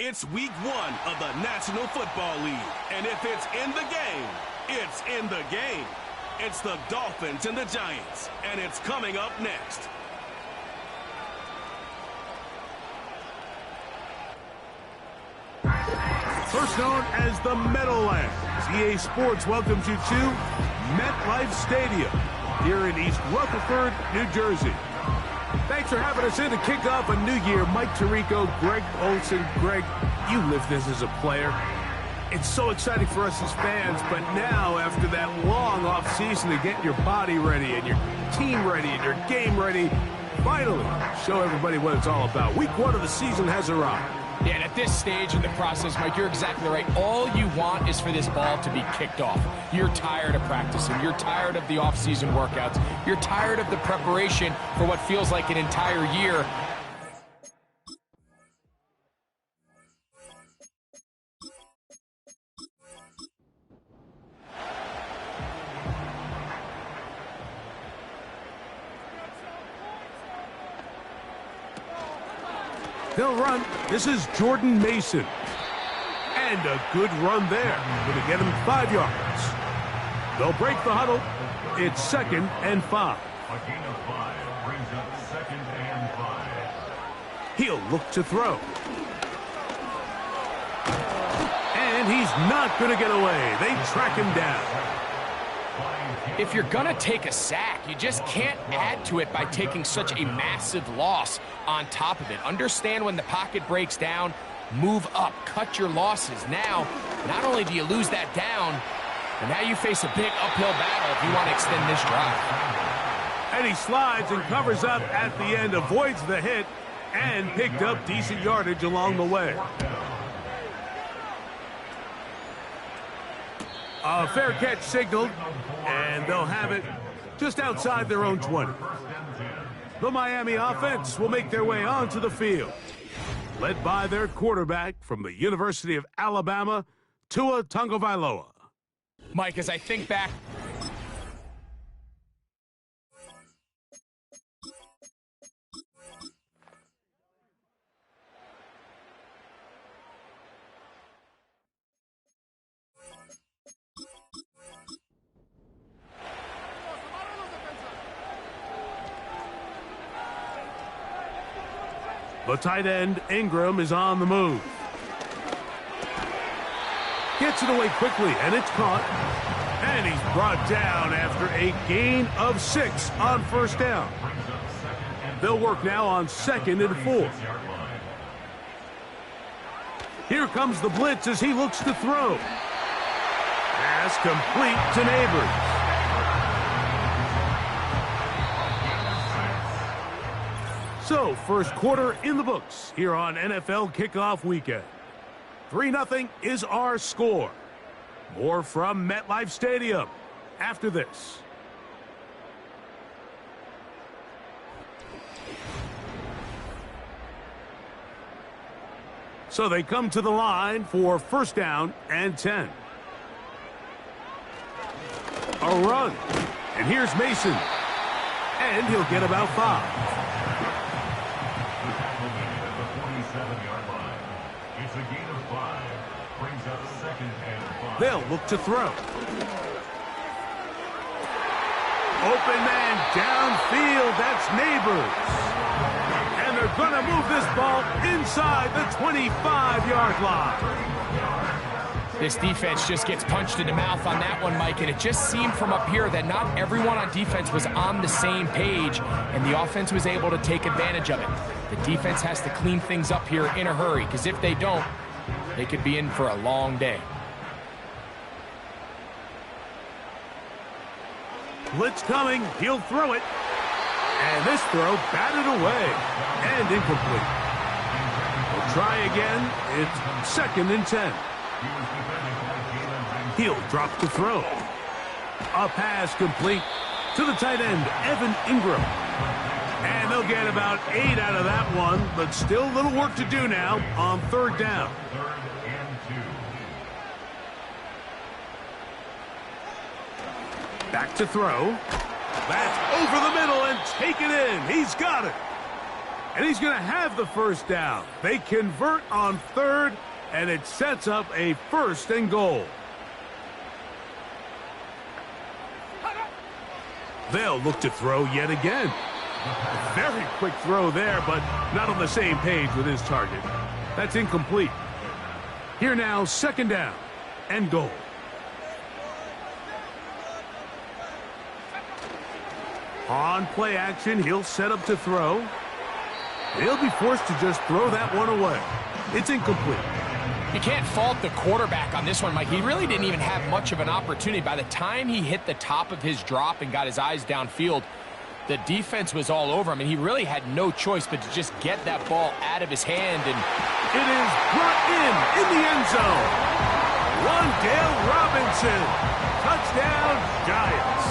It's week 1 of the National Football League. And if it's in the game, it's in the game. It's the Dolphins and the Giants. And it's coming up next. First known as the Meadowlands, EA Sports welcomes you to MetLife Stadium here in East Rutherford, New Jersey. Thanks for having us in to kick off a new year. Mike Tirico, Greg Olson. Greg, you lived this as a player. It's so exciting for us as fans, but now after that long offseason to get your body ready and your team ready and your game ready, finally show everybody what it's all about. Week 1 of the season has arrived. Yeah, and at this stage in the process, Mike, you're exactly right. All you want is for this ball to be kicked off. You're tired of practicing. You're tired of the off-season workouts. You're tired of the preparation for what feels like an entire year. They'll run. This is Jordan Mason. And a good run there. Going to get him 5 yards. They'll break the huddle. It's 2nd and 5. A gain of 5 brings up 2nd and 5. He'll look to throw. And he's not going to get away. They track him down. If you're going to take a sack, you just can't add to it by taking such a massive loss on top of it. Understand when the pocket breaks down, move up, cut your losses. Now, not only do you lose that down, but now you face a big uphill battle if you want to extend this drive. And he slides and covers up at the end, avoids the hit, and picked up decent yardage along the way. A fair catch signaled, and they'll have it just outside their own 20. The Miami offense will make their way onto the field, led by their quarterback from the University of Alabama, Tua Tagovailoa. Mike, as I think back, the tight end, Ingram, is on the move. Gets it away quickly, and it's caught. And he's brought down after a gain of 6 on first down. They'll work now on 2nd and 4. Here comes the blitz as he looks to throw. Pass complete to Neighbors. So, first quarter in the books here on NFL Kickoff Weekend. 3-0 is our score. More from MetLife Stadium after this. So they come to the line for first down and 10. A run. And here's Mason. And he'll get about 5. They'll look to throw. Open man downfield. That's Neighbors. And they're going to move this ball inside the 25-yard line. This defense just gets punched in the mouth on that one, Mike, and it just seemed from up here that not everyone on defense was on the same page, and the offense was able to take advantage of it. The defense has to clean things up here in a hurry, because if they don't, they could be in for a long day. Blitz coming. He'll throw it. And this throw batted away and incomplete. We'll try again. It's 2nd and 10. He'll drop the throw. A pass complete to the tight end, Evan Ingram. And they'll get about 8 out of that one, but still a little work to do now on 3rd down. to throw. That's over the middle and taken in. He's got it. And he's going to have the first down. They convert on third, and it sets up a 1st and goal. They'll look to throw yet again. A very quick throw there, but not on the same page with his target. That's incomplete. Here now, 2nd down and goal. On play action, he'll set up to throw. He'll be forced to just throw that one away. It's incomplete. You can't fault the quarterback on this one, Mike. He really didn't even have much of an opportunity. By the time he hit the top of his drop and got his eyes downfield, the defense was all over him, and he really had no choice but to just get that ball out of his hand. And it is brought in the end zone. Wandale Robinson. Touchdown, Giants.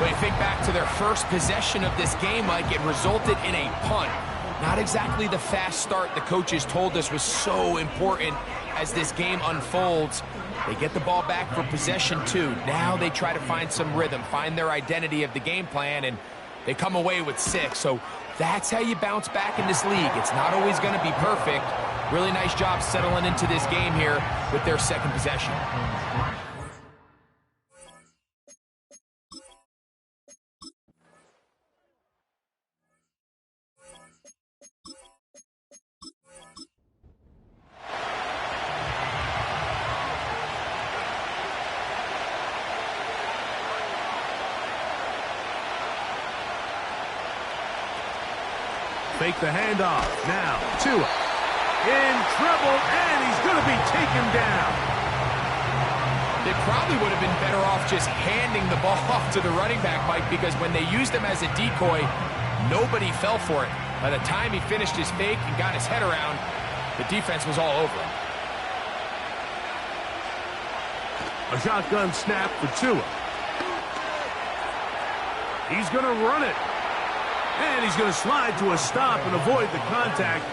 When you think back to their first possession of this game, Mike, it resulted in a punt. Not exactly the fast start the coaches told us was so important as this game unfolds. They get the ball back for possession 2. Now they try to find some rhythm, find their identity of the game plan, and they come away with 6. So that's how you bounce back in this league. It's not always going to be perfect. Really nice job settling into this game here with their 2nd possession. Fake the handoff. Now, Tua in trouble, and he's going to be taken down. They probably would have been better off just handing the ball off to the running back, Mike, because when they used him as a decoy, nobody fell for it. By the time he finished his fake and got his head around, the defense was all over him. A shotgun snap for Tua. He's going to run it. And he's going to slide to a stop and avoid the contact.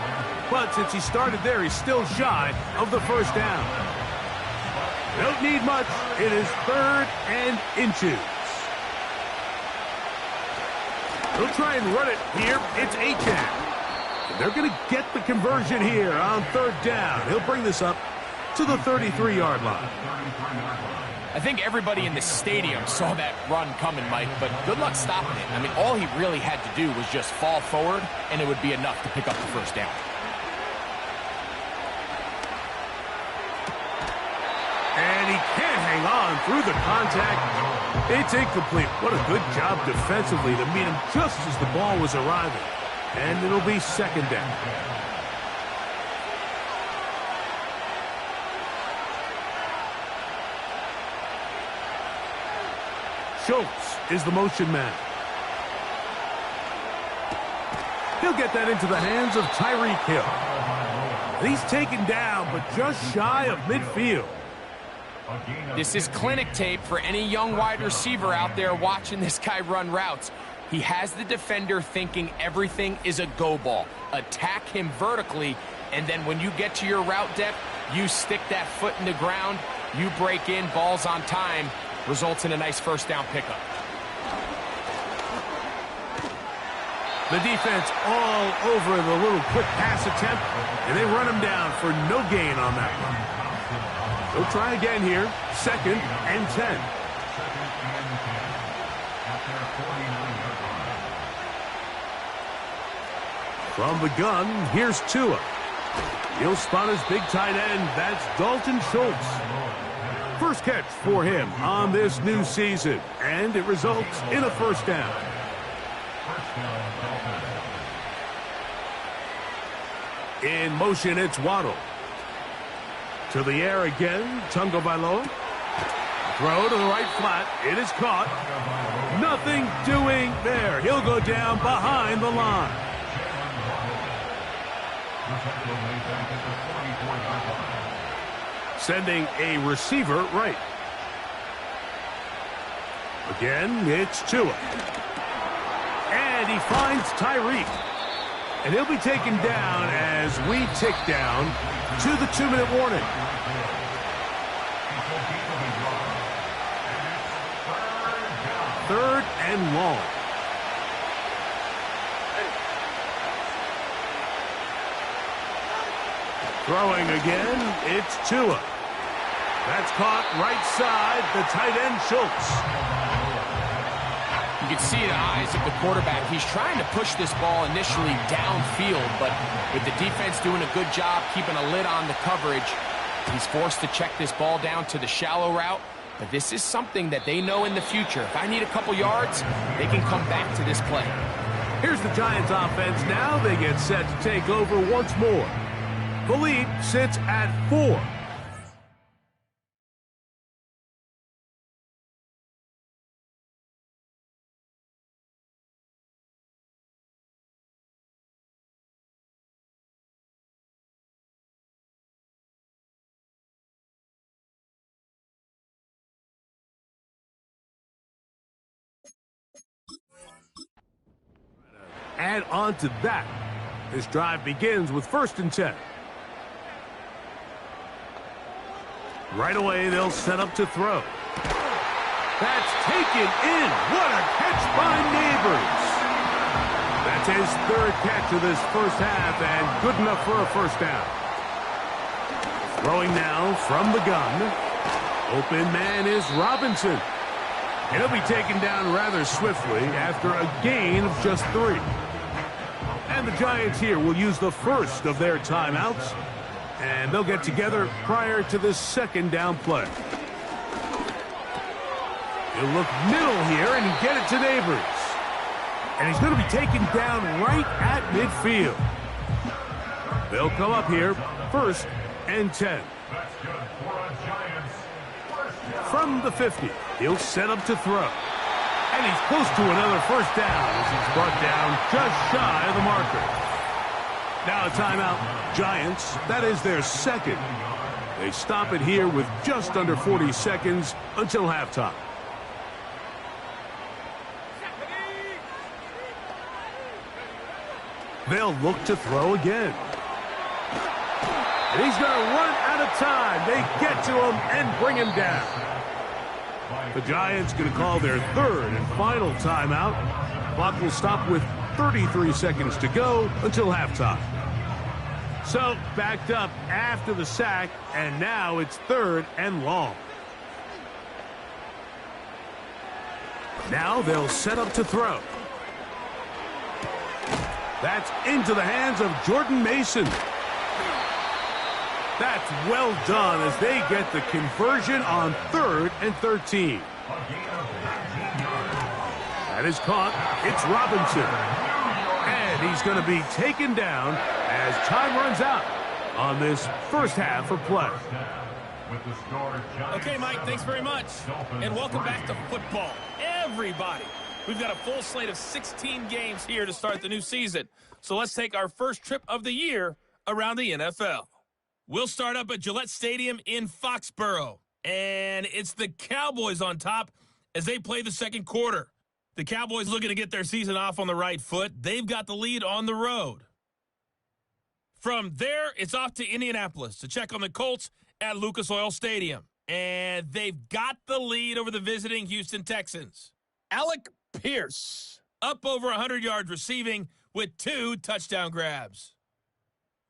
But since he started there, he's still shy of the 1st down. Don't need much. It is 3rd and inches. They'll try and run it here. It's Achane. They're going to get the conversion here on 3rd down. He'll bring this up to the 33-yard line. I think everybody in the stadium saw that run coming, Mike, but good luck stopping it. I mean, all he really had to do was just fall forward, and it would be enough to pick up the 1st down. And he can't hang on through the contact. It's incomplete. What a good job defensively to meet him just as the ball was arriving. And it'll be 2nd down. Schultz is the motion man. He'll get that into the hands of Tyreek Hill. And he's taken down, but just shy of midfield. This is clinic tape for any young wide receiver out there watching this guy run routes. He has the defender thinking everything is a go ball. Attack him vertically, and then when you get to your route depth, you stick that foot in the ground, you break in, balls on time, results in a nice 1st down pickup. The defense all over the little quick pass attempt, and they run him down for no gain on that one. They'll try again here, 2nd and 10. From the gun, here's Tua. He'll spot his big tight end. That's Dalton Schultz. First catch for him on this new season, and it results in a 1st down. In motion, it's Waddle. To the air again, Tagovailoa. Throw to the right flat. It is caught. Nothing doing there. He'll go down behind the line. Sending a receiver right. Again, it's Tua. And he finds Tyreek. And he'll be taken down as we tick down to the 2-minute warning. Third and long. Throwing again, it's Tua. That's caught right side, the tight end Schultz. You can see in the eyes of the quarterback, he's trying to push this ball initially downfield, but with the defense doing a good job keeping a lid on the coverage, he's forced to check this ball down to the shallow route. But this is something that they know in the future. If I need a couple yards, they can come back to this play. Here's the Giants offense now. They get set to take over once more. The lead sits at 4. Add on to that. This drive begins with 1st and 10. Right away, they'll set up to throw. That's taken in. What a catch by Neighbors. That's his 3rd catch of this first half and good enough for a first down. Throwing now from the gun. Open man is Robinson. And he'll be taken down rather swiftly after a gain of just 3. And the Giants here will use the first of their timeouts. And they'll get together prior to this 2nd down play. He'll look middle here and get it to Neighbors. And he's going to be taken down right at midfield. They'll come up here 1st and 10. From the 50, he'll set up to throw. And he's close to another first down as he's brought down just shy of the marker. Now a timeout. Giants, that is their 2nd. They stop it here with just under 40 seconds until halftime. They'll look to throw again. And he's going to run out of time. They get to him and bring him down. The Giants going to call their 3rd and final timeout. Clock will stop with 33 seconds to go until halftime. So, backed up after the sack, and now it's 3rd and long. Now they'll set up to throw. That's into the hands of Jordan Mason. That's well done as they get the conversion on 3rd and 13. That is caught. It's Robinson. And he's going to be taken down as time runs out on this first half of play. Okay, Mike, thanks very much. And welcome back to football. Everybody. We've got a full slate of 16 games here to start the new season. So let's take our first trip of the year around the NFL. We'll start up at Gillette Stadium in Foxborough. And it's the Cowboys on top as they play the 2nd quarter. The Cowboys looking to get their season off on the right foot. They've got the lead on the road. From there, it's off to Indianapolis to check on the Colts at Lucas Oil Stadium. And they've got the lead over the visiting Houston Texans. Alec Pierce up over 100 yards receiving with 2 touchdown grabs.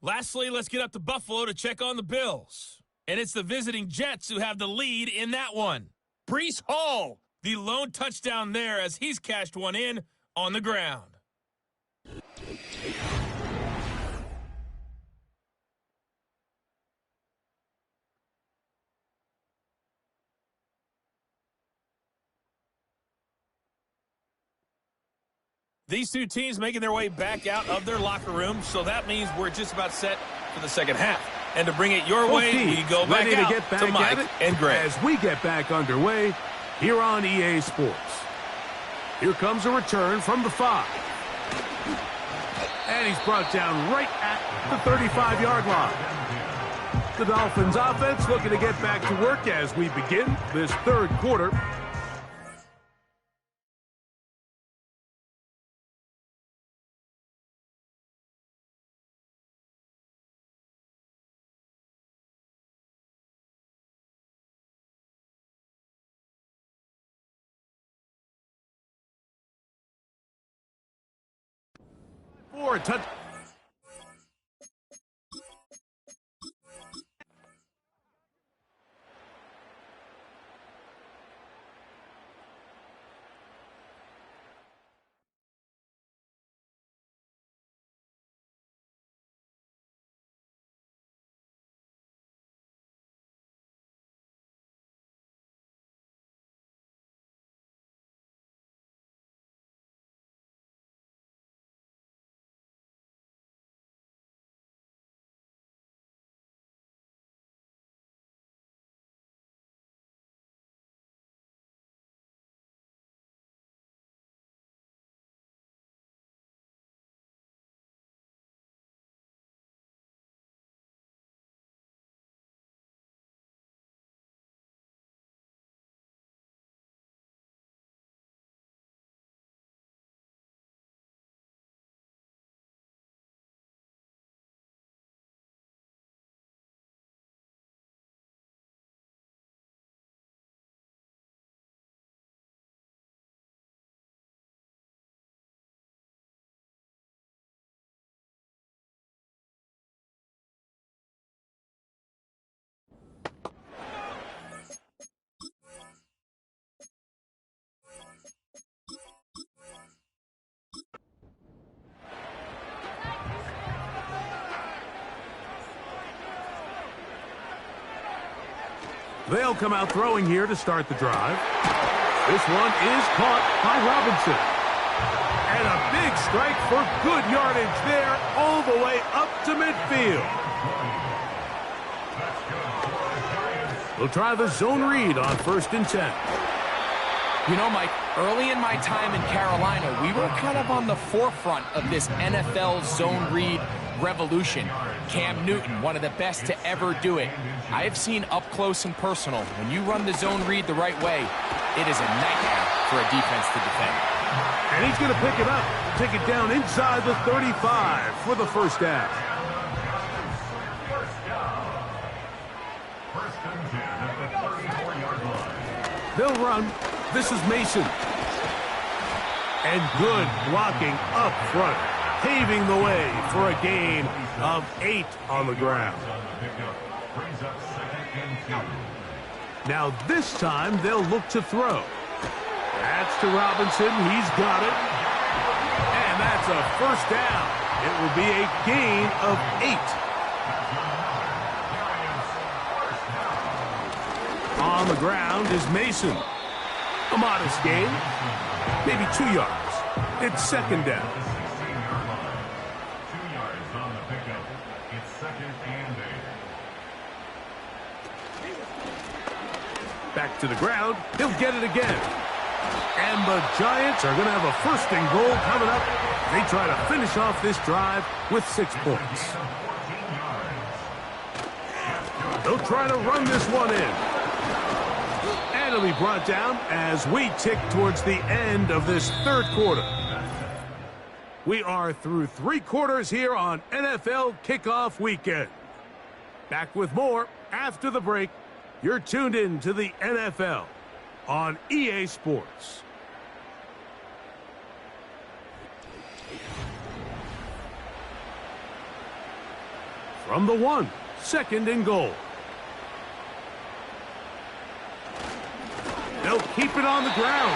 Lastly, let's get up to Buffalo to check on the Bills. And it's the visiting Jets who have the lead in that one. Breece Hall, the lone touchdown there as he's cashed one in on the ground. These two teams making their way back out of their locker room, so that means we're just about set for the second half. And to bring it your way, we go back ready out to get back to Mike at it and Greg. as we get back underway here on EA Sports. Here comes a return from the 5. And he's brought down right at the 35-yard line. The Dolphins offense looking to get back to work as we begin this 3rd quarter. For a touch. They'll come out throwing here to start the drive. This one is caught by Robinson. And a big strike for good yardage there all the way up to midfield. We'll try the zone read on 1st and 10. You know, Mike, early in my time in Carolina, we were kind of on the forefront of this NFL zone read revolution. Cam Newton, one of the best to ever do it. I have seen up close and personal, when you run the zone read the right way, it is a nightmare for a defense to defend. And he's going to pick it up, take it down inside the 35 for the first down. They'll run. This is Mason. And good blocking up front, paving the way for a gain of 8 on the ground. Now this time they'll look to throw. That's to Robinson. He's got it. And that's a first down. It will be a gain of 8. On the ground is Mason. A modest gain. Maybe 2 yards. It's 2nd down. 2 yards on the pickup. It's 2nd and 8. Back to the ground. He'll get it again. And the Giants are going to have a 1st and goal coming up. They try to finish off this drive with 6 points. They'll try to run this one in. And it'll be brought down as we tick towards the end of this 3rd quarter. We are through 3 quarters here on NFL Kickoff Weekend. Back with more after the break. You're tuned in to the NFL on EA Sports. From the 1, 2nd and goal. They'll keep it on the ground.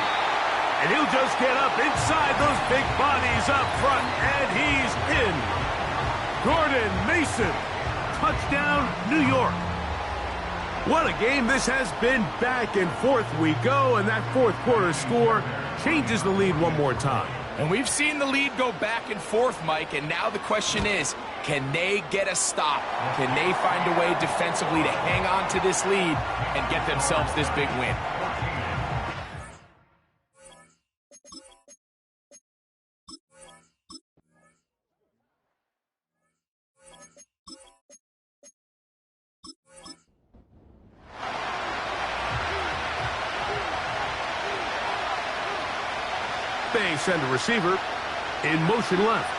And he'll just get up inside those big bodies up front. And he's in. Gordon Mason. Touchdown, New York. What a game this has been. Back and forth we go. And that 4th quarter score changes the lead one more time. And we've seen the lead go back and forth, Mike, and now the question is, can they get a stop? Can they find a way defensively to hang on to this lead and get themselves this big win? They send a receiver in motion left.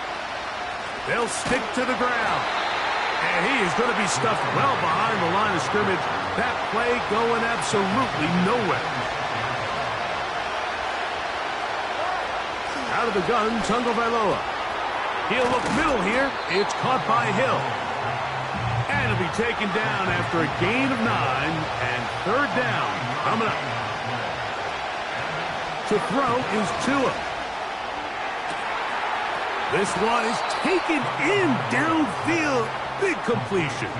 They'll stick to the ground. And he is going to be stuffed well behind the line of scrimmage. That play going absolutely nowhere. Out of the gun, Tagovailoa. He'll look middle here. It's caught by Hill. And it'll be taken down after a gain of 9 and 3rd down coming up. To throw is Tua. This one is taken in downfield. Big completion.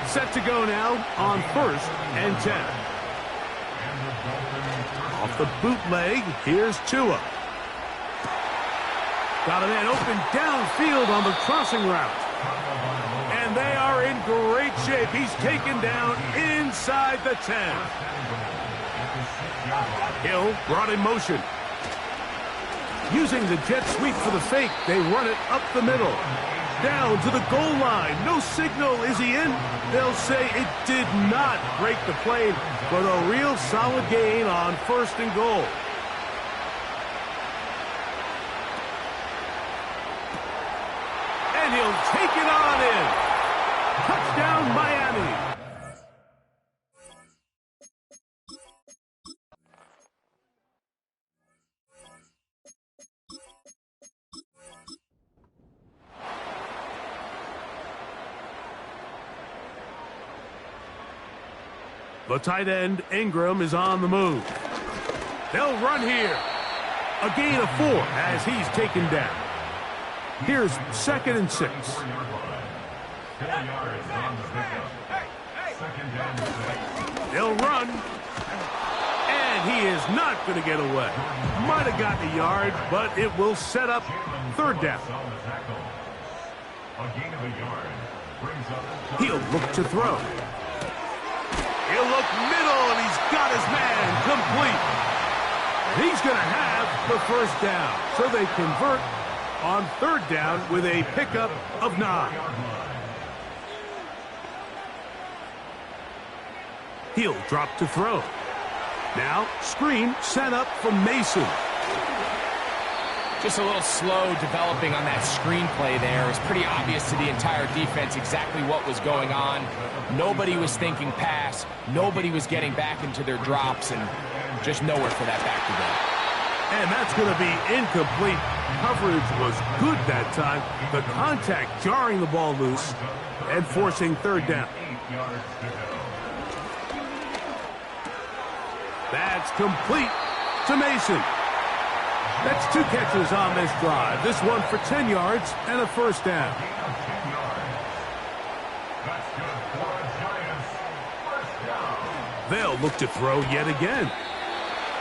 Set to go now on 1st and 10. Off the bootleg, here's Tua. Got a man open downfield on the crossing route. And they are in great shape. He's taken down inside the 10. Hill brought in motion. Using the jet sweep for the fake, they run it up the middle. Down to the goal line. No signal. Is he in? They'll say it did not break the plane, but a real solid gain on 1st and goal. And he'll take it on in. Touchdown, Miami. The tight end, Ingram, is on the move. They'll run here. A gain of 4 as he's taken down. Here's 2nd and 6. Second and 6. They'll run. And he is not going to get away. Might have gotten a yard, but it will set up third down. A gain of a yard brings up. He'll look to throw. He'll look middle, and he's got his man complete. And he's going to have the first down. So they convert on third down with a pickup of 9. He'll drop to throw. Now, screen set up from Mason. Just a little slow developing on that screenplay there. It was pretty obvious to the entire defense exactly what was going on. Nobody was thinking pass. Nobody was getting back into their drops, and just nowhere for that back to go. And that's going to be incomplete. Coverage was good that time. The contact jarring the ball loose and forcing third down. That's complete to Mason. That's 2 catches on this drive. This one for 10 yards and a first down. They'll look to throw yet again.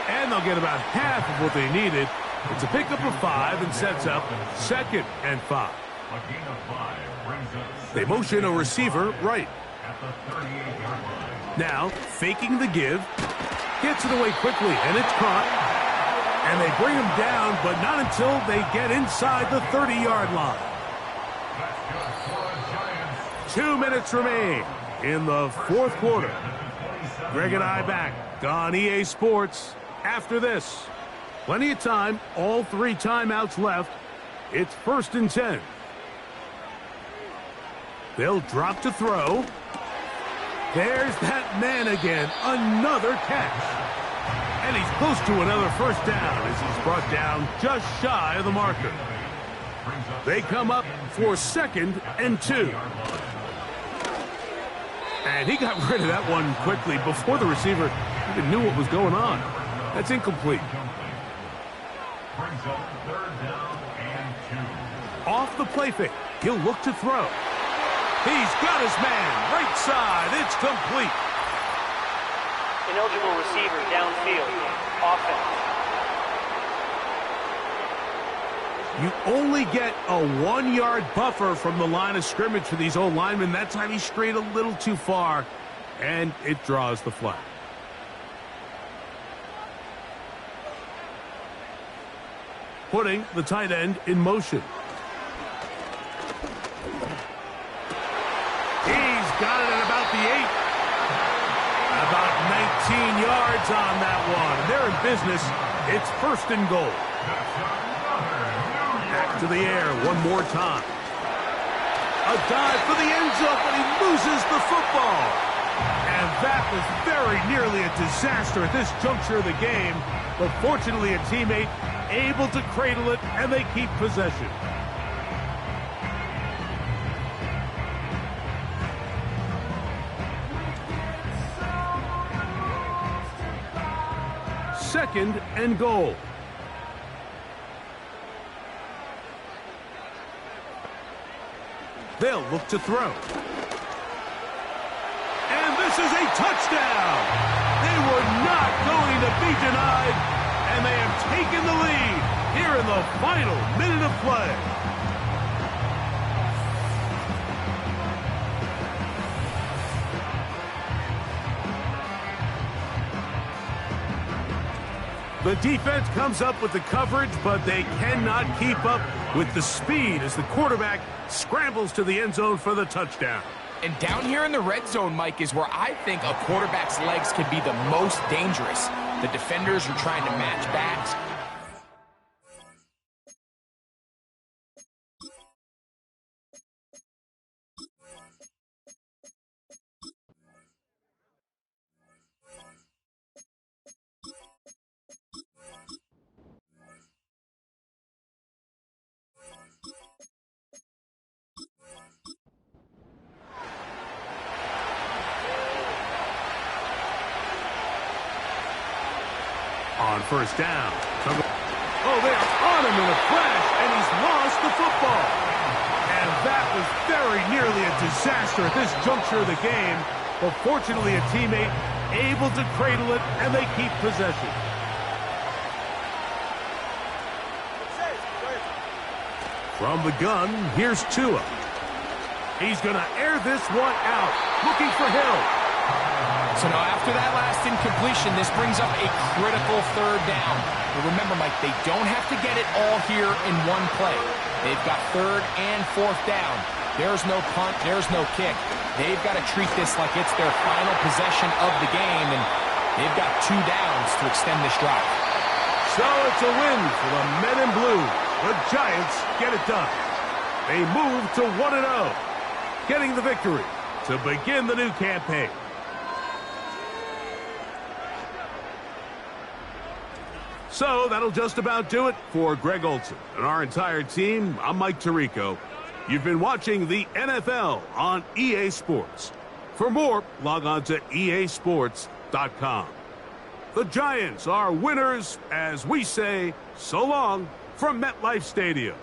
And they'll get about half of what they needed. It's a pickup of 5 and sets up second and 5. They motion a receiver right. Now, faking the give. Gets it away quickly, and it's caught. And they bring him down, but not until they get inside the 30-yard line. 2 minutes remain in the fourth quarter. Greg and I back on EA Sports after this. Plenty of time, all 3 timeouts left. It's 1st and 10. They'll drop to throw. There's that man again, another catch. And he's close to another first down as he's brought down just shy of the marker. They come up for 2nd and 2. And he got rid of that one quickly before the receiver even knew what was going on. That's incomplete. Off the play fake, he'll look to throw. He's got his man, right side, it's complete. Ineligible receiver downfield, offense. You only get a 1-yard buffer from the line of scrimmage for these old linemen. That time he strayed a little too far, and it draws the flag. Putting the tight end in motion. He's got it at about the 8. About 19 yards on that one. They're in business. It's 1st and goal. Back to the air one more time. A dive for the end zone, but he loses the football. And that was very nearly a disaster at this juncture of the game. But fortunately, a teammate able to cradle it, and they keep possession. Second and goal. They'll look to throw. And this is a touchdown. They were not going to be denied, and they have taken the lead here in the final minute of play. The defense comes up with the coverage, but they cannot keep up with the speed as the quarterback scrambles to the end zone for the touchdown. And down here in the red zone, Mike, is where I think a quarterback's legs can be the most dangerous. The defenders are trying to match backs. On first down. Oh, they are on him in a flash, and he's lost the football. And that was very nearly a disaster at this juncture of the game. But fortunately, a teammate able to cradle it, and they keep possession. From the gun, here's Tua. He's going to air this one out, looking for Hill. So now after that last incompletion, this brings up a critical third down. But remember, Mike, they don't have to get it all here in one play. They've got third and fourth down. There's no punt, there's no kick. They've got to treat this like it's their final possession of the game, and they've got 2 downs to extend this drive. So it's a win for the men in blue. The Giants get it done. They move to 1-0, getting the victory to begin the new campaign. So that'll just about do it for Greg Olson and our entire team. I'm Mike Tirico. You've been watching the NFL on EA Sports. For more, log on to easports.com. The Giants are winners as we say so long from MetLife Stadium.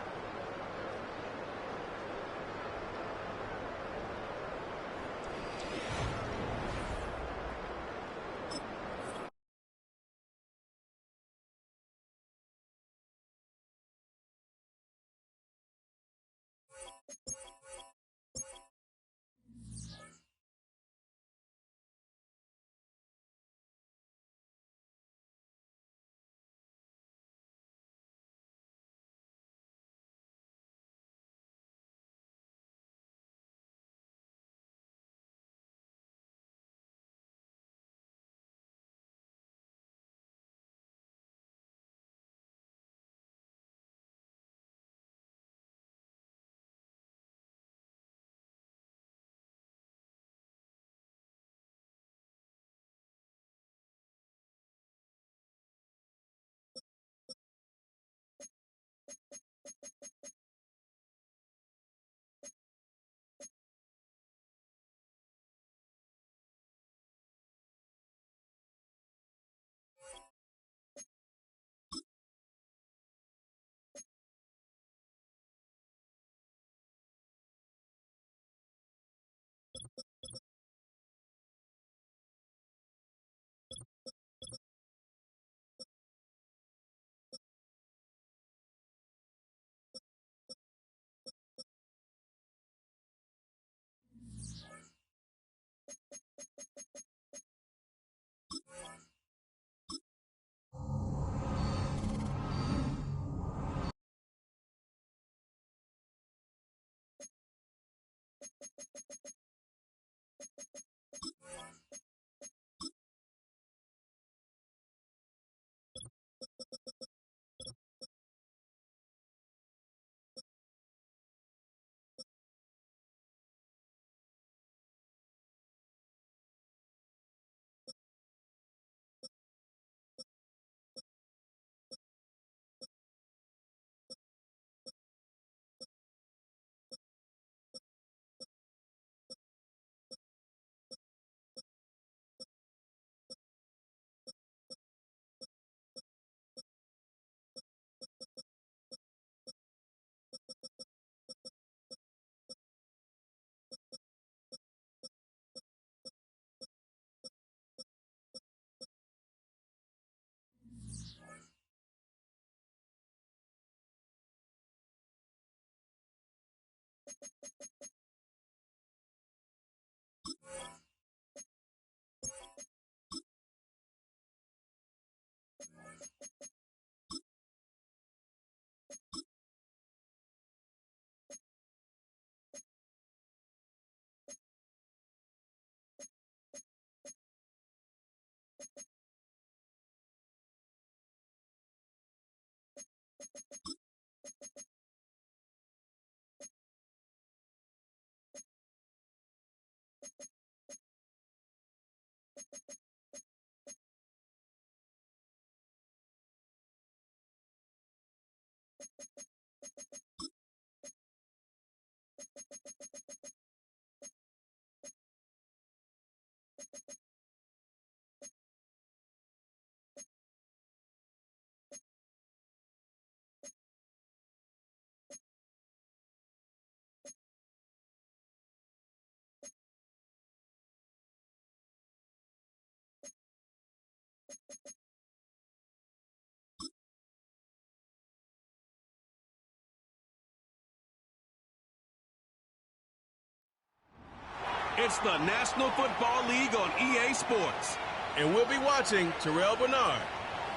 It's the National Football League on EA Sports. And we'll be watching Terrell Bernard.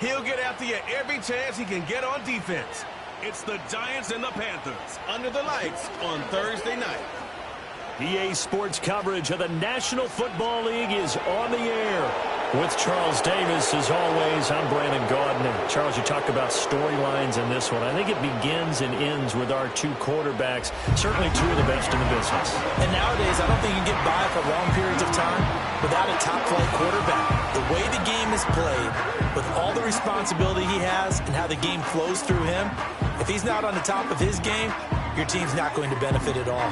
He'll get after you every chance he can get on defense. It's the Giants and the Panthers Under the lights on Thursday night. EA Sports coverage of the National Football League is on the air. With Charles Davis, as always, I'm Brandon Gaudin. And Charles, you talk about storylines in this one. I think it begins and ends with our two quarterbacks, certainly two of the best in the business. And nowadays, I don't think you can get by for long periods of time without a top-flight quarterback. The way the game is played, with all the responsibility he has and how the game flows through him, if he's not on the top of his game, your team's not going to benefit at all.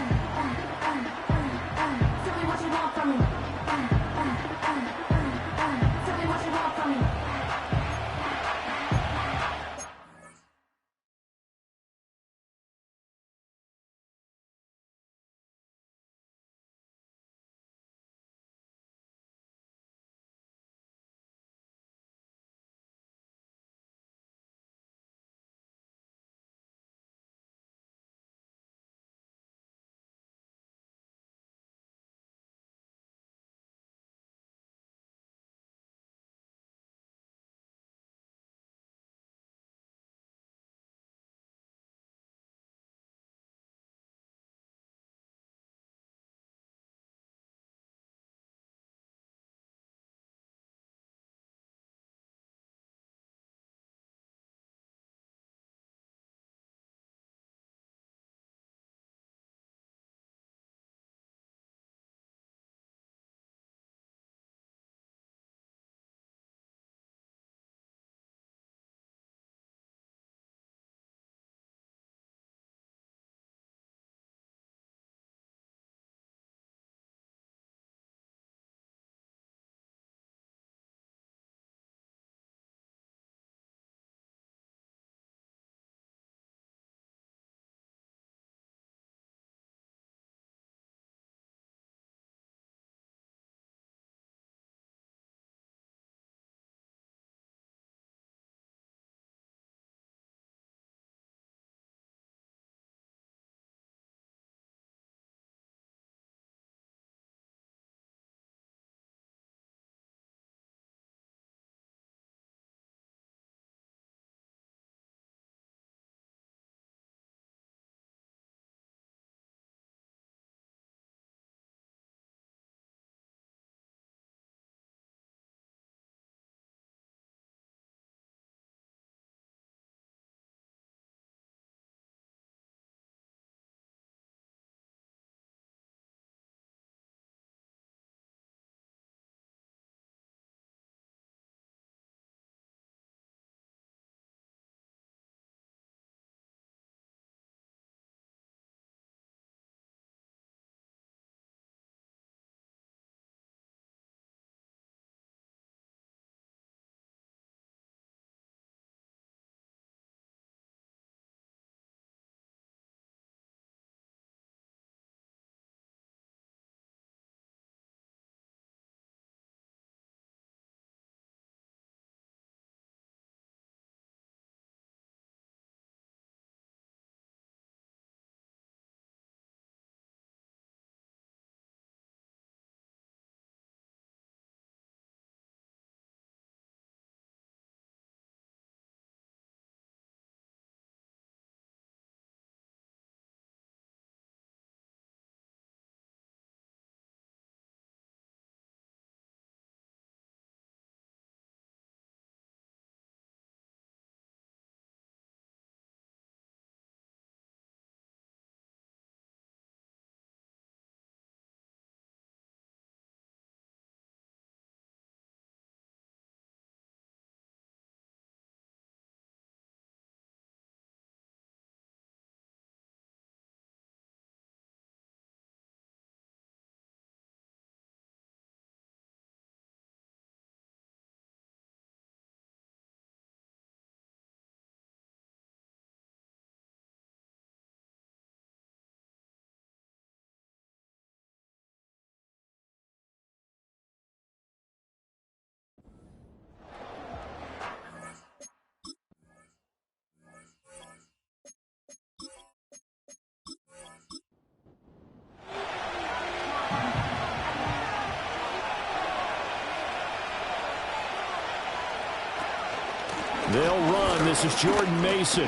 This is Jordan Mason.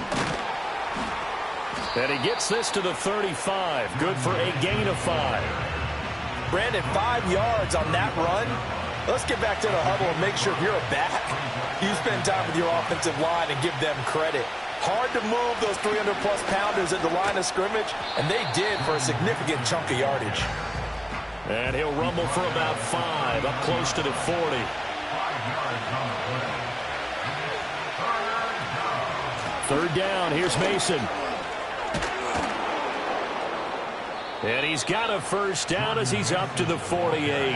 And he gets this to the 35. Good for a gain of 5. Brandon, 5 yards on that run. Let's get back to the huddle and make sure if you're a back, you spend time with your offensive line and give them credit. Hard to move those 300-plus pounders at the line of scrimmage, and they did for a significant chunk of yardage. And he'll rumble for about 5, up close to the 40. 5 yards on the play. Third down, here's Mason. And he's got a first down as he's up to the 48.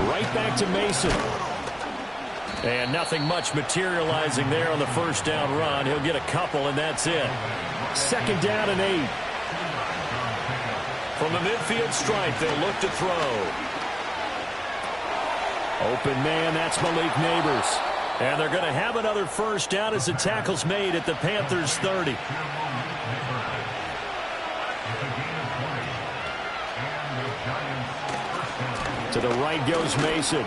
Right back to Mason. And nothing much materializing there on the first down run. He'll get a couple, and that's it. Second down and 8. From the midfield stripe, they'll look to throw. Open man, that's Malik Neighbors. And they're going to have another first down as the tackle's made at the Panthers' 30. To the right goes Mason.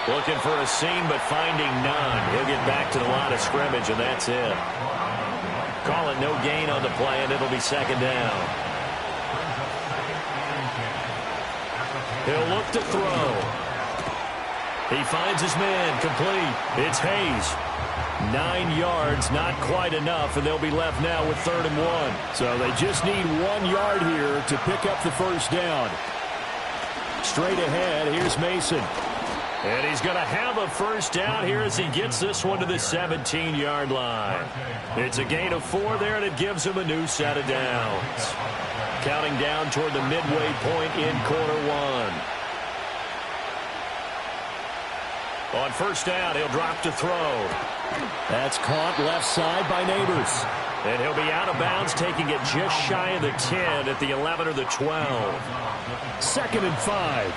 Looking for a seam, but finding none. He'll get back to the line of scrimmage, and that's it. Call it no gain on the play, and it'll be second down. He'll look to throw. He finds his man, complete. It's Hayes. 9 yards, not quite enough, and they'll be left now with 3rd and 1. So they just need 1 yard here to pick up the first down. Straight ahead, here's Mason. And he's going to have a first down here as he gets this one to the 17-yard line. It's a gain of 4 there, and it gives him a new set of downs. Counting down toward the midway point in quarter 1. On first down, he'll drop to throw. That's caught left side by Neighbors. And he'll be out of bounds, taking it just shy of the 10 at the 11 or the 12. 2nd and 5.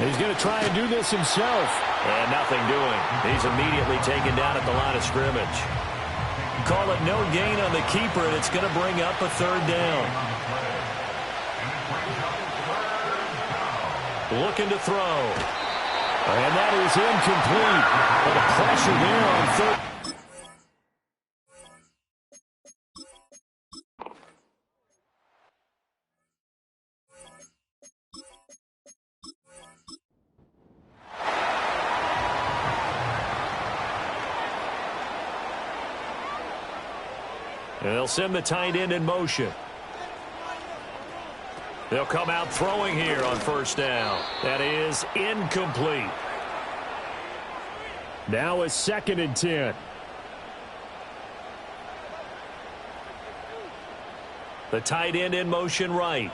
He's going to try and do this himself. And nothing doing. He's immediately taken down at the line of scrimmage. Call it no gain on the keeper, and it's going to bring up a 3rd down. Looking to throw. And that is incomplete. But the pressure there on 3rd. They'll send the tight end in motion. They'll come out throwing here on first down. That is incomplete. Now a 2nd and 10. The tight end in motion right.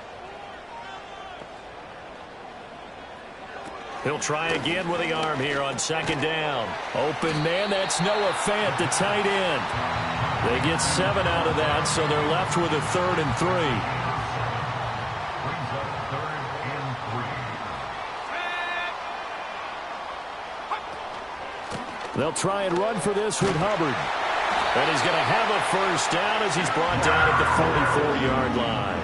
He'll try again with the arm here on 2nd down. Open man, that's Noah Fant, the tight end. They get 7 out of that, so they're left with a 3rd and 3. They'll try and run for this with Hubbard. And he's going to have a first down as he's brought down at the 44-yard line.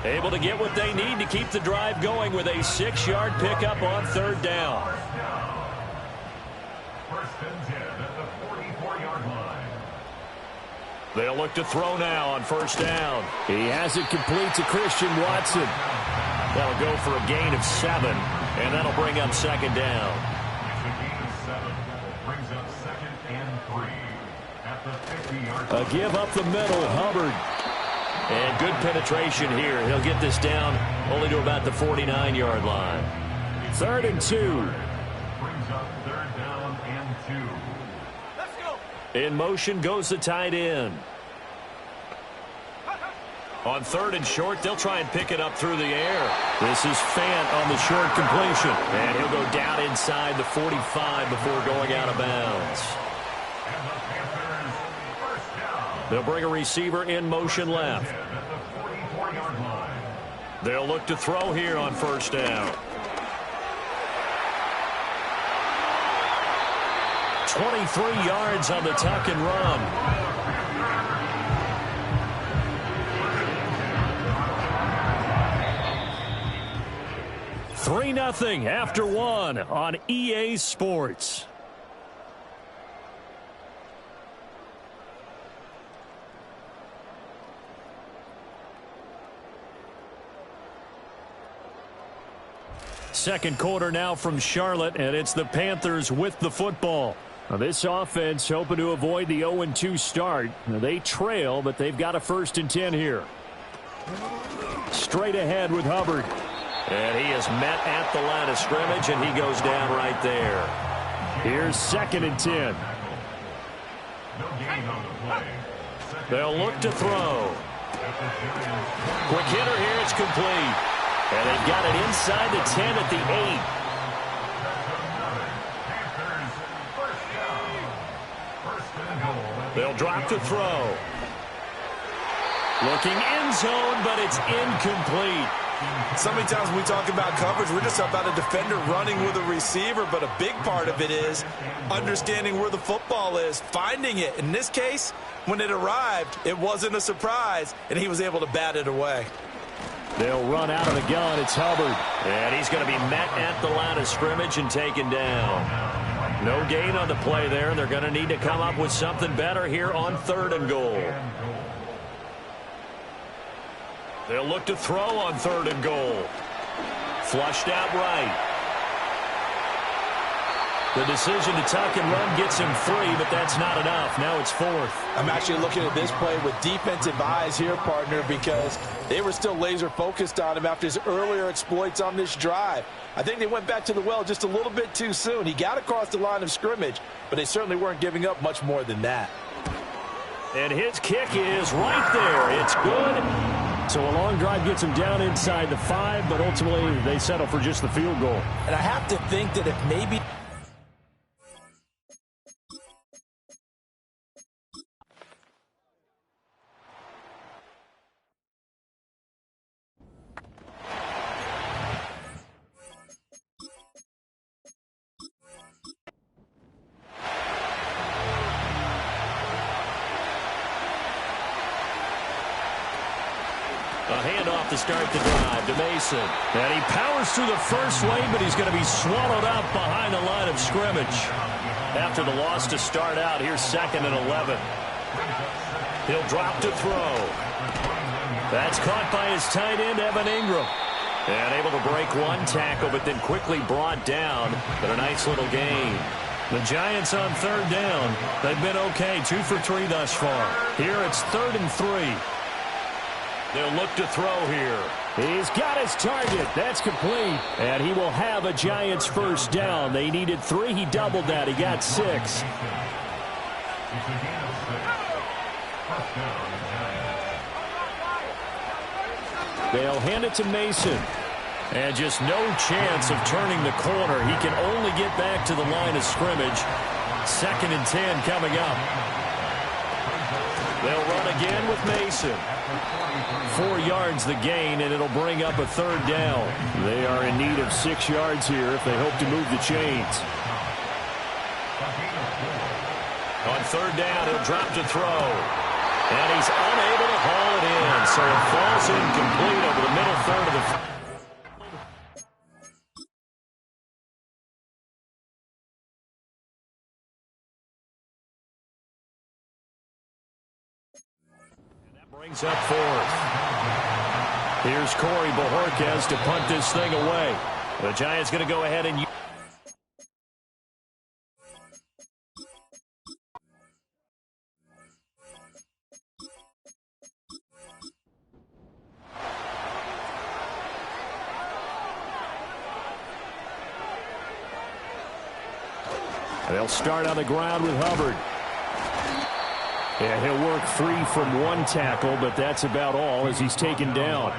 Able to get what they need to keep the drive going with a 6-yard pickup on 3rd down. First and 10 at the 44-yard line. They'll look to throw now on first down. He has it complete to Christian Watson. That'll go for a gain of 7, and that'll bring up 2nd down. A give up the middle, Hubbard. And good penetration here. He'll get this down only to about the 49-yard line. 3rd and 2. Brings up 3rd down and 2. Let's go. In motion goes the tight end. On 3rd and short, they'll try and pick it up through the air. This is Fant on the short completion. And he'll go down inside the 45 before going out of bounds. They'll bring a receiver in motion left. They'll look to throw here on first down. 23 yards on the tuck and run. 3-0 after one on EA Sports. Second quarter now from Charlotte, and it's the Panthers with the football. Now this offense hoping to avoid the 0-2 start. Now they trail, but they've got a 1st and 10 here. Straight ahead with Hubbard. And he is met at the line of scrimmage, and he goes down right there. Here's 2nd and 10. They'll look to throw. Quick hitter here, it's complete. And they've got it inside the 10 at the 8. They'll drop to throw. Looking end zone, but it's incomplete. So many times when we talk about coverage, we're just about a defender running with a receiver, but a big part of it is understanding where the football is, finding it. In this case, when it arrived, it wasn't a surprise, and he was able to bat it away. They'll run out of the gun. It's Hubbard. And he's going to be met at the line of scrimmage and taken down. No gain on the play there, and they're going to need to come up with something better here on 3rd and goal. They'll look to throw on 3rd and goal. Flushed out right. The decision to tuck and run gets him 3, but that's not enough. Now it's 4th. I'm actually looking at this play with defensive eyes here, partner, because they were still laser focused on him after his earlier exploits on this drive. I think they went back to the well just a little bit too soon. He got across the line of scrimmage, but they certainly weren't giving up much more than that. And his kick is right there. It's good. So a long drive gets him down inside the 5, but ultimately they settle for just the field goal. And I have to think that if maybe... A handoff to start the drive to Mason. And he powers through the first lane, but he's going to be swallowed up behind the line of scrimmage. After the loss to start out, here's 2nd and 11. He'll drop to throw. That's caught by his tight end, Evan Ingram. And able to break one tackle, but then quickly brought down. But a nice little gain. The Giants on 3rd down. They've been okay, 2 for 3 thus far. Here it's 3rd and 3. They'll look to throw here. He's got his target. That's complete. And he will have a Giants 1st down. They needed 3. He doubled that. He got 6. They'll hand it to Mason. And just no chance of turning the corner. He can only get back to the line of scrimmage. 2nd and 10 coming up. They'll run again with Mason. 4 yards the gain, and it'll bring up a 3rd down. They are in need of 6 yards here if they hope to move the chains. On 3rd down, he'll drop to throw. And he's unable to haul it in, so it falls incomplete over the middle third of the field. Brings up 4th. Here's Corey Bojorquez to punt this thing away. The Giants going to go ahead and... They'll start on the ground with Hubbard. And he'll work free from 1 tackle, but that's about all as he's taken down.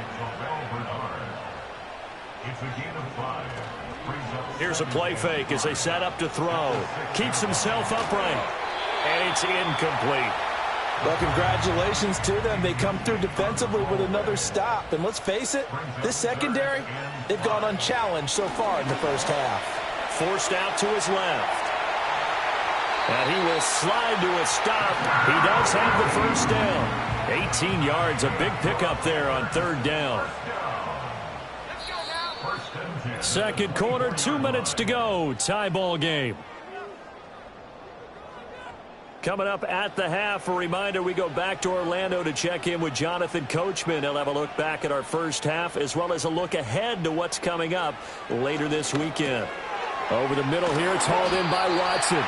Here's a play fake as they set up to throw. Keeps himself upright. And it's incomplete. Well, congratulations to them. They come through defensively with another stop. And let's face it, this secondary, they've gone unchallenged so far in the 1st half. Forced out to his left. And he will slide to a stop. He does have the 1st down. 18 yards, a big pickup there on 3rd down. Second quarter, 2 minutes to go. Tie ball game. Coming up at the half, a reminder, we go back to Orlando to check in with Jonathan Coachman. He'll have a look back at our first half as well as a look ahead to what's coming up later this weekend. Over the middle here, it's hauled in by Watson.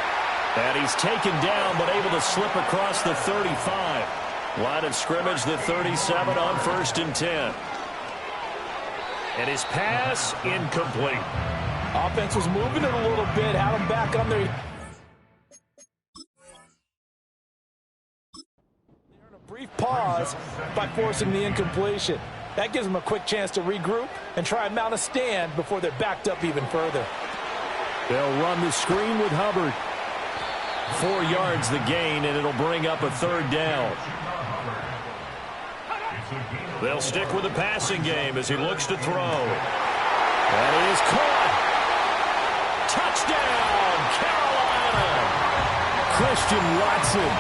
And he's taken down but able to slip across the 35. Line of scrimmage, the 37 on 1st and 10. And his pass incomplete. Offense was moving it a little bit, had him back on their... brief pause by forcing the incompletion. That gives them a quick chance to regroup and try and mount a stand before they're backed up even further. They'll run the screen with Hubbard. 4 yards the gain, and it'll bring up a 3rd down. They'll stick with the passing game as he looks to throw. And he is caught. Touchdown, Carolina! Christian Watson.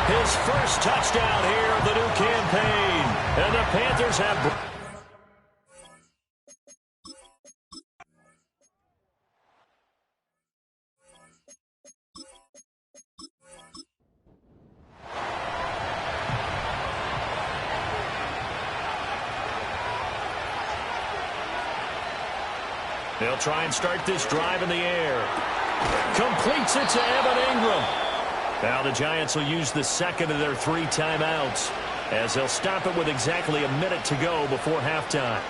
His first touchdown here of the new campaign. And the Panthers have... They'll try and start this drive in the air. Completes it to Evan Ingram. Now the Giants will use the second of their 3 timeouts as they'll stop it with exactly a minute to go before halftime.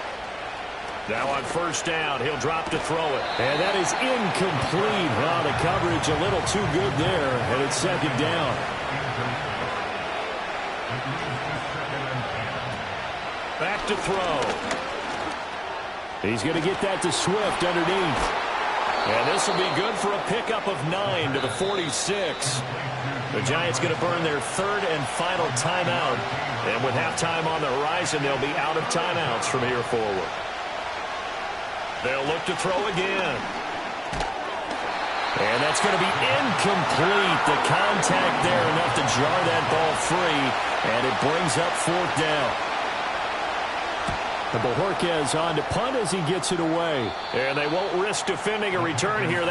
Now on 1st down, he'll drop to throw it. And that is incomplete. Wow, the coverage a little too good there, and it's 2nd down. Back to throw. He's going to get that to Swift underneath. And this will be good for a pickup of 9 to the 46. The Giants going to burn their 3rd and final timeout. And with halftime on the horizon, they'll be out of timeouts from here forward. They'll look to throw again. And that's going to be incomplete. The contact there enough to jar that ball free. And it brings up 4th down. And Bojorquez on to punt as he gets it away. And they won't risk defending a return here.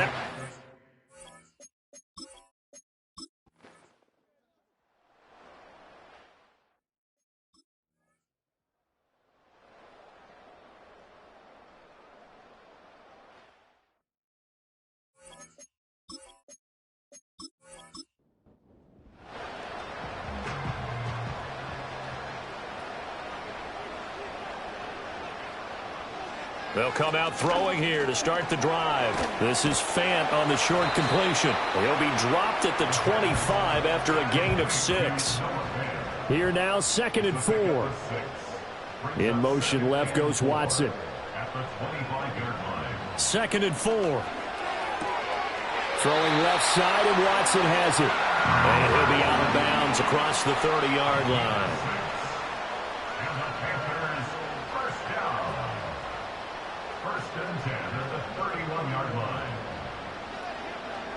They'll come out throwing here to start the drive. This is Fant on the short completion. He'll be dropped at the 25 after a gain of 6. Here now, 2nd and 4. In motion left goes Watson. 2nd and 4. Throwing left side, and Watson has it. And he'll be out of bounds across the 30-yard line.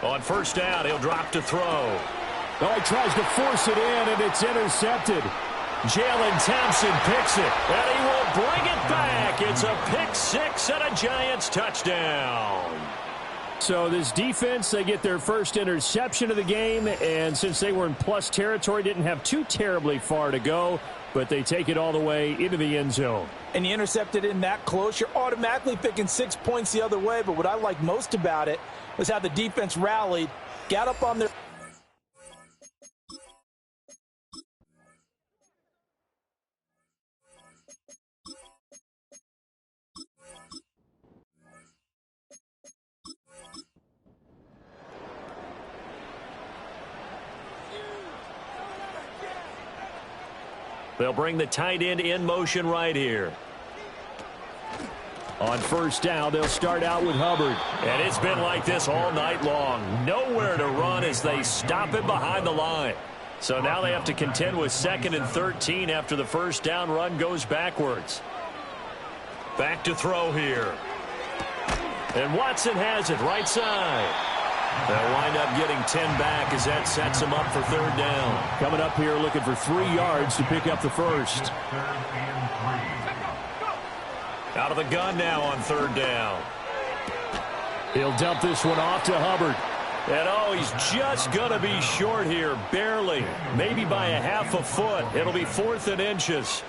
On 1st down, he'll drop to throw. Oh, he tries to force it in, and it's intercepted. Jalen Thompson picks it, and he will bring it back. It's a pick 6 and a Giants touchdown. So this defense, they get their first interception of the game, and since they were in plus territory, didn't have too terribly far to go, but they take it all the way into the end zone. And you intercepted in that close, you're automatically picking 6 points the other way, but what I like most about it was how the defense rallied, got up on their... They'll bring the tight end in motion right here. On 1st down, they'll start out with Hubbard. And it's been like this all night long. Nowhere to run as they stop him behind the line. So now they have to contend with 2nd and 13 after the 1st down run goes backwards. Back to throw here. And Watson has it right side. They'll wind up getting 10 back as that sets them up for 3rd down. Coming up here looking for 3 yards to pick up the first. Out of the gun now on third down. He'll dump this one off to Hubbard. And oh, he's just going to be short here, barely. Maybe by a half a foot. It'll be 4th and inches.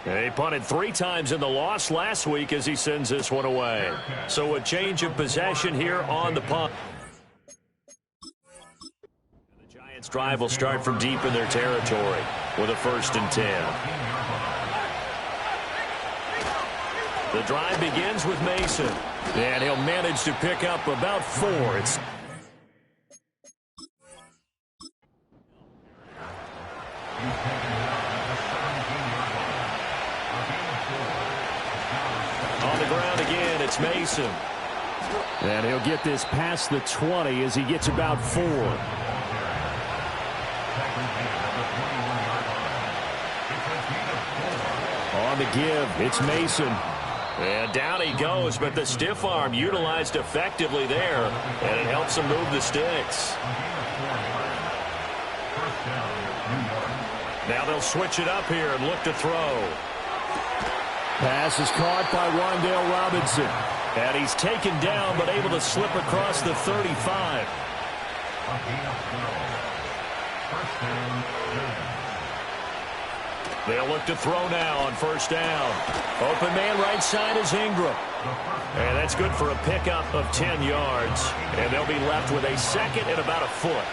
He punted 3 times in the loss last week as he sends this one away. So a change of possession here on the punt. The Giants' drive will start from deep in their territory with a 1st and 10. The drive begins with Mason. And he'll manage to pick up about 4. It's on the ground again. It's Mason. And he'll get this past the 20 as he gets about 4. On the give, it's Mason. And down he goes, but the stiff arm utilized effectively there, and it helps him move the sticks. Now they'll switch it up here and look to throw. Pass is caught by Wan'Dale Robinson. And he's taken down, but able to slip across the 35. They'll look to throw now on 1st down. Open man right side is Ingram. And that's good for a pickup of 10 yards. And they'll be left with a 2nd and about a foot.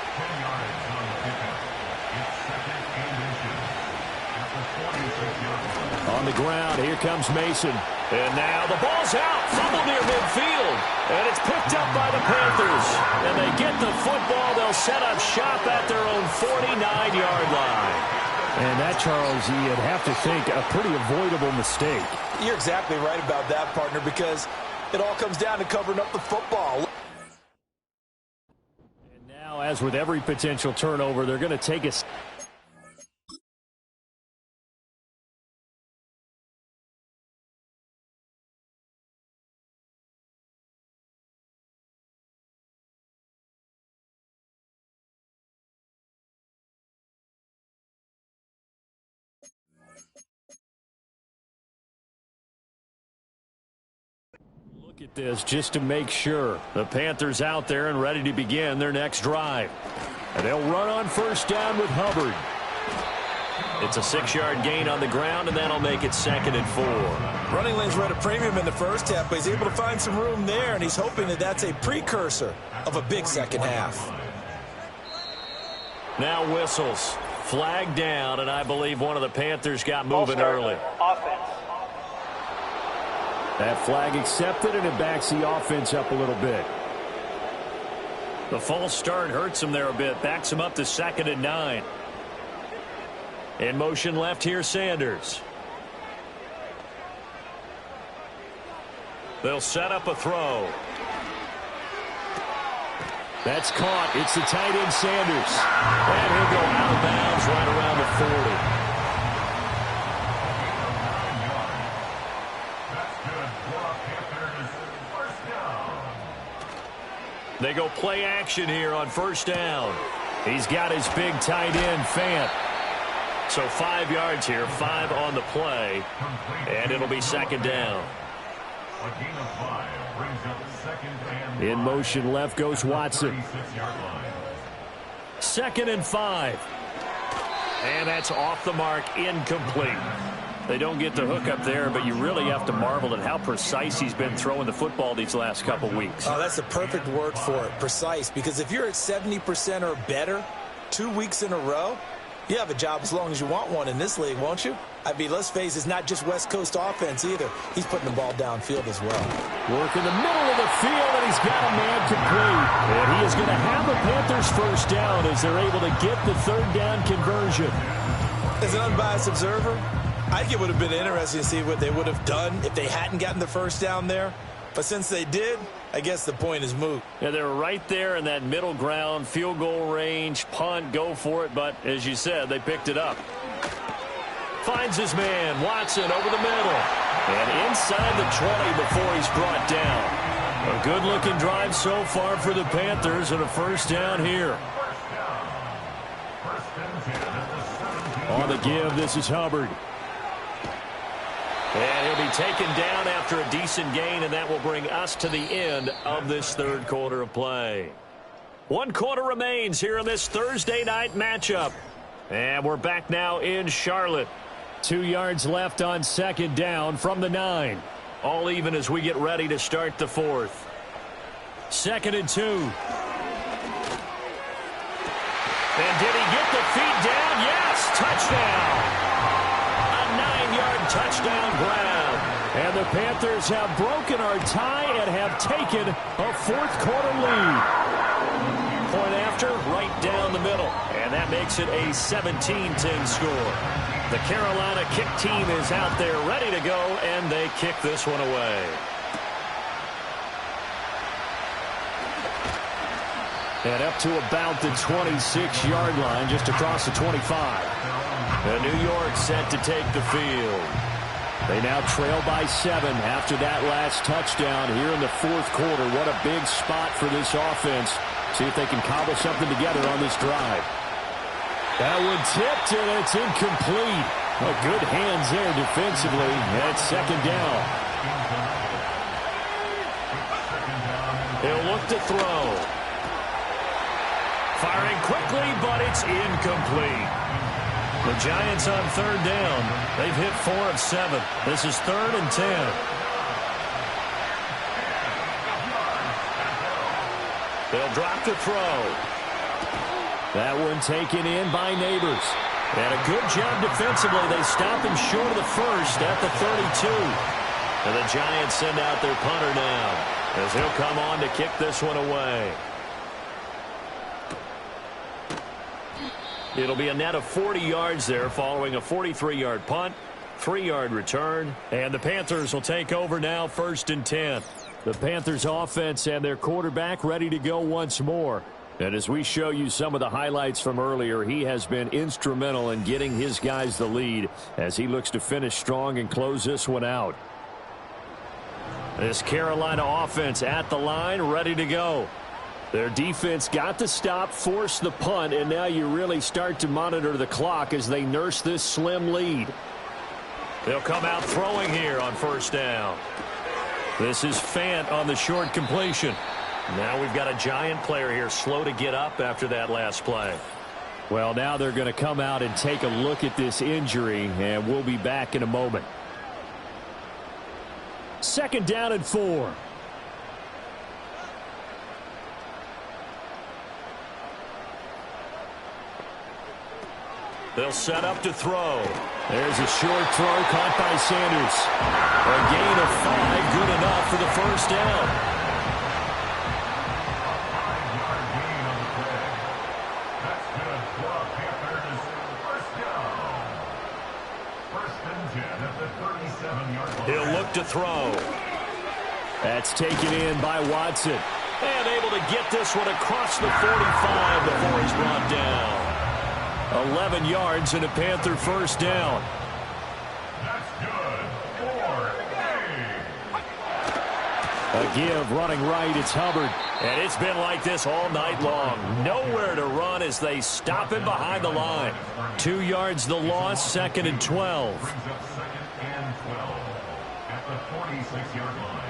On the ground, here comes Mason. And now the ball's out. Fumble near midfield. And it's picked up by the Panthers. And they get the football. They'll set up shop at their own 49-yard line. And that, Charles, you'd have to think a pretty avoidable mistake. You're exactly right about that, partner, because it all comes down to covering up the football. And now, as with every potential turnover, they're going to take a... Look at this just to make sure. The Panthers out there and ready to begin their next drive. And they'll run on 1st down with Hubbard. It's a 6-yard gain on the ground, and that'll make it 2nd and 4. Running lanes were at a premium in the first half, but he's able to find some room there, and he's hoping that that's a precursor of a big second half. Now whistles. Flag down, and I believe one of the Panthers got moving early. Offense. That flag accepted, and it backs the offense up a little bit. The false start hurts him there a bit. Backs him up to 2nd and 9. In motion left here, Sanders. They'll set up a throw. That's caught. It's the tight end, Sanders. And he'll go out of bounds right around the 40. They go play action here on 1st down. He's got his big tight end, Fant. So 5 yards here, 5 on the play, and it'll be 2nd down. In motion left goes Watson. 2nd and 5. And that's off the mark, incomplete. They don't get the hook up there, but you really have to marvel at how precise he's been throwing the football these last couple weeks. Oh, that's the perfect word for it, precise, because if you're at 70% or better 2 weeks in a row, you have a job as long as you want one in this league, won't you? I mean, let's face it, it's not just West Coast offense either. He's putting the ball downfield as well. Work in the middle of the field, and he's got a man complete. And he is going to have the Panthers 1st down as they're able to get the 3rd down conversion. As an unbiased observer, I think it would have been interesting to see what they would have done if they hadn't gotten the 1st down there. But since they did, I guess the point is moot. Yeah, they're right there in that middle ground, field goal range, punt, go for it. But as you said, they picked it up. Finds his man, Watson, over the middle. And inside the 20 before he's brought down. A good-looking drive so far for the Panthers and a 1st down here. On the give, this is Hubbard. And he'll be taken down after a decent gain, and that will bring us to the end of this third quarter of play. 1 quarter remains here in this Thursday night matchup. And we're back now in Charlotte. 2 yards left on second down from the 9. All even as we get ready to start the fourth. 2nd and 2. And did he get the feet down? Yes, touchdown. A 9-yard touchdown grab. And the Panthers have broken our tie and have taken a fourth quarter lead. Point after, right down the middle. And that makes it a 17-10 score. The Carolina kick team is out there ready to go, and they kick this one away. And up to about the 26-yard line, just across the 25. And New York set to take the field. They now trail by 7 after that last touchdown here in the fourth quarter. What a big spot for this offense. See if they can cobble something together on this drive. That one tipped, and it's incomplete. Oh, good hands there defensively. That's second down. He'll look to throw. Firing quickly, but it's incomplete. The Giants on third down. They've hit 4 of 7. This is 3rd and 10. They'll drop the throw. That one taken in by Neighbors. And a good job defensively. They stop him short of the first at the 32. And the Giants send out their punter now as he'll come on to kick this one away. It'll be a net of 40 yards there following a 43-yard punt, 3-yard return. And the Panthers will take over now, 1st and 10. The Panthers offense and their quarterback ready to go once more. And as we show you some of the highlights from earlier, he has been instrumental in getting his guys the lead as he looks to finish strong and close this one out. This Carolina offense at the line, ready to go. Their defense got the stop, forced the punt, and now you really start to monitor the clock as they nurse this slim lead. They'll come out throwing here on 1st down. This is Fant on the short completion. Now we've got a Giant player here slow to get up after that last play. Well, now they're going to come out and take a look at this injury, and we'll be back in a moment. 2nd down and 4. They'll set up to throw. There's a short throw caught by Sanders. A gain of 5, good enough for the 1st down. That's good for the Panthers. 1st down. 1st and 10 at the 37-yard line. He'll look to throw. That's taken in by Watson. And able to get this one across the 45 before he's brought down. 11 yards and a Panther 1st down. That's good for A give running right. It's Hubbard. And it's been like this all night long. Nowhere to run as they stop him behind the line. 2 yards the loss, 2nd and 12. Brings up 2nd and 12 at the 46-yard line.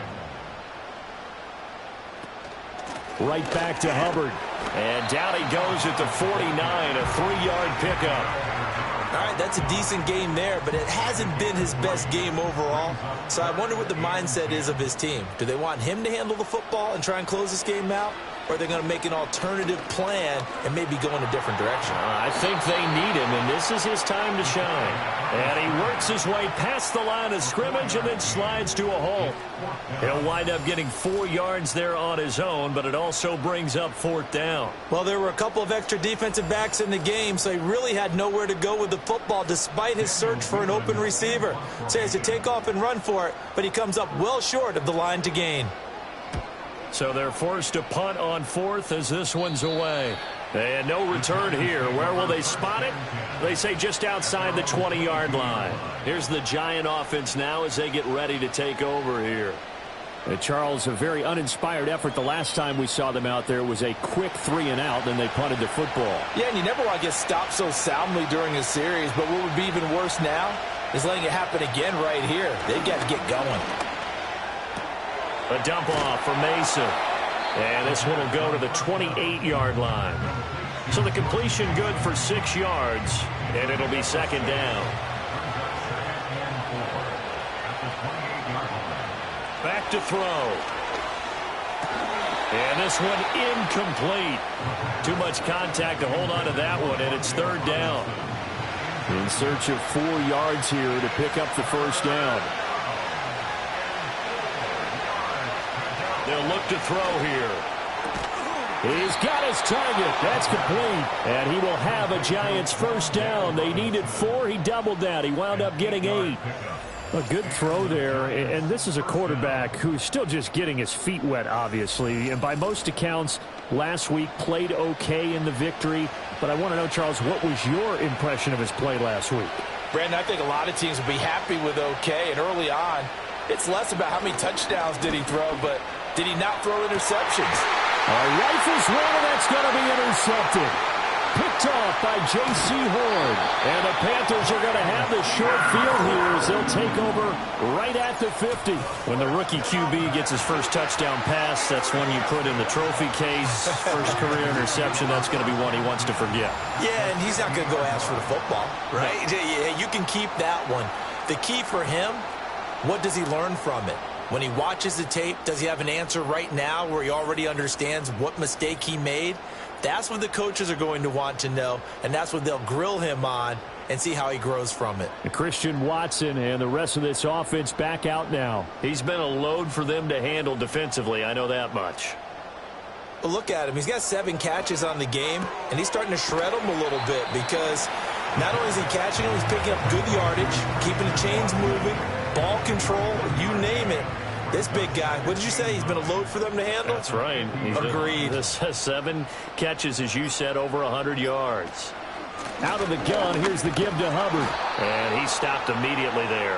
Right back to Hubbard. And down he goes at the 49, a 3-yard pickup. All right, that's a decent game there, but it hasn't been his best game overall. So I wonder what the mindset is of his team. Do they want him to handle the football and try and close this game out? Or are they going to make an alternative plan and maybe go in a different direction? I think they need him, and this is his time to shine. And he works his way past the line of scrimmage and then slides to a halt. He'll wind up getting 4 yards there on his own, but it also brings up 4th down. Well, there were a couple of extra defensive backs in the game, so he really had nowhere to go with the football despite his search for an open receiver. So he has to take off and run for it, but he comes up well short of the line to gain. So they're forced to punt on 4th as this one's away. And no return here. Where will they spot it? They say just outside the 20-yard line. Here's the Giant offense now as they get ready to take over here. Charles, a very uninspired effort. The last time we saw them out there was a quick 3-and-out, then they punted the football. Yeah, and you never want to get stopped so soundly during a series, but what would be even worse now is letting it happen again right here. They've got to get going. A dump off for Mason. And this one will go to the 28-yard line. So the completion good for 6 yards, and it'll be second down. Back to throw. And this one incomplete. Too much contact to hold on to that one, and it's third down. In search of 4 yards here to pick up the first down. They'll look to throw here. He's got his target. That's complete. And he will have a Giants first down. They needed 4. He doubled that. He wound up getting 8. A good throw there, and this is a quarterback who's still just getting his feet wet, obviously. And by most accounts, last week played okay in the victory. But I want to know, Charles, what was your impression of his play last week? Brandon, I think a lot of teams will be happy with okay. And early on, it's less about how many touchdowns did he throw, but did he not throw interceptions? A rifles one, and that's going to be intercepted. Picked off by J.C. Horn. And the Panthers are going to have the short field here as they'll take over right at the 50. When the rookie QB gets his first touchdown pass, that's one you put in the trophy case. First career interception, that's going to be one he wants to forget. Yeah, and he's not going to go ask for the football, right? Yeah, you can keep that one. The key for him, what does he learn from it? When he watches the tape, does he have an answer right now where he already understands what mistake he made? That's what the coaches are going to want to know, and that's what they'll grill him on and see how he grows from it. Christian Watson and the rest of this offense back out now. He's been a load for them to handle defensively, I know that much. But look at him. He's got 7 catches on the game, and he's starting to shred them a little bit because not only is he catching them, he's picking up good yardage, keeping the chains moving, ball control, you name it. This big guy, what did you say? He's been a load for them to handle? That's right. Agreed. This has 7 catches, as you said, over 100 yards. Out of the gun, here's the give to Hubbard. And he stopped immediately there.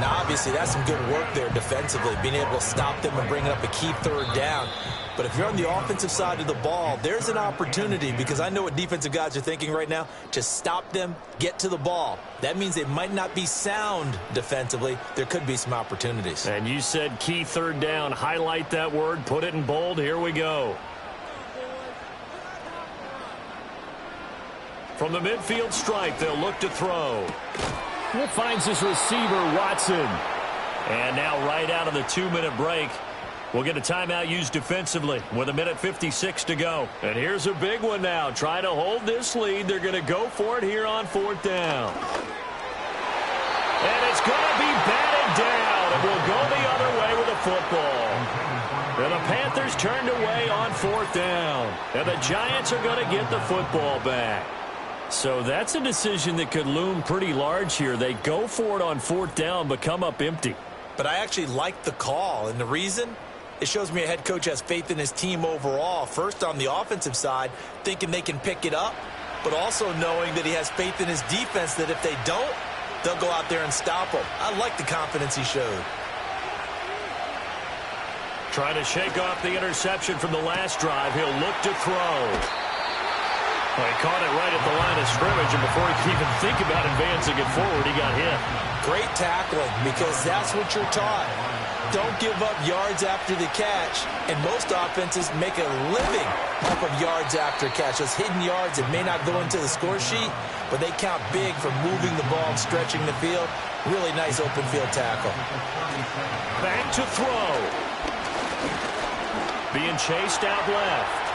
Now, obviously, that's some good work there defensively, being able to stop them and bringing up a key third down. But if you're on the offensive side of the ball, there's an opportunity, because I know what defensive guys are thinking right now, to stop them, get to the ball. That means they might not be sound defensively. There could be some opportunities. And you said key third down. Highlight that word. Put it in bold. Here we go. From the midfield stripe, they'll look to throw. It finds his receiver, Watson. And now right out of the 2-minute break, we'll get a timeout used defensively with 1:56 to go. And here's a big one now. Trying to hold this lead. They're going to go for it here on 4th down. And it's going to be batted down. And we'll go the other way with the football. And the Panthers turned away on 4th down. And the Giants are going to get the football back. So that's a decision that could loom pretty large here. They go for it on 4th down, but come up empty. But I actually like the call. And the reason? It shows me a head coach has faith in his team overall. First, on the offensive side, thinking they can pick it up, but also knowing that he has faith in his defense that if they don't, they'll go out there and stop them. I like the confidence he showed. Trying to shake off the interception from the last drive. He'll look to throw. Well, he caught it right at the line of scrimmage, and before he could even think about advancing it forward, he got hit. Great tackling, because that's what you're taught. Don't give up yards after the catch, and most offenses make a living off of yards after catch. Those hidden yards that may not go into the score sheet, but they count big for moving the ball and stretching the field. Really nice open field tackle. Back to throw. Being chased out left.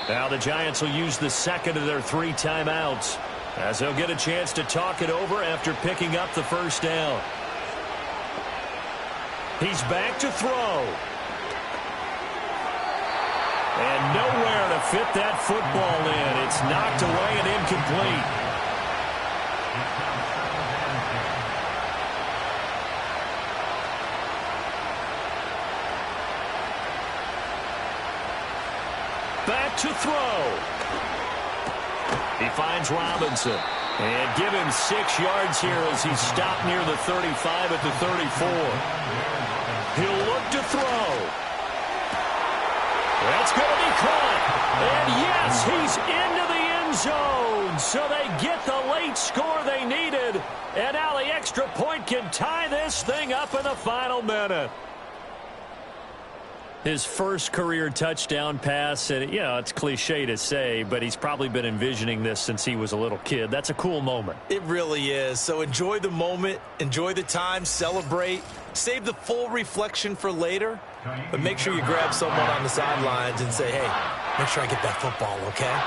Now the Giants will use the second of their 3 timeouts as they'll get a chance to talk it over after picking up the first down. He's back to throw. And nowhere to fit that football in. It's knocked away and incomplete. Back to throw. He finds Robinson. And give him 6 yards here as he's stopped near the 35 at the 34. He'll look to throw. That's going to be caught. And yes, he's into the end zone. So they get the late score they needed. And now the extra point can tie this thing up in the final minute. His first career touchdown pass, and, it's cliche to say, but he's probably been envisioning this since he was a little kid. That's a cool moment. It really is. So enjoy the moment, enjoy the time, celebrate, save the full reflection for later, but make sure you grab someone on the sidelines and say, hey, make sure I get that football, okay?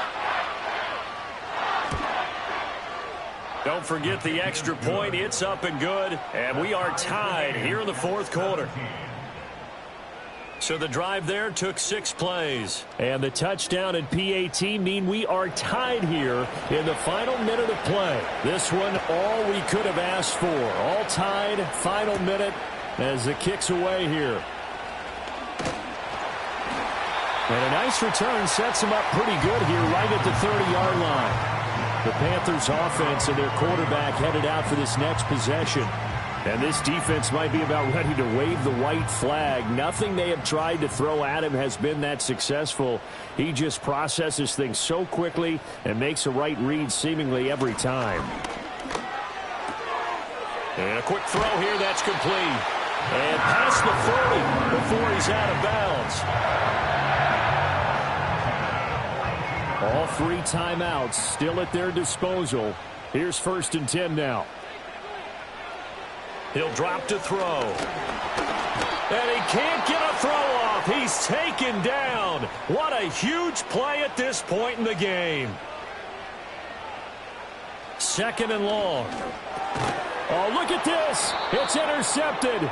Don't forget the extra point. It's up and good, and we are tied here in the fourth quarter. So the drive there took 6 plays. And the touchdown and PAT mean we are tied here in the final minute of play. This one, all we could have asked for. All tied, final minute as the kick's away here. And a nice return sets them up pretty good here right at the 30-yard line. The Panthers offense and their quarterback headed out for this next possession. And this defense might be about ready to wave the white flag. Nothing they have tried to throw at him has been that successful. He just processes things so quickly and makes a right read seemingly every time. And a quick throw here that's complete. And past the 40 before he's out of bounds. All 3 timeouts still at their disposal. Here's 1st and 10 now. He'll drop to throw. And he can't get a throw off. He's taken down. What a huge play at this point in the game. 2nd and long. Oh, look at this. It's intercepted.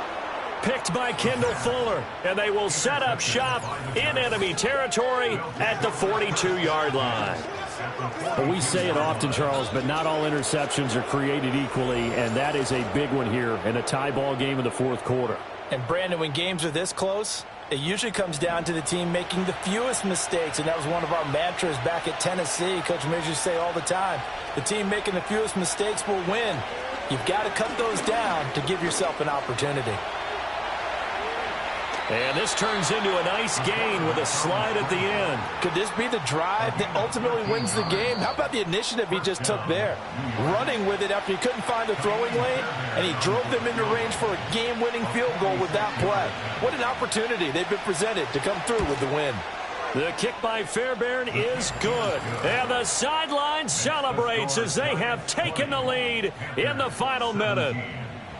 Picked by Kendall Fuller. And they will set up shop in enemy territory at the 42-yard line. Well, we say it often, Charles, but not all interceptions are created equally, and that is a big one here in a tie ball game in the fourth quarter. And, Brandon, when games are this close, it usually comes down to the team making the fewest mistakes, and that was one of our mantras back at Tennessee. Coach Mears used to say all the time, the team making the fewest mistakes will win. You've got to cut those down to give yourself an opportunity. And this turns into a nice gain with a slide at the end. Could this be the drive that ultimately wins the game? How about the initiative he just took there? Running with it after he couldn't find a throwing lane, and he drove them into range for a game-winning field goal with that play. What an opportunity they've been presented to come through with the win. The kick by Fairbairn is good. And the sideline celebrates as they have taken the lead in the final minute.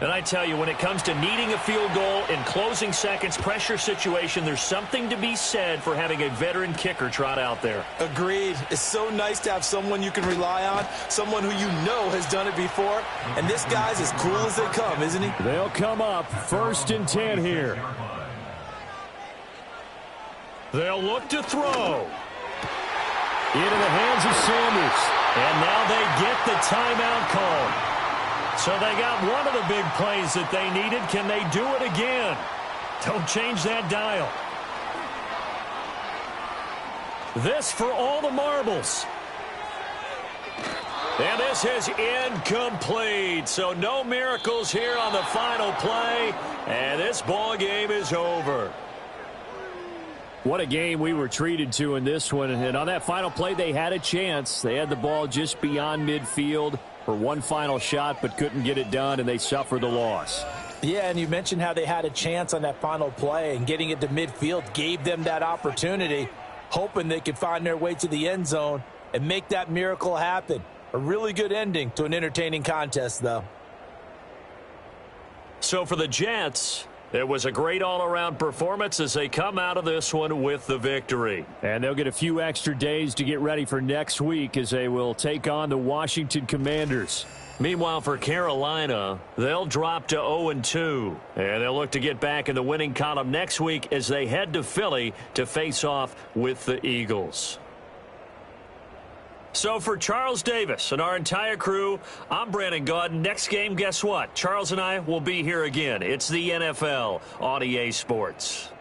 And I tell you, when it comes to needing a field goal in closing seconds, pressure situation, there's something to be said for having a veteran kicker trot out there. Agreed. It's so nice to have someone you can rely on, someone who you know has done it before. And this guy's as cool as they come, isn't he? They'll come up 1st and 10 here. They'll look to throw. Into the hands of Sanders. And now they get the timeout call. So they got one of the big plays that they needed. Can they do it again? Don't change that dial. This for all the marbles. And this is incomplete. So no miracles here on the final play. And this ball game is over. What a game we were treated to in this one. And on that final play, they had a chance. They had the ball just beyond midfield for one final shot, but couldn't get it done, and they suffered the loss. Yeah, and you mentioned how they had a chance on that final play, and getting it to midfield gave them that opportunity, hoping they could find their way to the end zone and make that miracle happen. A really good ending to an entertaining contest, though. So for the Jets, it was a great all-around performance as they come out of this one with the victory. And they'll get a few extra days to get ready for next week as they will take on the Washington Commanders. Meanwhile, for Carolina, they'll drop to 0-2. And they'll look to get back in the winning column next week as they head to Philly to face off with the Eagles. So for Charles Davis and our entire crew, I'm Brandon Gaudin. Next game, guess what? Charles and I will be here again. It's the NFL on EA Sports.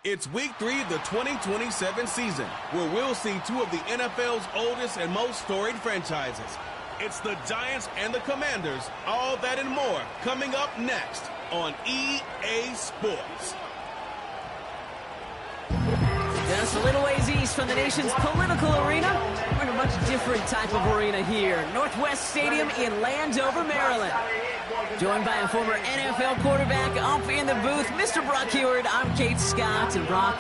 It's week 3 of the 2027 season, where we'll see two of the NFL's oldest and most storied franchises. It's the Giants and the Commanders, all that and more, coming up next on EA Sports. Just a little ways east from the nation's political arena, we're in a much different type of arena here. Northwest Stadium in Landover, Maryland. Joined by a former NFL quarterback up in the booth, Mr. Brock Heward. I'm Kate Scott. And Brock,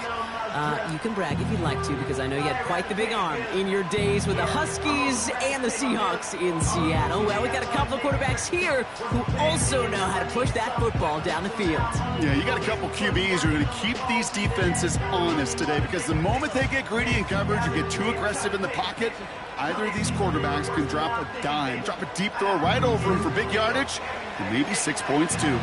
you can brag if you'd like to, because I know you had quite the big arm in your days with the Huskies and the Seahawks in Seattle. Well, we've got a couple of quarterbacks here who also know how to push that football down the field. Yeah, you got a couple QBs who are going to keep these defenses honest today, because the moment they get greedy in coverage or get too aggressive in the pocket, either of these quarterbacks can drop a dime, drop a deep throw right over them for big yardage, and maybe 6 points too.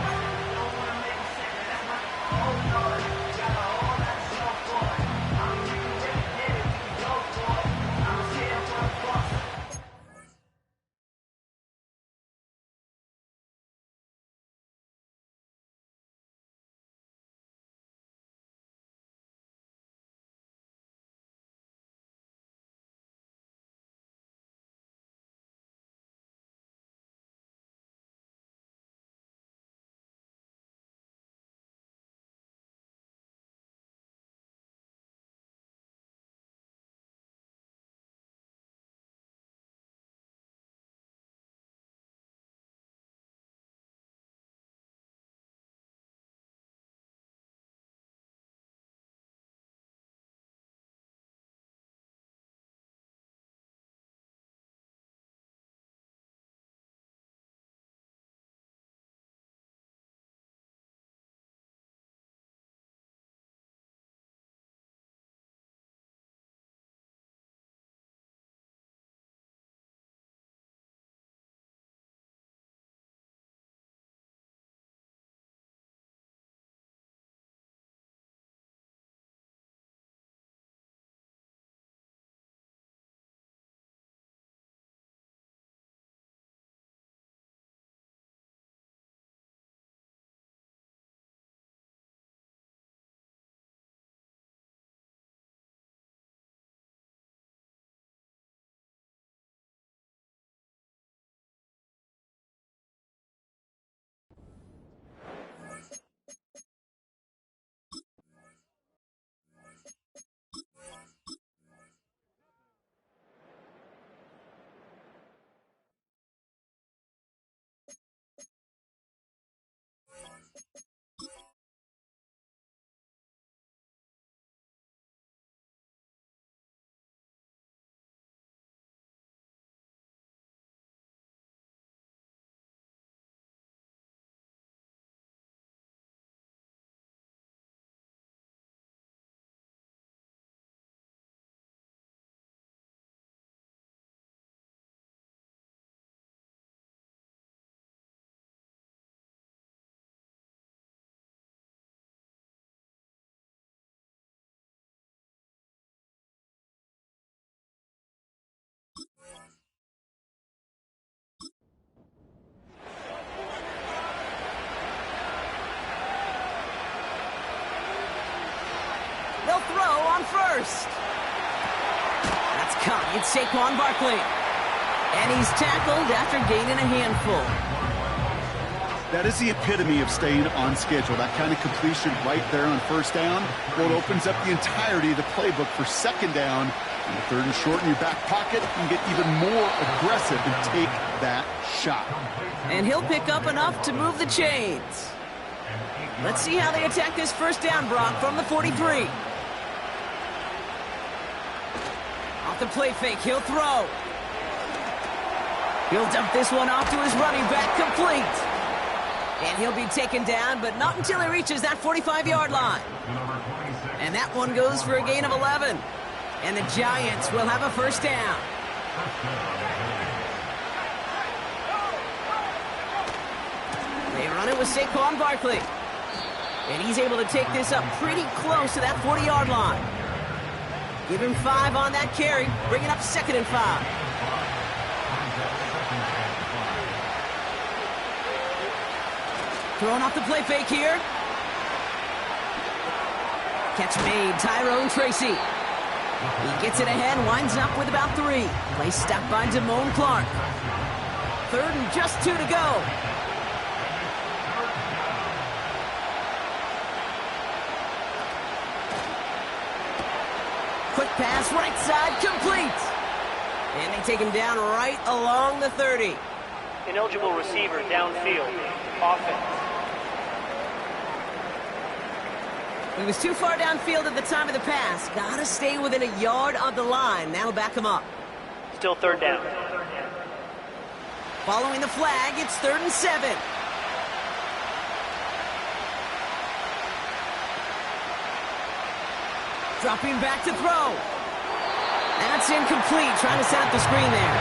They'll throw on first. That's coming. It's Saquon Barkley. And he's tackled after gaining a handful. That is the epitome of staying on schedule. That kind of completion right there on first down. Well, it opens up the entirety of the playbook for second down. And the third and short in your back pocket, you can get even more aggressive and take that shot. And he'll pick up enough to move the chains. Let's see how they attack this first down, Brock, from the 43. Off the play fake, he'll throw. He'll dump this one off to his running back, complete. And he'll be taken down, but not until he reaches that 45-yard line. And that one goes for a gain of 11. And the Giants will have a first down. They run it with Saquon Barkley. And he's able to take this up pretty close to that 40-yard line. Give him 5 on that carry, bringing up 2nd and 5. Throwing off the play fake here. Catch made, Tyrone Tracy. He gets it ahead, winds up with about 3. Play stopped by Damone Clark. 3rd and just 2 to go. Quick pass, right side, complete. And they take him down right along the 30. Ineligible receiver downfield. Offense. He was too far downfield at the time of the pass. Gotta stay within a yard of the line. That'll back him up. Still 3rd down. Following the flag, it's 3rd and 7. Dropping back to throw. That's incomplete. Trying to set up the screen there.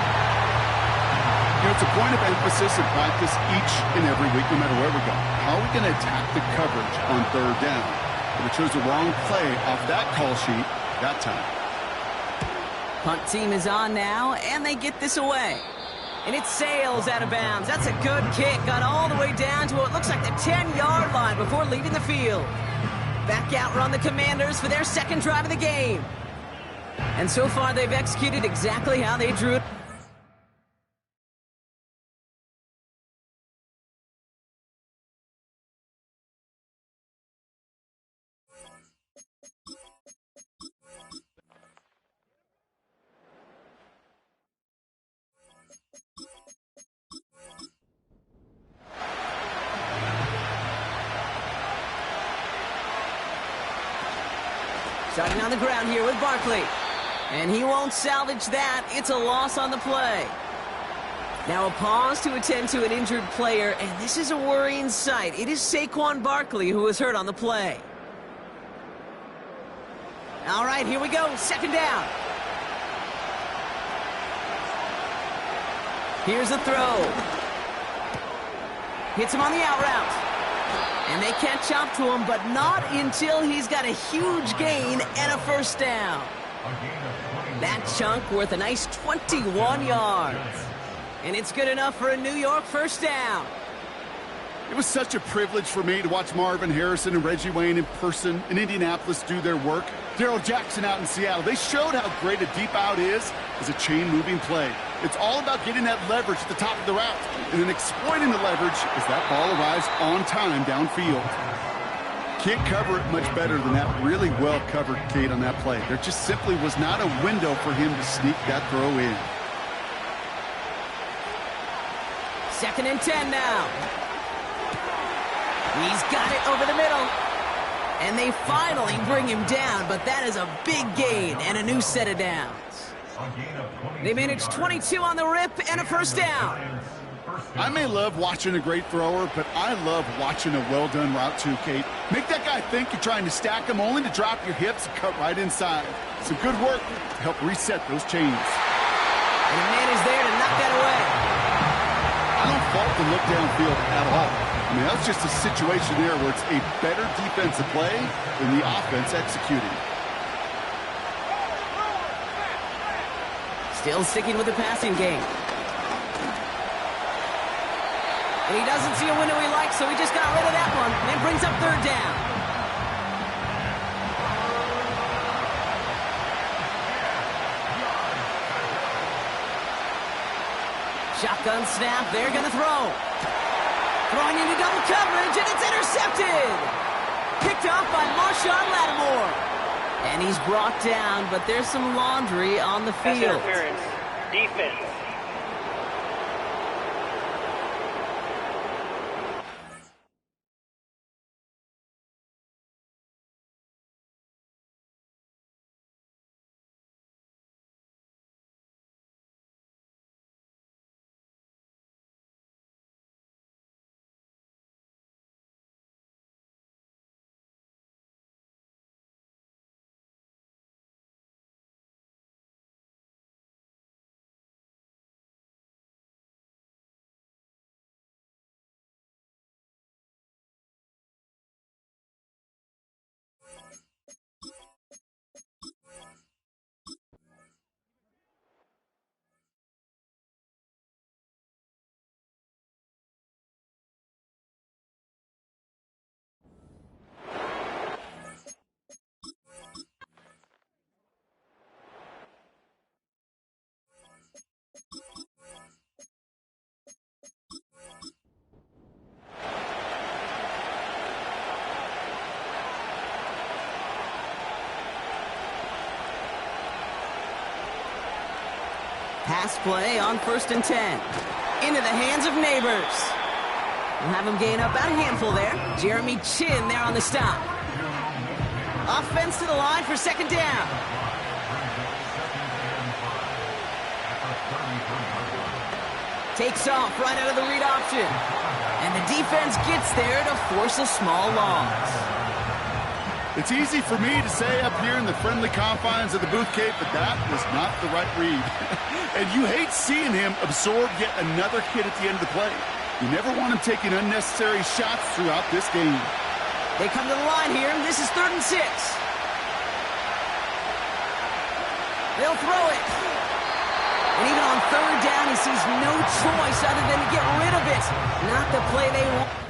You know, it's a point of emphasis in practice each and every week, no matter where we go. How are we going to attack the coverage on 3rd down? But we chose the wrong play off that call sheet that time. Punt team is on now, and they get this away. And it sails out of bounds. That's a good kick. Got all the way down to what looks like the 10-yard line before leaving the field. Back out run the Commanders for their 2nd drive of the game. And so far, they've executed exactly how they drew it. Starting on the ground here with Barkley. And he won't salvage that. It's a loss on the play. Now a pause to attend to an injured player, and this is a worrying sight. It is Saquon Barkley who was hurt on the play. All right, here we go. 2nd down. Here's a throw. Hits him on the out route. And they catch up to him, but not until he's got a huge gain and a 1st down. That chunk worth a nice 21 yards. And it's good enough for a New York 1st down. It was such a privilege for me to watch Marvin Harrison and Reggie Wayne in person in Indianapolis do their work. Darrell Jackson out in Seattle. They showed how great a deep out is as a chain-moving play. It's all about getting that leverage at the top of the route and then exploiting the leverage as that ball arrives on time downfield. Can't cover it much better than that really well-covered Kate on that play. There just simply was not a window for him to sneak that throw in. 2nd and 10 now. He's got it over the middle. And they finally bring him down, but that is a big gain and a new set of downs. They managed 22 on the rip and a 1st down. I may love watching a great thrower, but I love watching a well-done route too, Kate. Make that guy think you're trying to stack him only to drop your hips and cut right inside. Some good work to help reset those chains. And the man is there to knock that away. I don't fault the look downfield at all. I mean, that's just a situation there where it's a better defensive play than the offense executing. Still sticking with the passing game. And he doesn't see a window he likes, so he just got rid of that one and brings up 3rd down. Shotgun snap, they're going to throw. Throwing into double coverage, and it's intercepted. Picked off by Marshawn Lattimore. And he's brought down, but there's some laundry on the field. Defense. Pass play on 1st and 10. Into the hands of Neighbors. We'll have him gain up about a handful there. Jeremy Chin there on the stop. Offense to the line for 2nd down. Takes off right out of the read option. And the defense gets there to force a small loss. It's easy for me to say up here in the friendly confines of the booth, Kate, but that was not the right read. And you hate seeing him absorb yet another hit at the end of the play. You never want him taking unnecessary shots throughout this game. They come to the line here, and this is 3rd and 6. They'll throw it. And even on 3rd down, he sees no choice other than to get rid of it. Not the play they want.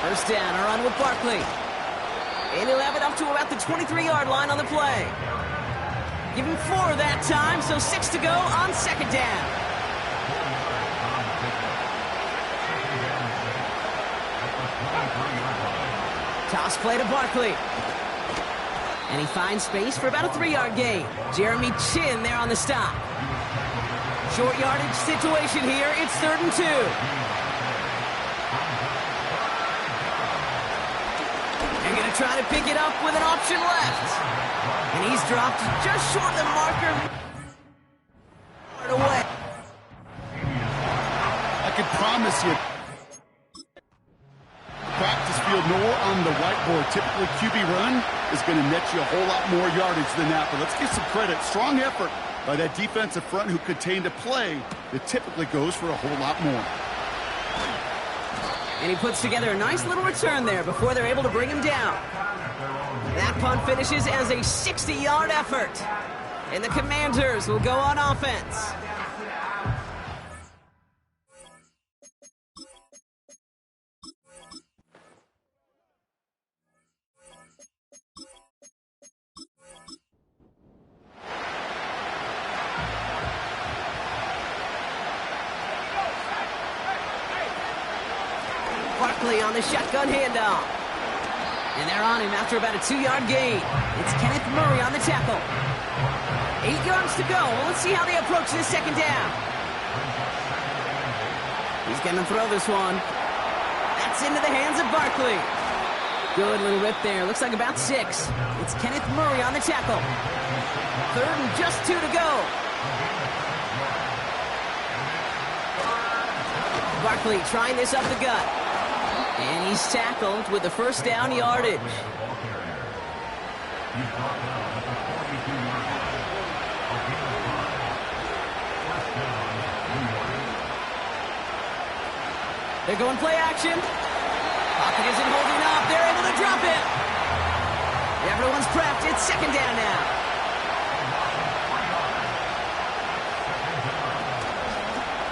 First down, a run with Barkley. And he'll have it up to about the 23-yard line on the play. Give him 4 that time, so 6 to go on 2nd down. Toss play to Barkley. And he finds space for about a 3-yard gain. Jeremy Chin there on the stop. Short yardage situation here. It's 3rd and 2. Trying to pick it up with an option left. And he's dropped just short of the marker. Away. I can promise you, practice field nor on the whiteboard. Typically, QB run is going to net you a whole lot more yardage than that. But let's give some credit. Strong effort by that defensive front who contained a play that typically goes for a whole lot more. And he puts together a nice little return there before they're able to bring him down. That punt finishes as a 60-yard effort. And the Commanders will go on offense. Barkley on the shotgun handoff. And they're on him after about a 2-yard gain. It's Kenneth Murray on the tackle. 8 yards to go. Well, let's see how they approach this 2nd down. He's going to throw this one. That's into the hands of Barkley. Good little rip there. Looks like about 6. It's Kenneth Murray on the tackle. 3rd and just 2 to go. Barkley trying this up the gut. And he's tackled with the 1st down yardage. They're going play action. Pocket isn't holding up. They're able to drop it. Everyone's prepped. It's 2nd down now.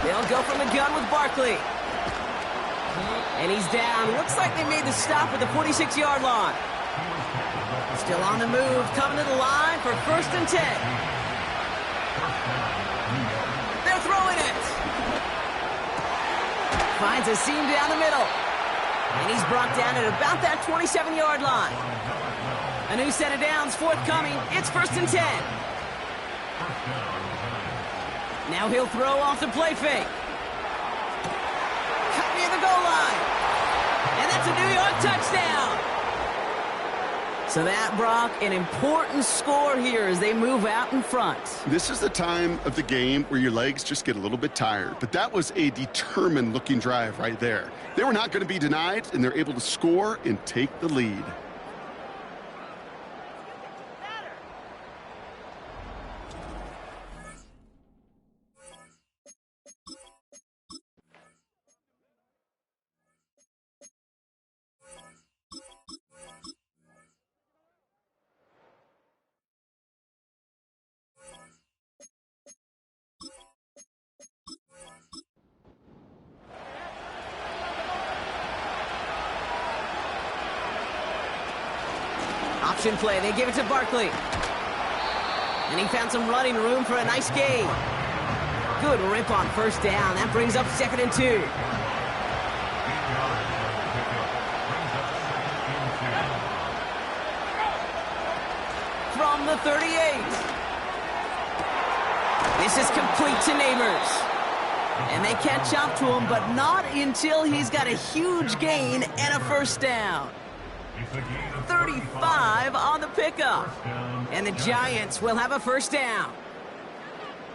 They'll go from the gun with Barkley. And he's down. Looks like they made the stop at the 46-yard line. Still on the move, coming to the line for 1st and 10. They're throwing it. Finds a seam down the middle. And he's brought down at about that 27-yard line. A new set of downs forthcoming. It's 1st and 10. Now he'll throw off the play fake. Cut near the goal line. And that's a New York touchdown. So that, Brock, an important score here as they move out in front. This is the time of the game where your legs just get a little bit tired. But that was a determined-looking drive right there. They were not going to be denied, and they're able to score and take the lead. Option play. They give it to Barkley. And he found some running room for a nice gain. Good rip on first down. That brings up 2nd and 2. From the 38. This is complete to Neighbors. And they catch up to him, but not until he's got a huge gain and a first down. 35 on the pickup. And the Giants will have a first down.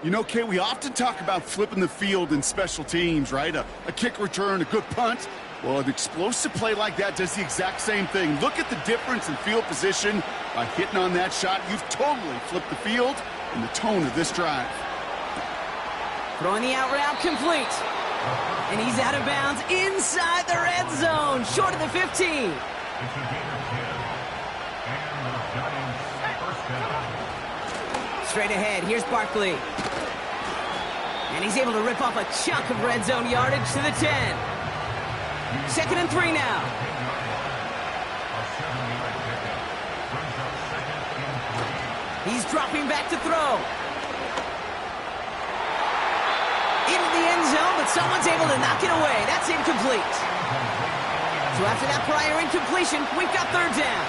You know, Kay, we often talk about flipping the field in special teams, right? A kick return, a good punt. Well, an explosive play like that does the exact same thing. Look at the difference in field position. By hitting on that shot, you've totally flipped the field and the tone of this drive. Throwing the out route complete. And he's out of bounds inside the red zone, short of the 15. Straight ahead, here's Barkley. And he's able to rip off a chunk of red zone yardage to the 10. 2nd and 3 now. He's dropping back to throw. Into the end zone, but someone's able to knock it away. That's incomplete. So after that prior incompletion, we've got 3rd down.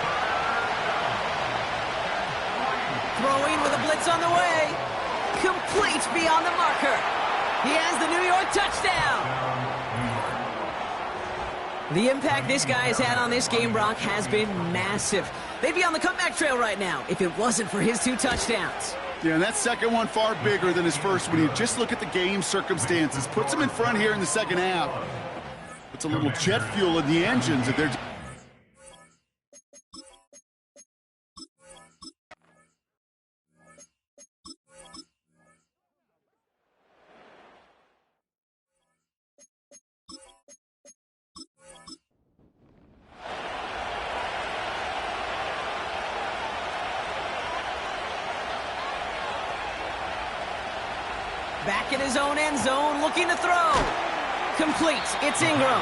Throwing with a blitz on the way. Complete beyond the marker. He has the New York touchdown. The impact this guy has had on this game, Brock, has been massive. They'd be on the comeback trail right now if it wasn't for his 2 touchdowns. Yeah, and that second one far bigger than his first when you just look at the game circumstances. Puts him in front here in the second half. Puts a little jet fuel in the engines if they're... Back in his own end zone, looking to throw. Complete. It's Ingram.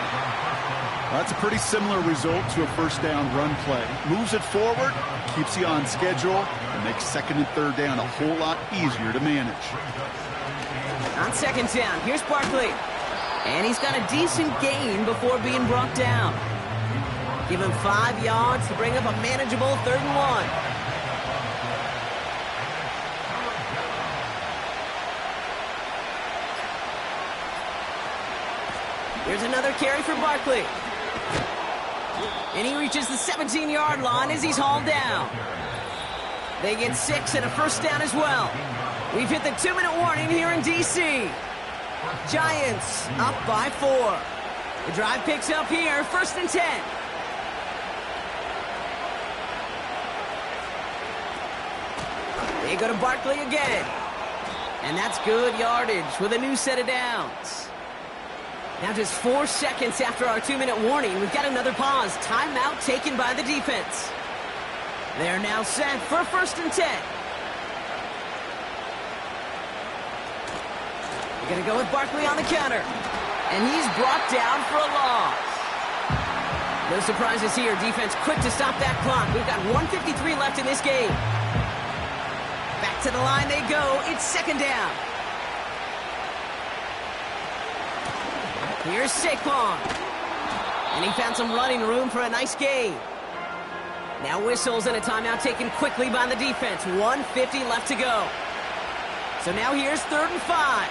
That's a pretty similar result to a first down run play. Moves it forward, keeps you on schedule, and makes 2nd and 3rd down a whole lot easier to manage. On 2nd down, here's Barkley. And he's got a decent gain before being brought down. Give him 5 yards to bring up a manageable 3rd and 1. Here's another carry for Barkley. And he reaches the 17-yard line as he's hauled down. They get 6 and a first down as well. We've hit the 2-minute warning here in D.C. Giants up by 4. The drive picks up here, 1st and 10. They go to Barkley again. And that's good yardage with a new set of downs. Now just 4 seconds after our 2-minute warning, we've got another pause. Timeout taken by the defense. They're now set for 1st and 10. We're going to go with Barkley on the counter. And he's brought down for a loss. No surprises here. Defense quick to stop that clock. We've got 1:53 left in this game. Back to the line they go. It's 2nd down. Here's Saquon. And he found some running room for a nice gain. Now whistles and a timeout taken quickly by the defense. 1:50 left to go. So now here's 3rd and 5.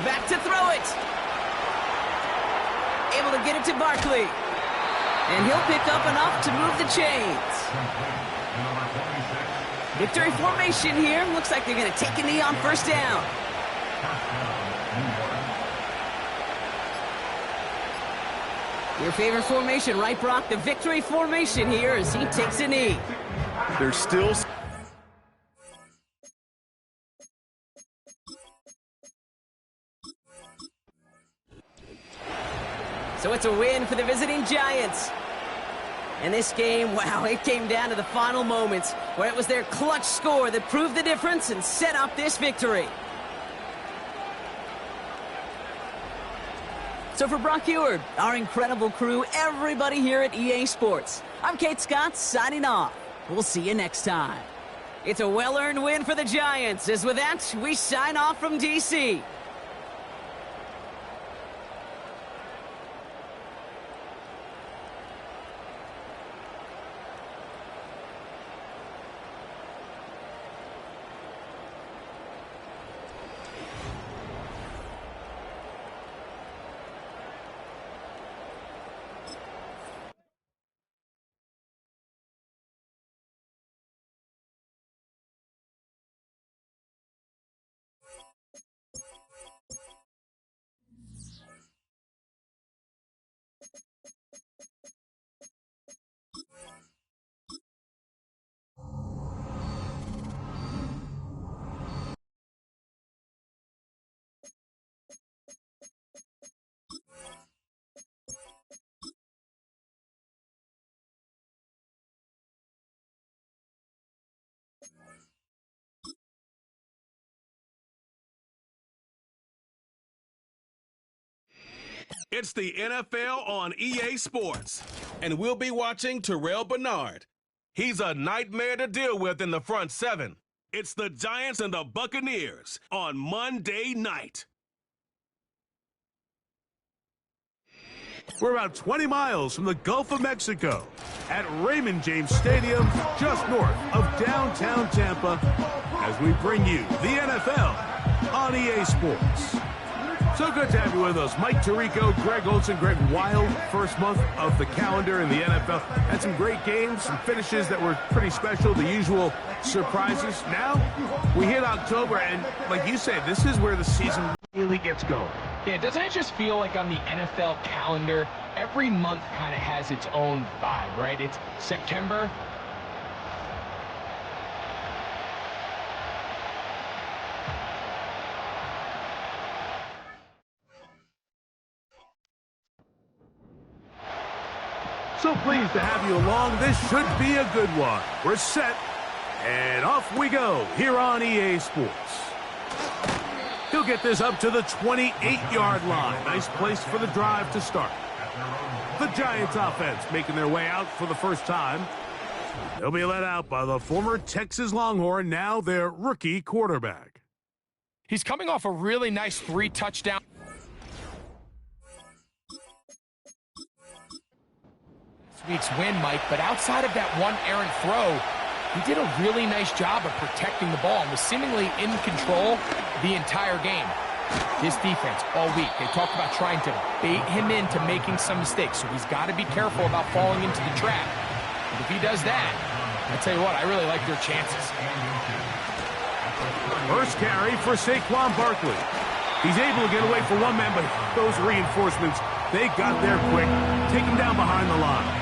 Back to throw it. Able to get it to Barkley. And he'll pick up enough to move the chains. Victory formation here. Looks like they're going to take a knee on 1st down. Your favorite formation, right, Brock? The victory formation here as he takes a knee. There's still... So it's a win for the visiting Giants. And this game, wow, it came down to the final moments where it was their clutch score that proved the difference and set up this victory. So for Brock Heward, our incredible crew, everybody here at EA Sports, I'm Kate Scott signing off. We'll see you next time. It's a well-earned win for the Giants, as with that, we sign off from D.C. It's the NFL on EA Sports, and we'll be watching Terrell Bernard. He's a nightmare to deal with in the front seven. It's the Giants and the Buccaneers on Monday night. We're about 20 miles from the Gulf of Mexico at Raymond James Stadium, just north of downtown Tampa, as we bring you the NFL on EA Sports. So good to have you with us. Mike Tirico, Greg Olson. Greg, wild first month of the calendar in the NFL. Had some great games, some finishes that were pretty special, the usual surprises. Now, we hit October, and like you said, this is where the season really gets going. Yeah, doesn't it just feel like on the NFL calendar, every month kind of has its own vibe, right? It's September. So pleased to have you along. This should be a good one. We're set, and off we go here on EA Sports. He'll get this up to the 28-yard line. Nice place for the drive to start. The Giants offense making their way out for the first time. They'll be led out by the former Texas Longhorn, now their rookie quarterback. He's coming off a really nice 3-touchdown. Week's win, Mike, but outside of that one errant throw, he did a really nice job of protecting the ball and was seemingly in control the entire game. His defense all week, they talked about trying to bait him into making some mistakes, so he's got to be careful about falling into the trap. But if he does that, I tell you what, I really like their chances. First carry for Saquon Barkley. He's able to get away for one man, but those reinforcements, they got there quick. Take him down behind the line.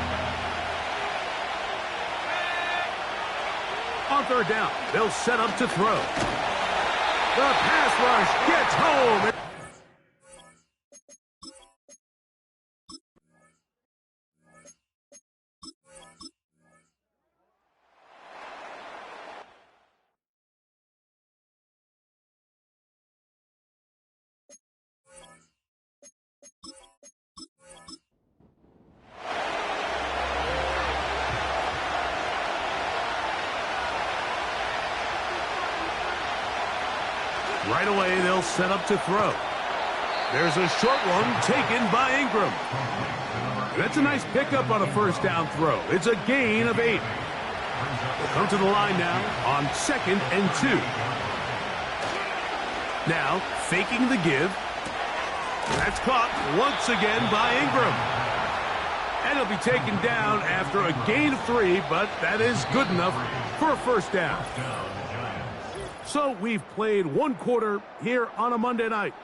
On third down, they'll set up to throw. The pass rush gets home. Right away, they'll set up to throw. There's a short one taken by Ingram. That's a nice pickup on a first down throw. It's a gain of 8. They'll come to the line now on 2nd and 2. Now, faking the give. That's caught once again by Ingram. And he'll be taken down after a gain of 3, but that is good enough for a first down. So we've played one quarter here on a Monday night.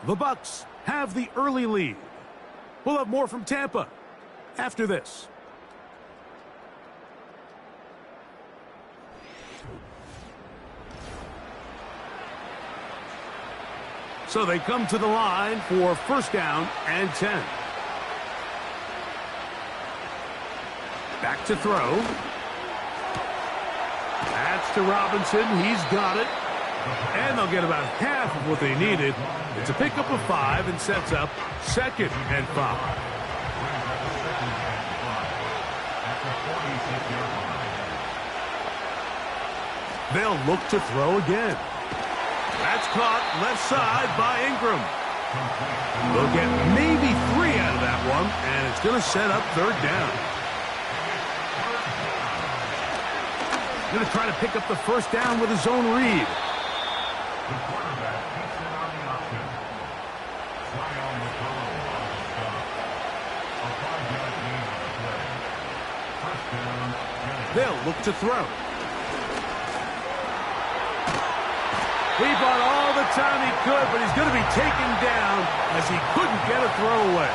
The Bucs have the early lead. We'll have more from Tampa after this. So they come to the line for first down and 10. Back to throw. That's to Robinson. He's got it. And they'll get about half of what they needed. It's a pickup of 5 and sets up 2nd and 5. They'll look to throw again. That's caught left side by Ingram. They'll get maybe 3 out of that one, and it's going to set up 3rd down. Going to try to pick up the 1st down with his own read. They'll look to throw. He bought all the time he could, but he's going to be taken down as he couldn't get a throwaway.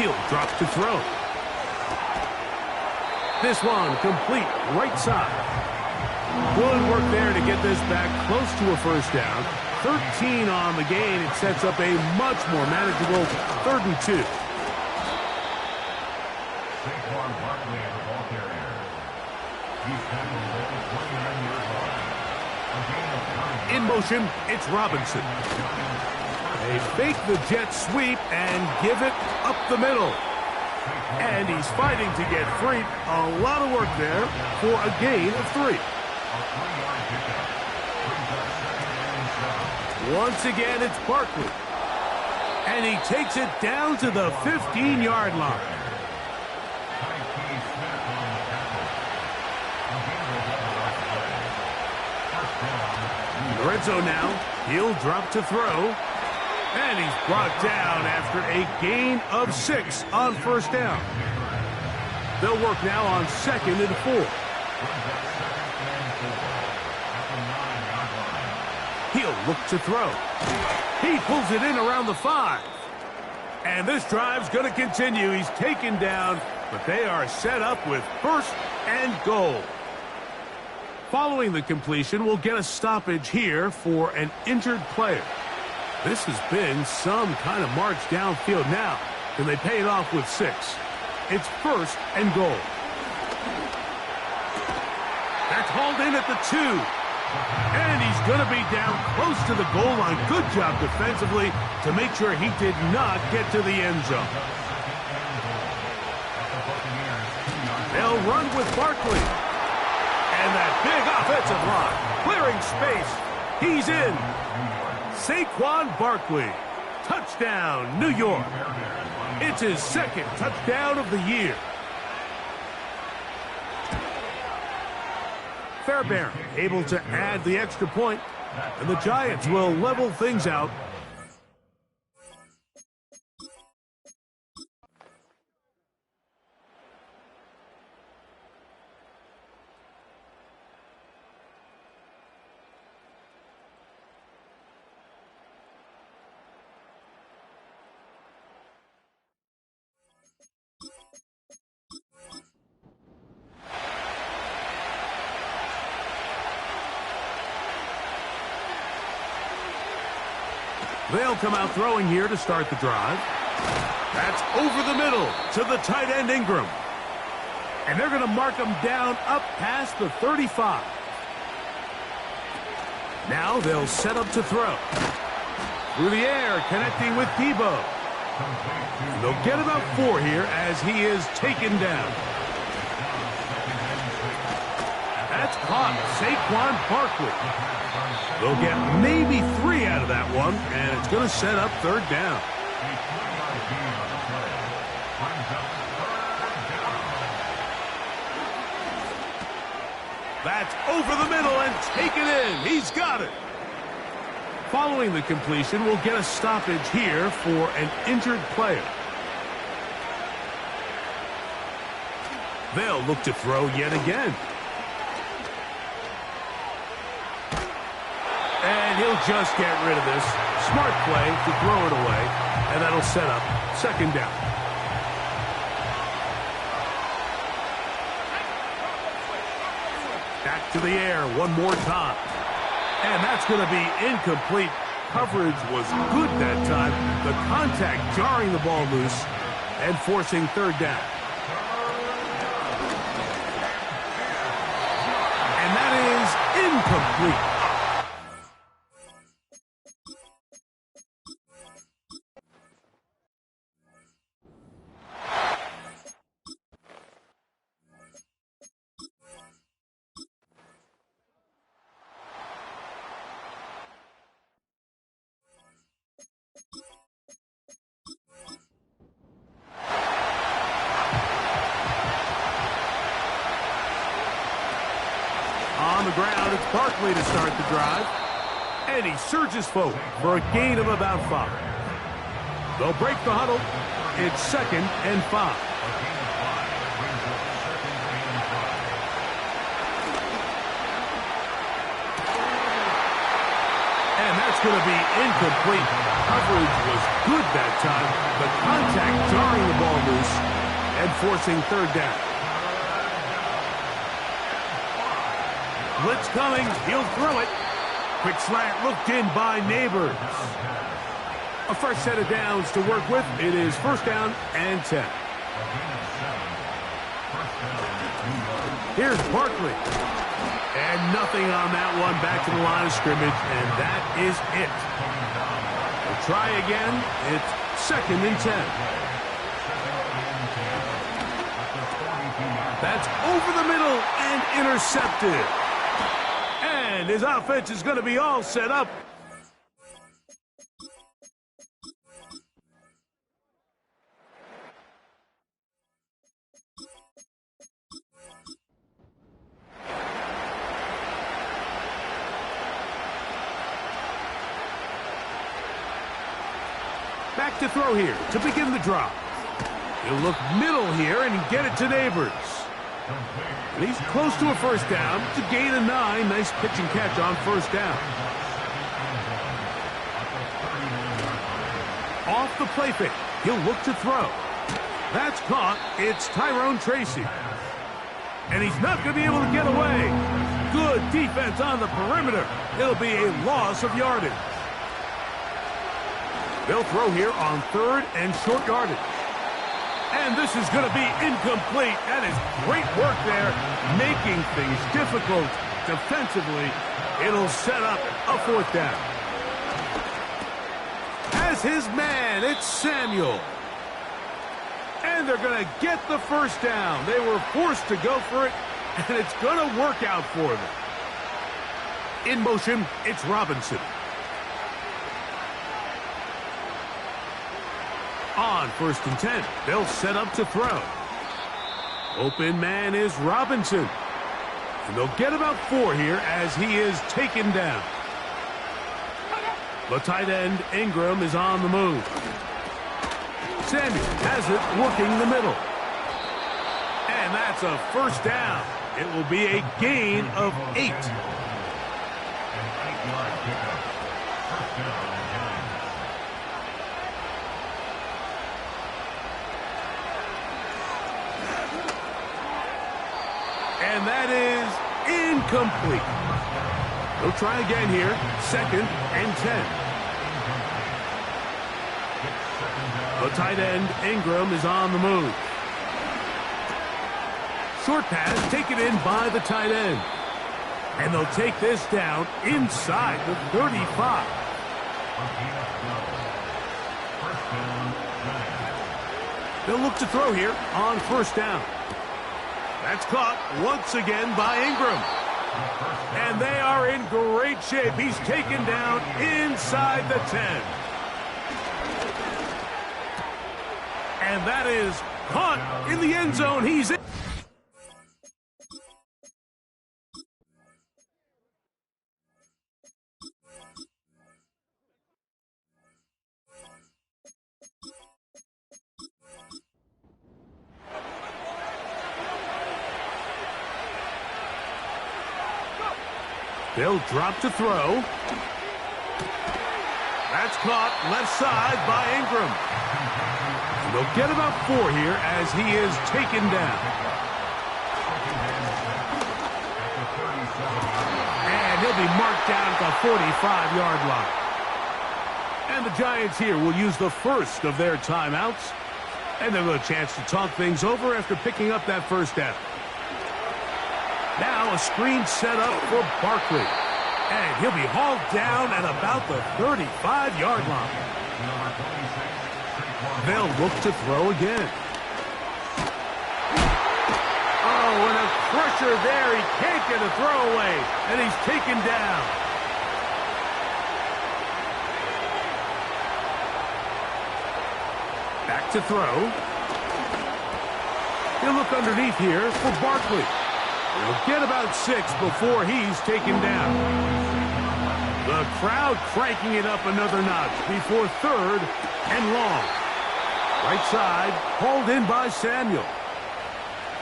Hill drops to throw. This one complete right side. Good work there to get this back close to a 1st down. 13 on the gain. It sets up a much more manageable 3rd and 2. In motion, it's Robinson. They fake the jet sweep and give it up the middle. And he's fighting to get free. A lot of work there for a gain of 3. Once again, it's Barkley. And he takes it down to the 15-yard line. Lorenzo now, he'll drop to throw. And he's brought down after a gain of 6 on 1st down. They'll work now on 2nd and 4. He'll look to throw. He pulls it in around the 5. And this drive's going to continue. He's taken down, but they are set up with 1st and goal. Following the completion, we'll get a stoppage here for an injured player. This has been some kind of march downfield now. Can they pay it off with 6? It's 1st and goal. That's hauled in at the 2. And he's going to be down close to the goal line. Good job defensively to make sure he did not get to the end zone. They'll run with Barkley. And that big offensive line, clearing space. He's in. Saquon Barkley. Touchdown, New York. It's his 2nd touchdown of the year. Fairbairn able to add the extra point, and the Giants will level things out. They'll come out throwing here to start the drive. That's over the middle to the tight end Ingram. And they're going to mark him down up past the 35. Now they'll set up to throw. Through the air, connecting with Debo. They'll get about 4 here as he is taken down. That's caught. Saquon Barkley. They'll get maybe 3 out of that one, and it's going to set up 3rd down. That's over the middle and taken in. He's got it. Following the completion, we'll get a stoppage here for an injured player. They'll look to throw yet again. And he'll just get rid of this. Smart play to throw it away, and that'll set up 2nd down. Back to the air one more time. And that's going to be incomplete. Coverage was good that time. The contact jarring the ball loose and forcing 3rd down. incomplete. On the ground, it's Barkley to start the drive. And he surges forward for a gain of about 5. They'll break the huddle. It's 2nd and 5. And that's going to be incomplete. Coverage was good that time. The contact jarring the ball loose and forcing 3rd down. Blitz coming. He'll throw it. Quick slant looked in by Neighbors. A fresh set of downs to work with. It is 1st down and 10. Here's Barkley. And nothing on that one. Back to the line of scrimmage, and that is it. We'll try again. It's 2nd and 10. That's over the middle and intercepted. And his offense is going to be all set up. Back to throw here to begin the drop. He'll look middle here and get it to Neighbors. And he's close to a 1st down. It's a gain of 9. Nice pitch and catch on 1st down. Off the play fake. He'll look to throw. That's caught. It's Tyrone Tracy. And he's not going to be able to get away. Good defense on the perimeter. It'll be a loss of yardage. They'll throw here on 3rd and short yardage. And this is going to be incomplete. That is great work there, making things difficult defensively. It'll set up a 4th down. As his man, it's Samuel. And they're going to get the 1st down. They were forced to go for it, and it's going to work out for them. In motion, it's Robinson. On 1st and 10, they'll set up to throw. Open man is Robinson. And they'll get about 4 here as he is taken down. The tight end, Ingram, is on the move. Samuel has it working the middle. And that's a 1st down. It will be a gain of 8. And that is incomplete. They'll try again here. 2nd and 10. The tight end, Ingram, is on the move. Short pass taken in by the tight end. And they'll take this down inside the 35. They'll look to throw here on 1st down. That's caught once again by Ingram. And they are in great shape. He's taken down inside the 10. And that is caught in the end zone. He's in. They'll drop to throw. That's caught left side by Ingram. And they'll get about 4 here as he is taken down. And he'll be marked down at the 45-yard line. And the Giants here will use the first of their timeouts. And they'll have a chance to talk things over after picking up that 1st down. Now a screen set up for Barkley. And he'll be hauled down at about the 35-yard line. They'll look to throw again. Oh, and a pressure there. He can't get a throwaway, and he's taken down. Back to throw. He'll look underneath here for Barkley. He'll get about 6 before he's taken down. The crowd cranking it up another notch before 3rd and long. Right side, hauled in by Samuel.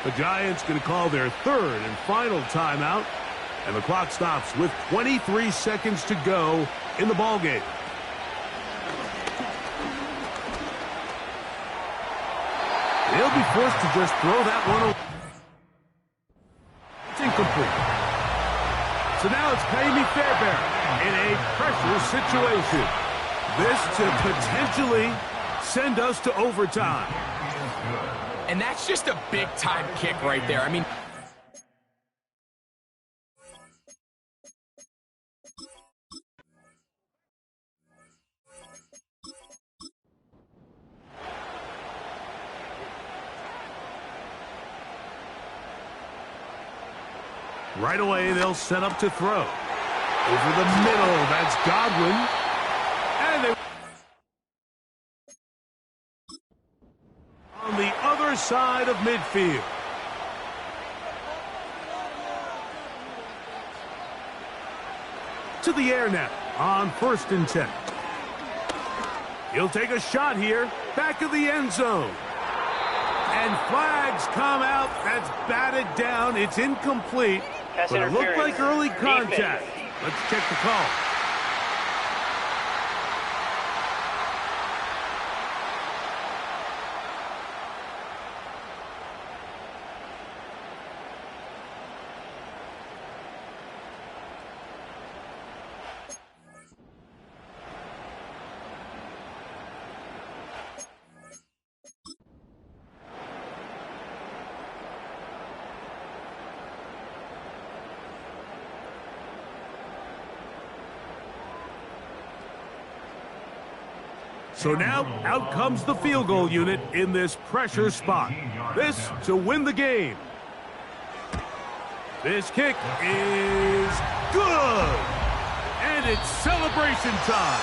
The Giants going to call their 3rd and final timeout, and the clock stops with 23 seconds to go in the ballgame. They'll be forced to just throw that one away. It's incomplete. So now it's Kaimi Fairbairn in a pressure situation. This to potentially send us to overtime. And that's just a big-time kick right there. I mean, right away, they'll set up to throw. Over the middle, that's Godwin. And they... on the other side of midfield. To the air now on 1st and 10. He'll take a shot here, back of the end zone. And flags come out. That's batted down. It's incomplete. But it looked like early contact. Let's check the call. So now, out comes the field goal unit in this pressure spot. This to win the game. This kick is good. And it's celebration time.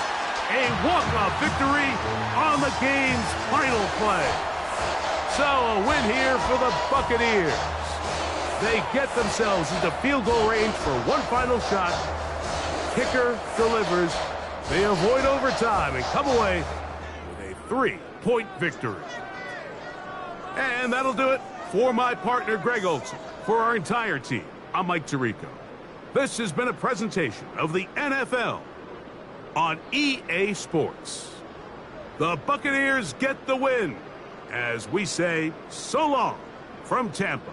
A walk-off victory on the game's final play. So a win here for the Buccaneers. They get themselves into field goal range for one final shot. Kicker delivers. They avoid overtime and come away 3-point victory. And that'll do it for my partner, Greg Olson. For our entire team, I'm Mike Tirico. This has been a presentation of the NFL on EA Sports. The Buccaneers get the win as we say so long from Tampa.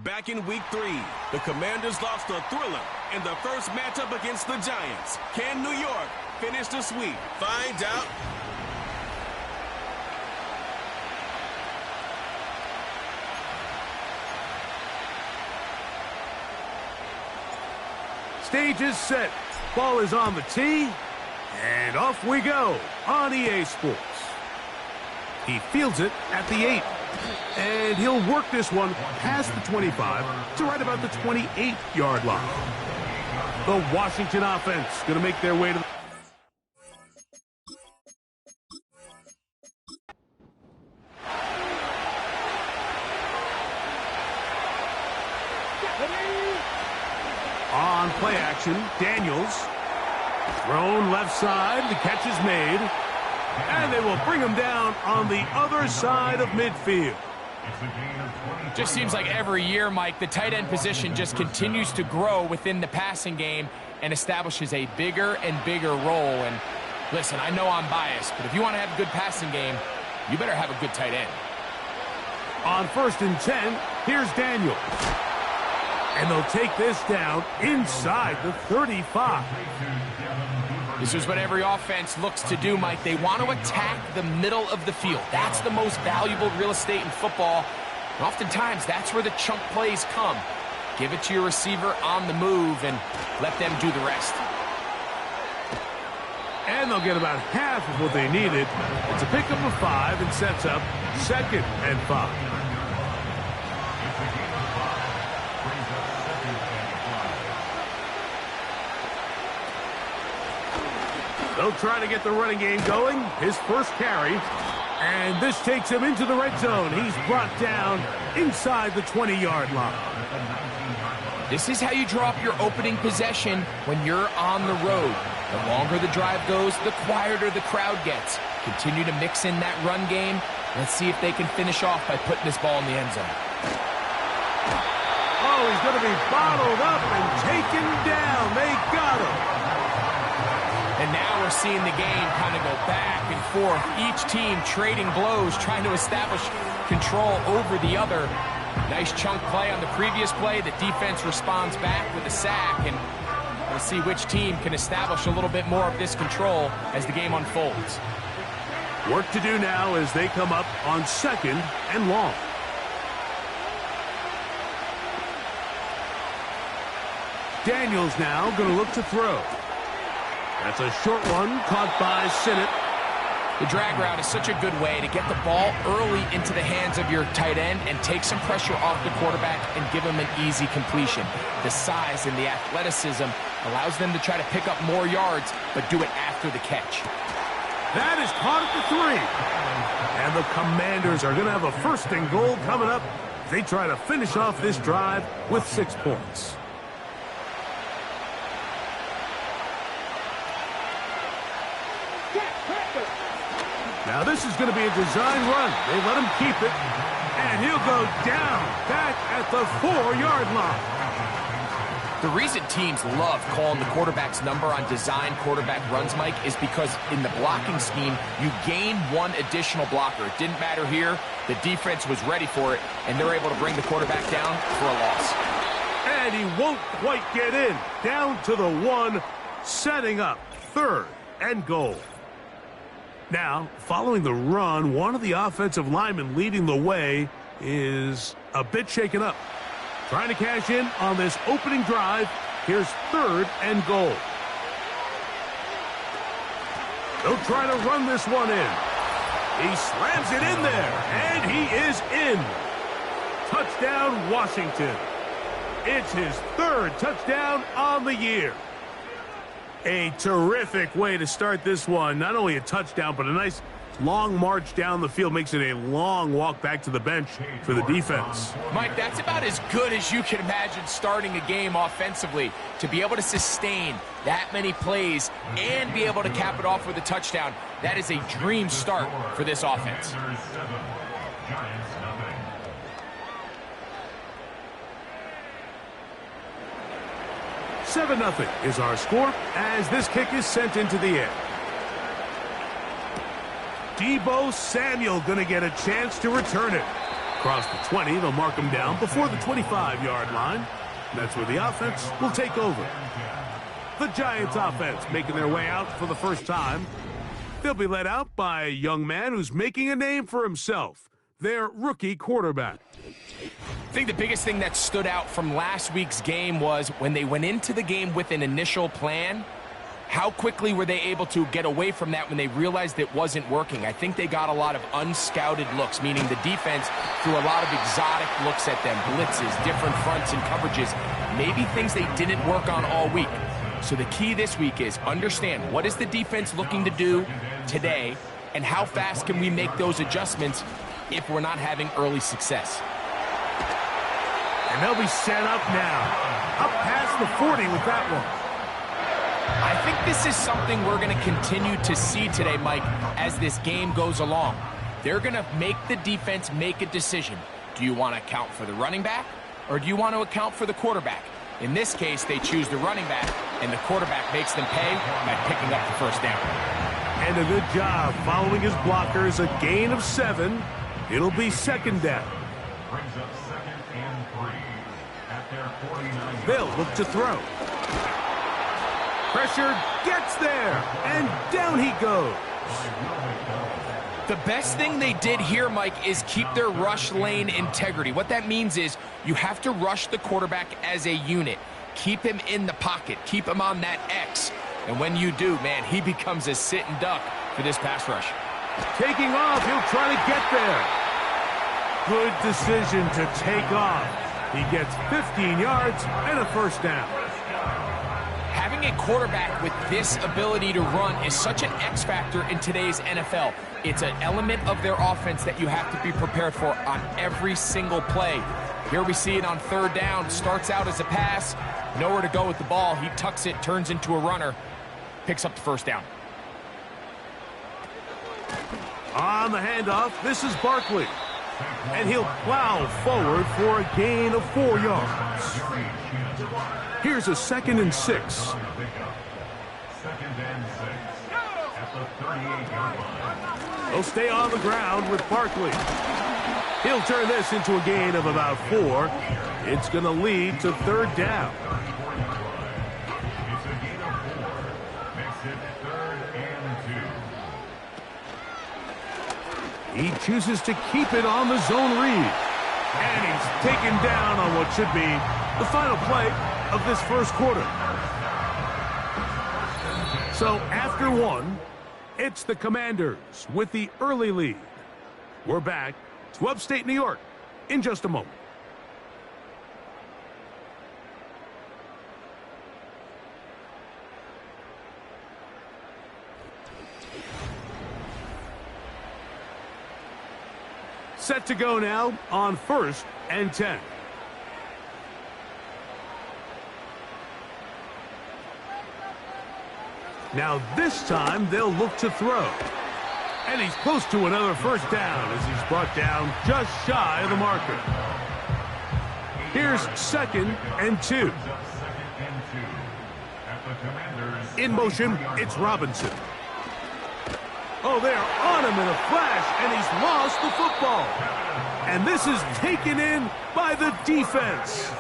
Back in Week 3, the Commanders lost a thriller in the first matchup against the Giants. Can New York finish the sweep? Find out. Stage is set. Ball is on the tee. And off we go on EA Sports. He fields it at the 8. And he'll work this one past the 25 to right about the 28-yard line. The Washington offense going to make their way to the... On play action, Daniels. Thrown left side, the catch is made. And they will bring him down on the other side of midfield. Just seems like every year, Mike, the tight end position just continues to grow within the passing game and establishes a bigger and bigger role. And listen, I know I'm biased, but if you want to have a good passing game, you better have a good tight end. On 1st and 10, here's Daniel. And they'll take this down inside the 35. This is what every offense looks to do, Mike. They want to attack the middle of the field. That's the most valuable real estate in football. And oftentimes, that's where the chunk plays come. Give it to your receiver on the move and let them do the rest. And they'll get about half of what they needed. It's a pickup of 5 and sets up 2nd and 5. They'll try to get the running game going. His first carry. And this takes him into the red zone. He's brought down inside the 20-yard line. This is how you draw up your opening possession when you're on the road. The longer the drive goes, the quieter the crowd gets. Continue to mix in that run game. Let's see if they can finish off by putting this ball in the end zone. Oh, he's going to be bottled up and taken down. They got him. And now we're seeing the game kind of go back and forth. Each team trading blows, trying to establish control over the other. Nice chunk play on the previous play. The defense responds back with a sack, and we'll see which team can establish a little bit more of this control as the game unfolds. Work to do now as they come up on 2nd and long. Daniels now going to look to throw. That's a short one caught by Sinnott. The drag route is such a good way to get the ball early into the hands of your tight end and take some pressure off the quarterback and give him an easy completion. The size and the athleticism allows them to try to pick up more yards, but do it after the catch. That is caught at the 3. And the Commanders are going to have a 1st and goal coming up. They try to finish off this drive with 6 points. Now this is going to be a design run. They let him keep it. And he'll go down back at the 4-yard line. The reason teams love calling the quarterback's number on design quarterback runs, Mike, is because in the blocking scheme, you gain one additional blocker. It didn't matter here. The defense was ready for it, and they're able to bring the quarterback down for a loss. And he won't quite get in. Down to the 1, setting up 3rd and goal. Now, following the run, one of the offensive linemen leading the way is a bit shaken up. Trying to cash in on this opening drive. Here's 3rd and goal. They'll try to run this one in. He slams it in there, and he is in. Touchdown, Washington. It's his 3rd touchdown on the year. A terrific way to start this one. Not only a touchdown, but a nice long march down the field. Makes it a long walk back to the bench for the defense. Mike, that's about as good as you can imagine starting a game offensively. To be able to sustain that many plays and be able to cap it off with a touchdown, that is a dream start for this offense. 7-0 is our score as this kick is sent into the air. Deebo Samuel going to get a chance to return it. Across the 20, they'll mark him down before the 25-yard line. That's where the offense will take over. The Giants offense making their way out for the first time. They'll be led out by a young man who's making a name for himself, their rookie quarterback. I think the biggest thing that stood out from last week's game was when they went into the game with an initial plan, how quickly were they able to get away from that when they realized it wasn't working? I think they got a lot of unscouted looks, meaning the defense threw a lot of exotic looks at them, blitzes, different fronts and coverages, maybe things they didn't work on all week. So the key this week is understand what is the defense looking to do today and how fast can we make those adjustments if we're not having early success. And they'll be set up now. Up past the 40 with that one. I think this is something we're going to continue to see today, Mike, as this game goes along. They're going to make the defense make a decision. Do you want to account for the running back or do you want to account for the quarterback? In this case, they choose the running back, and the quarterback makes them pay by picking up the first down. And a good job following his blockers, a gain of 7. It'll be second down. Brings up 2nd and 3 at their 49. They'll look to throw. Pressure gets there, and down he goes. The best thing they did here, Mike, is keep their rush lane integrity. What that means is you have to rush the quarterback as a unit. Keep him in the pocket. Keep him on that X. And when you do, man, he becomes a sitting duck for this pass rush. Taking off, he'll try to get there. Good decision to take off. He gets 15 yards and a first down. Having a quarterback with this ability to run is such an X factor in today's NFL. It's an element of their offense that you have to be prepared for on every single play. Here we see it on third down. Starts out as a pass. Nowhere to go with the ball. He tucks it, turns into a runner. Picks up the first down. On the handoff, this is Barkley. And he'll plow forward for a gain of 4 yards. Here's a 2nd and 6. 2nd and 6 at the 38-yard line. They'll stay on the ground with Barkley. He'll turn this into a gain of about 4. It's going to lead to third down. It's a gain of 4. Makes it 3rd and 2. He chooses to keep it on the zone read. And he's taken down on what should be the final play of this first quarter. So after 1, it's the Commanders with the early lead. We're back to upstate New York in just a moment. Set to go now on 1st and 10. Now this time they'll look to throw. And he's close to another first down as he's brought down just shy of the marker. Here's 2nd and 2. In motion, it's Robinson. Oh, they're on him in a flash, and he's lost the football. And this is taken in by the defense.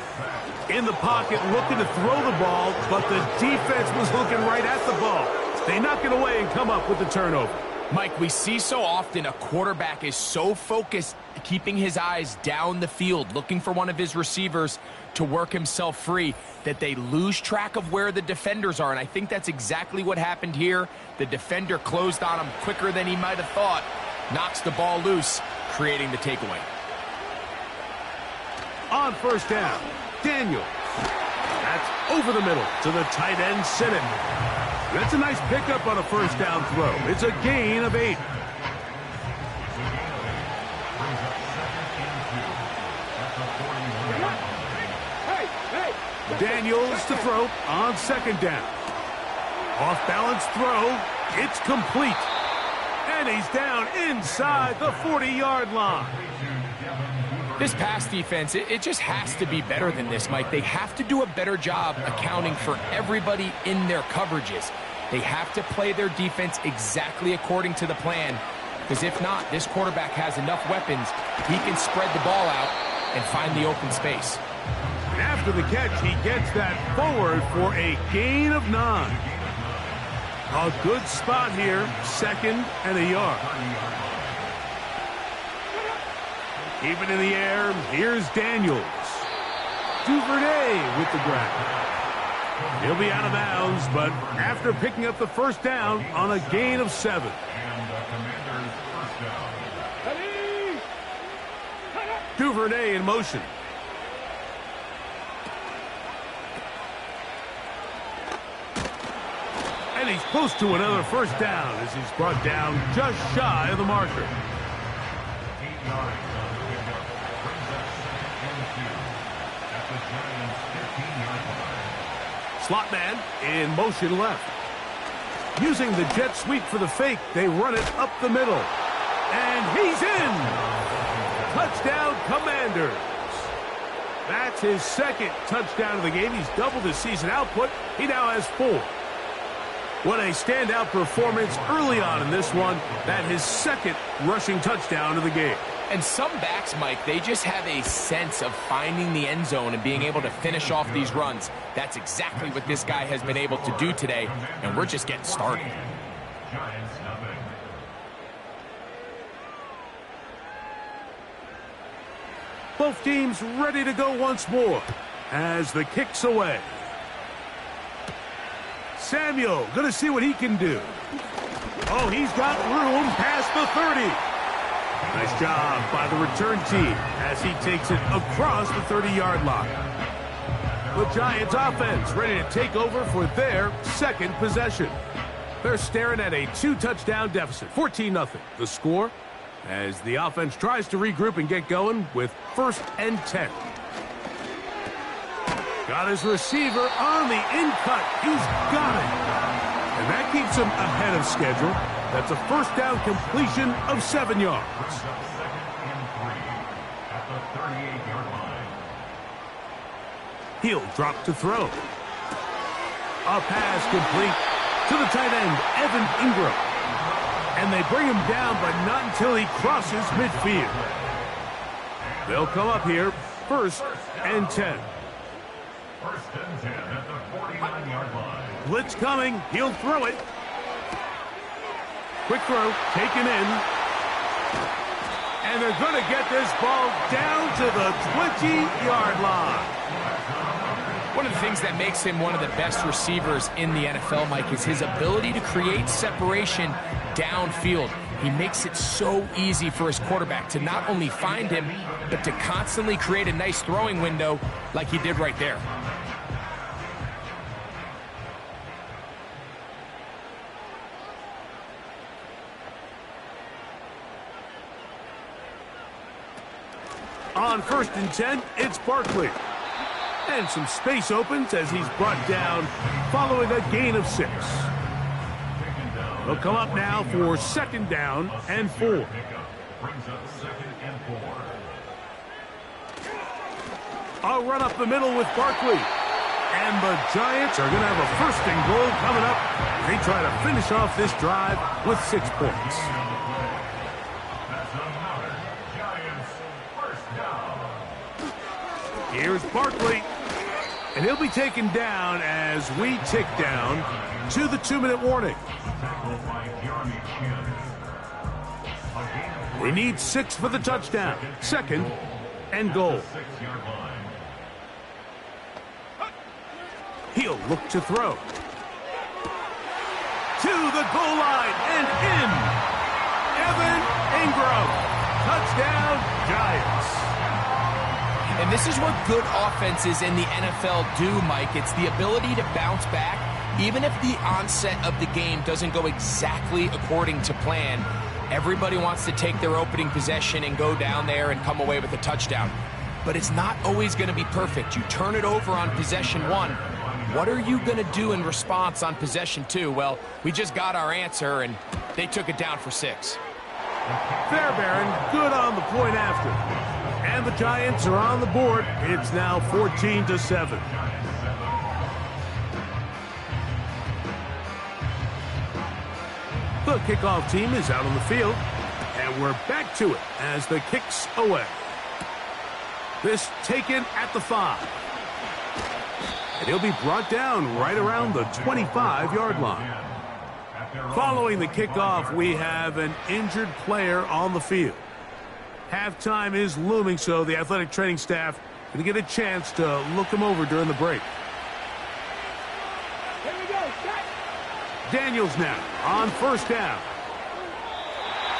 In the pocket, looking to throw the ball, but the defense was looking right at the ball. They knock it away and come up with the turnover. Mike, we see so often a quarterback is so focused, keeping his eyes down the field, looking for one of his receivers to work himself free, that they lose track of where the defenders are. And I think that's exactly what happened here. The defender closed on him quicker than he might have thought, knocks the ball loose, creating the takeaway. On first down, Daniel. That's over the middle to the tight end, Sinnen. That's a nice pickup on a first down throw. It's a gain of 8. Daniels to throw on second down. Off balance throw. It's complete. And he's down inside the 40-yard line. This pass defense, it just has to be better than this, Mike. They have to do a better job accounting for everybody in their coverages. They have to play their defense exactly according to the plan. Because if not, this quarterback has enough weapons. He can spread the ball out and find the open space. After the catch, he gets that forward for a gain of 9. A good spot here, 2nd and a yard. Keep it in the air. Here's Daniels. Duvernay with the grab. He'll be out of bounds, but after picking up the first down on a gain of 7. Duvernay in motion. And he's close to another first down as he's brought down just shy of the marker. Slot man in motion left. Using the jet sweep for the fake, they run it up the middle. And he's in! Touchdown, Commanders. That's his 2nd touchdown of the game. He's doubled his season output. He now has 4. What a standout performance early on in this one. That his 2nd rushing touchdown of the game. And some backs, Mike, they just have a sense of finding the end zone and being able to finish off these runs. That's exactly what this guy has been able to do today, and we're just getting started. Both teams ready to go once more as the kick's away. Samuel going to see what he can do. Oh, he's got room past the 30. Nice job by the return team as he takes it across the 30-yard line. The Giants offense ready to take over for their 2nd possession. They're staring at a 2-touchdown deficit, 14-0. The score as the offense tries to regroup and get going with 1st and 10. Got his receiver on the in-cut. He's got it. And that keeps him ahead of schedule. That's a first down completion of 7 yards. He'll drop to throw. A pass complete to the tight end, Evan Ingram. And they bring him down, but not until he crosses midfield. They'll come up here, 1st and 10. 1st and 10 at the 49-yard line. Blitz coming. He'll throw it. Quick throw, taken in. And they're going to get this ball down to the 20-yard line. One of the things that makes him one of the best receivers in the NFL, Mike, is his ability to create separation downfield. He makes it so easy for his quarterback to not only find him, but to constantly create a nice throwing window like he did right there. On 1st and 10, it's Barkley. And some space opens as he's brought down following a gain of 6. They'll come up now for 2nd down and 4. Brings up 2nd and 4. A run up the middle with Barkley. And the Giants are going to have a 1st and goal coming up. They try to finish off this drive with 6 points. That's another Giants 1st down. Here's Barkley. And he'll be taken down as we tick down to the 2-minute warning. They need 6 for the touchdown. 2nd and goal. He'll look to throw. To the goal line and in. Evan Ingram. Touchdown, Giants. And this is what good offenses in the NFL do, Mike. It's the ability to bounce back, even if the onset of the game doesn't go exactly according to plan. Everybody wants to take their opening possession and go down there and come away with a touchdown. But it's not always going to be perfect. You turn it over on possession 1. What are you going to do in response on possession 2? Well, we just got our answer, and they took it down for 6. Fairbairn, good on the point after. And the Giants are on the board. It's now 14-7. The kickoff team is out on the field. And we're back to it as the kick's away. This taken at the 5. And he'll be brought down right around the 25-yard line. Following the kickoff, we have an injured player on the field. Halftime is looming, so the athletic training staff going to get a chance to look him over during the break. Here we go. Daniels now on first down.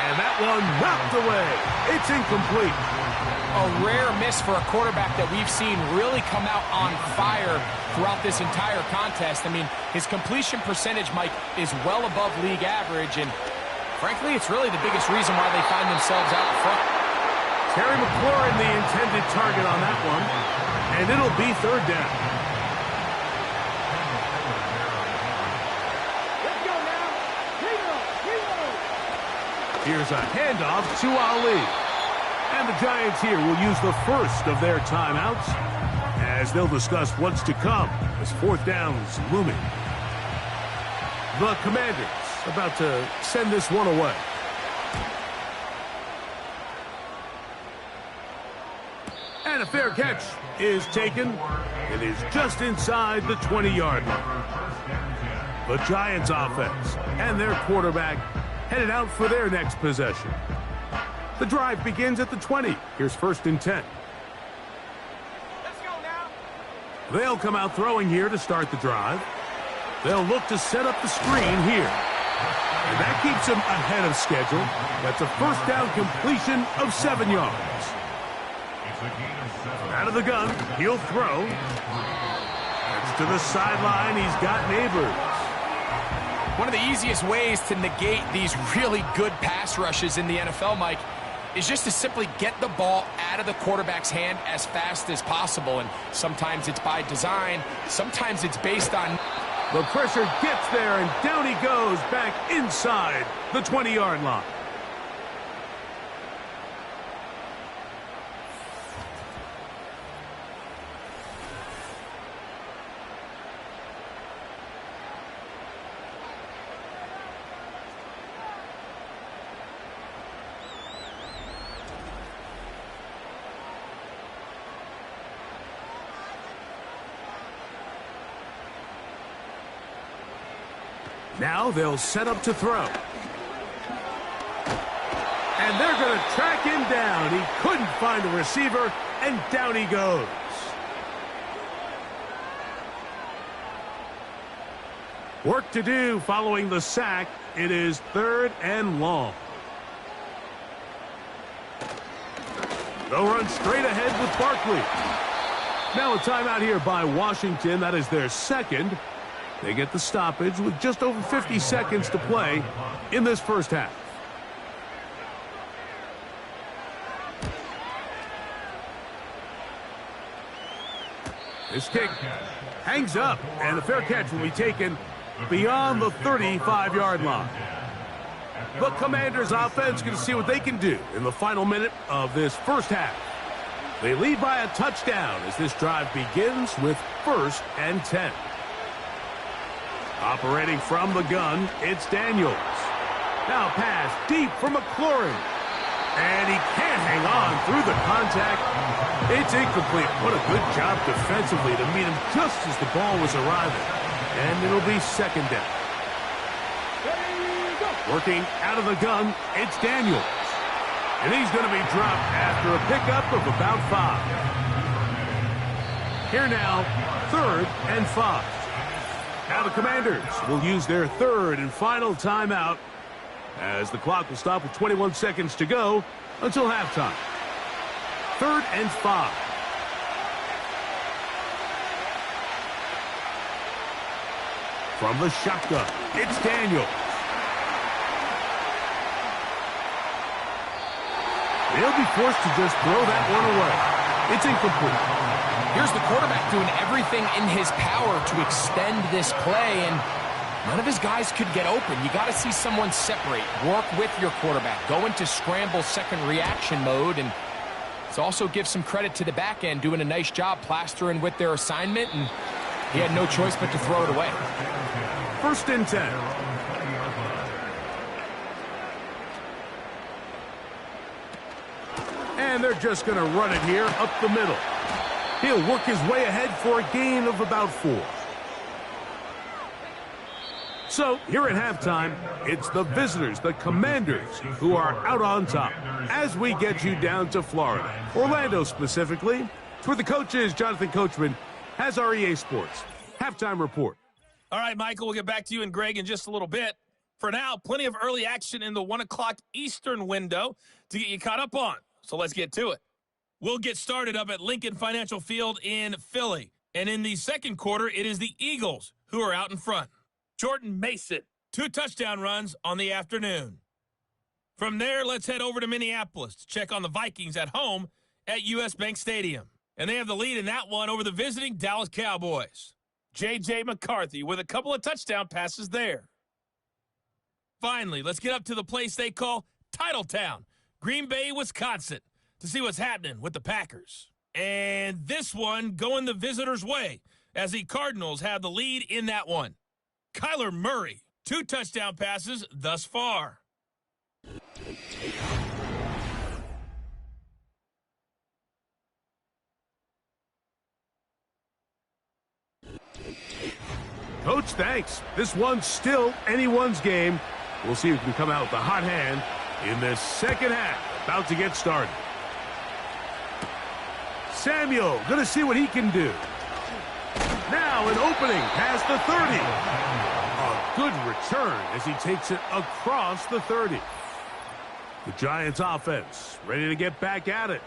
And that one knocked away. It's incomplete. A rare miss for a quarterback that we've seen really come out on fire throughout this entire contest. I mean, his completion percentage, Mike, is well above league average, and frankly, it's really the biggest reason why they find themselves out in front. Terry McLaurin, the intended target on that one, and it'll be third down. Let's go now. Here's a handoff to Ali. And the Giants here will use the first of their timeouts as they'll discuss what's to come as fourth down's looming. The Commanders about to send this one away. And a fair catch is taken. It is just inside the 20-yard line. The Giants offense and their quarterback headed out for their next possession. The drive begins at the 20. Here's 1st and 10. Let's go now. They'll come out throwing here to start the drive. They'll look to set up the screen here. And that keeps them ahead of schedule. That's a first down completion of 7 yards. Out of the gun, he'll throw. That's to the sideline. He's got Neighbors. One of the easiest ways to negate these really good pass rushes in the NFL, Mike, is just to simply get the ball out of the quarterback's hand as fast as possible. And sometimes it's by design. Sometimes it's based on... The pressure gets there, and down he goes back inside the 20-yard line. Now they'll set up to throw. And they're going to track him down. He couldn't find a receiver, and down he goes. Work to do following the sack. It is 3rd and long. They'll run straight ahead with Barkley. Now a timeout here by Washington. That is their second. They get the stoppage with just over 50 seconds to play in this first half. This kick hangs up, and a fair catch will be taken beyond the 35-yard line. The Commanders' offense going to see what they can do in the final minute of this first half. They lead by a touchdown as this drive begins with 1st and 10. Operating from the gun, it's Daniels. Now pass deep for McLaurin. And he can't hang on through the contact. It's incomplete. What a good job defensively to meet him just as the ball was arriving. And it'll be 2nd down. Working out of the gun, it's Daniels. And he's going to be dropped after a pickup of about 5. Here now, 3rd and 5. Now the Commanders will use their 3rd and final timeout as the clock will stop with 21 seconds to go until halftime. 3rd and 5. From the shotgun, it's Daniels. They'll be forced to just throw that one away. It's incomplete. Here's the quarterback doing everything in his power to extend this play, and none of his guys could get open. You got to see someone separate, work with your quarterback, go into scramble second reaction mode, and let's also give some credit to the back end doing a nice job plastering with their assignment, and he had no choice but to throw it away. 1st and 10. And they're just going to run it here up the middle. He'll work his way ahead for a gain of about 4. So, here at halftime, it's the visitors, the Commanders, who are out on top as we get you down to Florida. Orlando specifically. For the coaches, Jonathan Coachman has our EA Sports halftime report. All right, Michael, we'll get back to you and Greg in just a little bit. For now, plenty of early action in the 1 o'clock Eastern window to get you caught up on. So let's get to it. We'll get started up at Lincoln Financial Field in Philly. And in the second quarter, it is the Eagles who are out in front. Jordan Mason, 2 touchdown runs on the afternoon. From there, let's head over to Minneapolis to check on the Vikings at home at U.S. Bank Stadium. And they have the lead in that one over the visiting Dallas Cowboys. J.J. McCarthy with a couple of touchdown passes there. Finally, let's get up to the place they call Titletown, Green Bay, Wisconsin, to see what's happening with the Packers. And this one going the visitors' way as the Cardinals have the lead in that one. Kyler Murray, 2 touchdown passes thus far. Coach, thanks. This one's still anyone's game. We'll see who can come out with the hot hand in the second half. About to get started. Samuel, going to see what he can do. Now an opening past the 30. A good return as he takes it across the 30. The Giants offense ready to get back at it.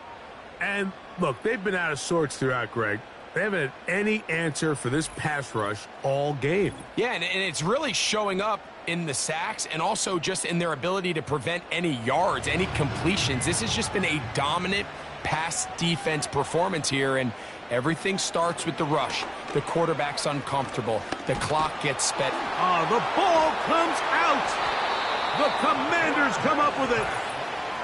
And look, they've been out of sorts throughout, Greg. They haven't had any answer for this pass rush all game. Yeah, and it's really showing up in the sacks and also just in their ability to prevent any yards, any completions. This has just been a dominant pass defense performance here, and everything starts with the rush. The quarterback's uncomfortable. The clock gets spent. The ball comes out. The Commanders come up with it.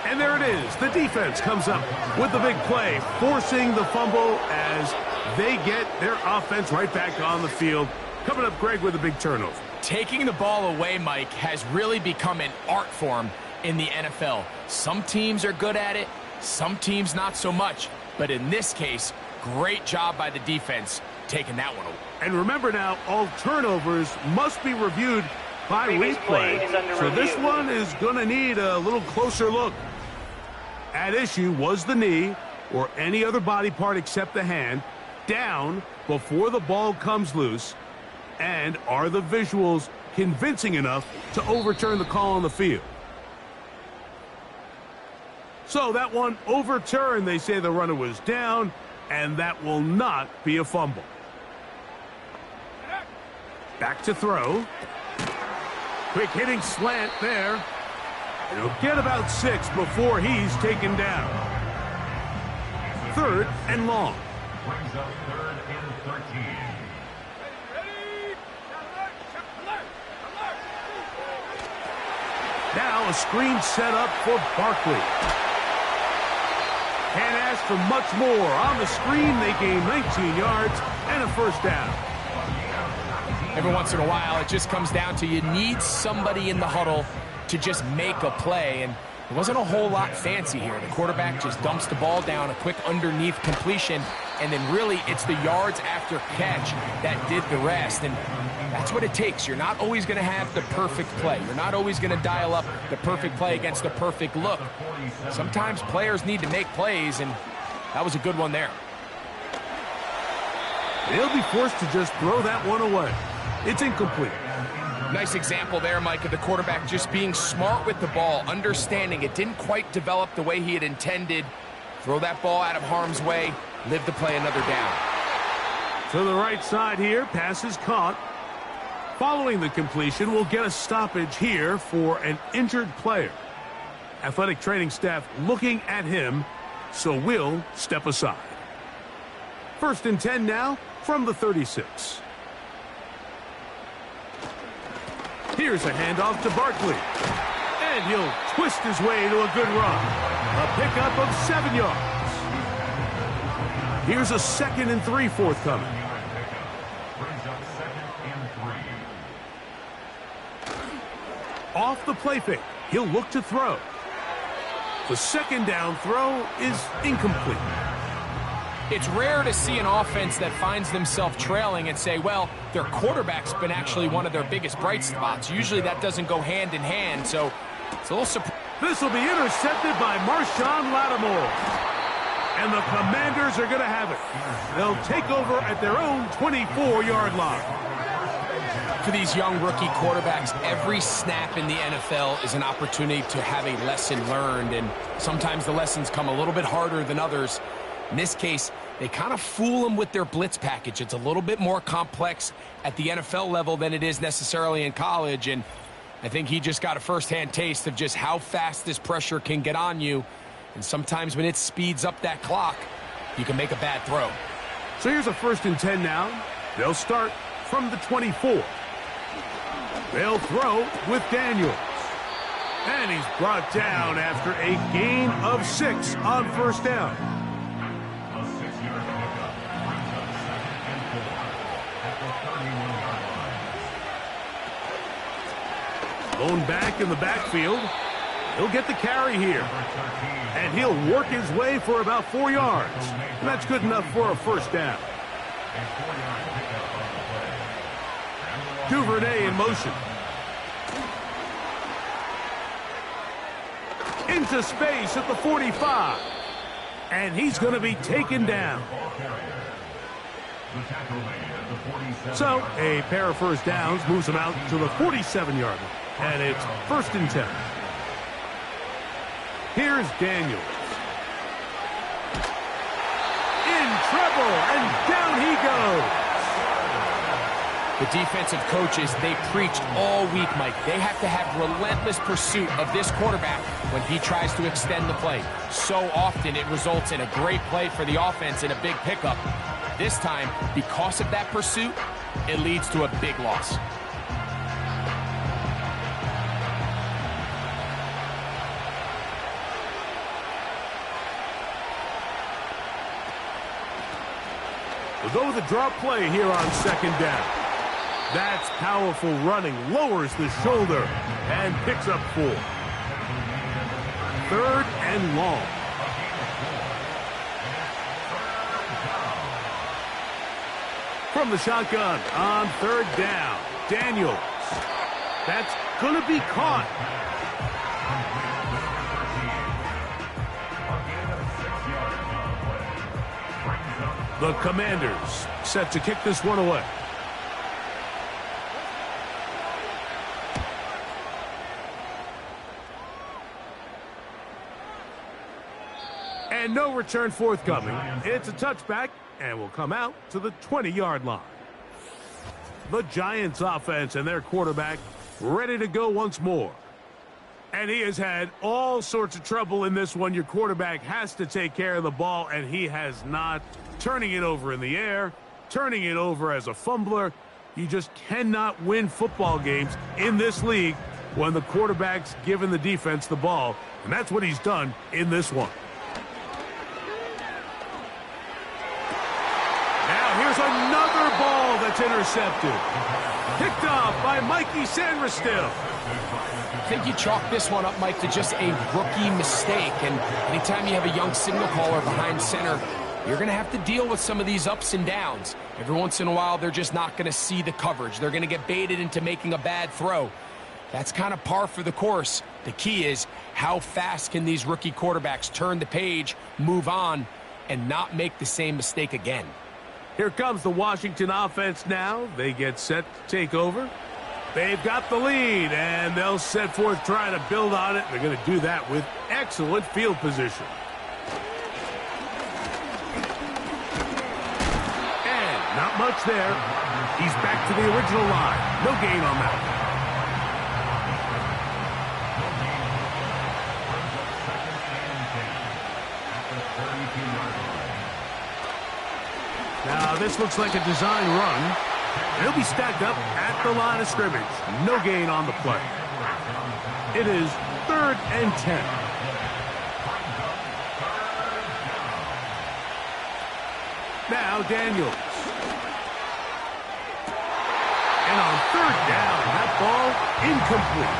And there it is. The defense comes up with the big play, forcing the fumble as they get their offense right back on the field. Coming up, Greg, with a big turnover. Taking the ball away, Mike, has really become an art form in the NFL. Some teams are good at it, some teams not so much. But in this case, great job by the defense taking that one away. And remember now, all turnovers must be reviewed by replay. So this one is going to need a little closer look. At issue was the knee or any other body part except the hand down before the ball comes loose. And are the visuals convincing enough to overturn the call on the field? So that one overturned. They say the runner was down, and that will not be a fumble. Back to throw. Quick hitting slant there. And he'll get about 6 before he's taken down. 3rd and long. Brings up 3rd and 13. Now a screen set up for Barkley. Can't ask for much more. On the screen, they gain 19 yards and a first down. Every once in a while, it just comes down to you need somebody in the huddle to just make a play, and it wasn't a whole lot fancy here. The quarterback just dumps the ball down, a quick underneath completion, and then really it's the yards after catch that did the rest, and that's what it takes. You're not always going to have the perfect play. You're not always going to dial up the perfect play against the perfect look. Sometimes players need to make plays, and that was a good one there. They'll be forced to just throw that one away. It's incomplete. Nice example there, Mike, of the quarterback just being smart with the ball, understanding it didn't quite develop the way he had intended. Throw that ball out of harm's way, live to play another down. To the right side here, pass is caught. Following the completion, we'll get a stoppage here for an injured player. Athletic training staff looking at him, so we'll step aside. 1st and 10 now from the 36. Here's a handoff to Barkley. And he'll twist his way to a good run. A pickup of 7 yards. Here's a 2nd and 3 forthcoming. Brings up 2nd and 3. Off the play fake. He'll look to throw. The second down throw is incomplete. It's rare to see an offense that finds themselves trailing and say, well, their quarterback's been actually one of their biggest bright spots. Usually that doesn't go hand in hand, so it's a little surprising. This will be intercepted by Marshawn Lattimore. And the Commanders are going to have it. They'll take over at their own 24-yard line. For these young rookie quarterbacks, every snap in the NFL is an opportunity to have a lesson learned, and sometimes the lessons come a little bit harder than others. In this case, they kind of fool them with their blitz package. It's a little bit more complex at the NFL level than it is necessarily in college, and I think he just got a first-hand taste of just how fast this pressure can get on you, and sometimes when it speeds up that clock, you can make a bad throw. So here's a 1st and 10 now. They'll start from the 24. They'll throw with Daniels. And he's brought down after a gain of 6 on 1st down. A 6-yard pickup brings up 2nd and 4 at the 31-yard line. Lone back in the backfield. He'll get the carry here. And he'll work his way for about 4 yards. And that's good enough for a 1st down. A 4-yard pickup on the play. Duvernay in motion. Into space at the 45. And he's going to be taken down. So a pair of 1st downs moves him out to the 47-yard line. And it's 1st and 10. Here's Daniels. In trouble, and down he goes. The defensive coaches, they preached all week, Mike. They have to have relentless pursuit of this quarterback when he tries to extend the play. So often it results in a great play for the offense and a big pickup. This time, because of that pursuit, it leads to a big loss. We'll go with a drop play here on 2nd down. That's powerful running, lowers the shoulder, and picks up 4. 3rd and long. From the shotgun on 3rd down, Daniels. That's going to be caught. The Commanders set to kick this one away. And no return forthcoming. It's a touchback, and will come out to the 20-yard line. The Giants offense and their quarterback ready to go once more. And he has had all sorts of trouble in this one. Your quarterback has to take care of the ball, and he has not. Turning it over in the air, turning it over as a fumbler. You just cannot win football games in this league when the quarterback's giving the defense the ball. And that's what he's done in this one. Now here's another ball that's intercepted. Picked off by Mikey Sandristill. I think you chalk this one up, Mike, to just a rookie mistake. And anytime you have a young signal caller behind center, you're going to have to deal with some of these ups and downs. Every once in a while, they're just not going to see the coverage. They're going to get baited into making a bad throw. That's kind of par for the course. The key is how fast can these rookie quarterbacks turn the page, move on, and not make the same mistake again. Here comes the Washington offense now. They get set to take over. They've got the lead, and they'll set forth trying to build on it. They're going to do that with excellent field position. And not much there. He's back to the original line. No gain on that. Now, this looks like a design run. He'll be stacked up at the line of scrimmage. No gain on the play. It is 3rd and 10. Now Daniels. And on 3rd down, that ball incomplete.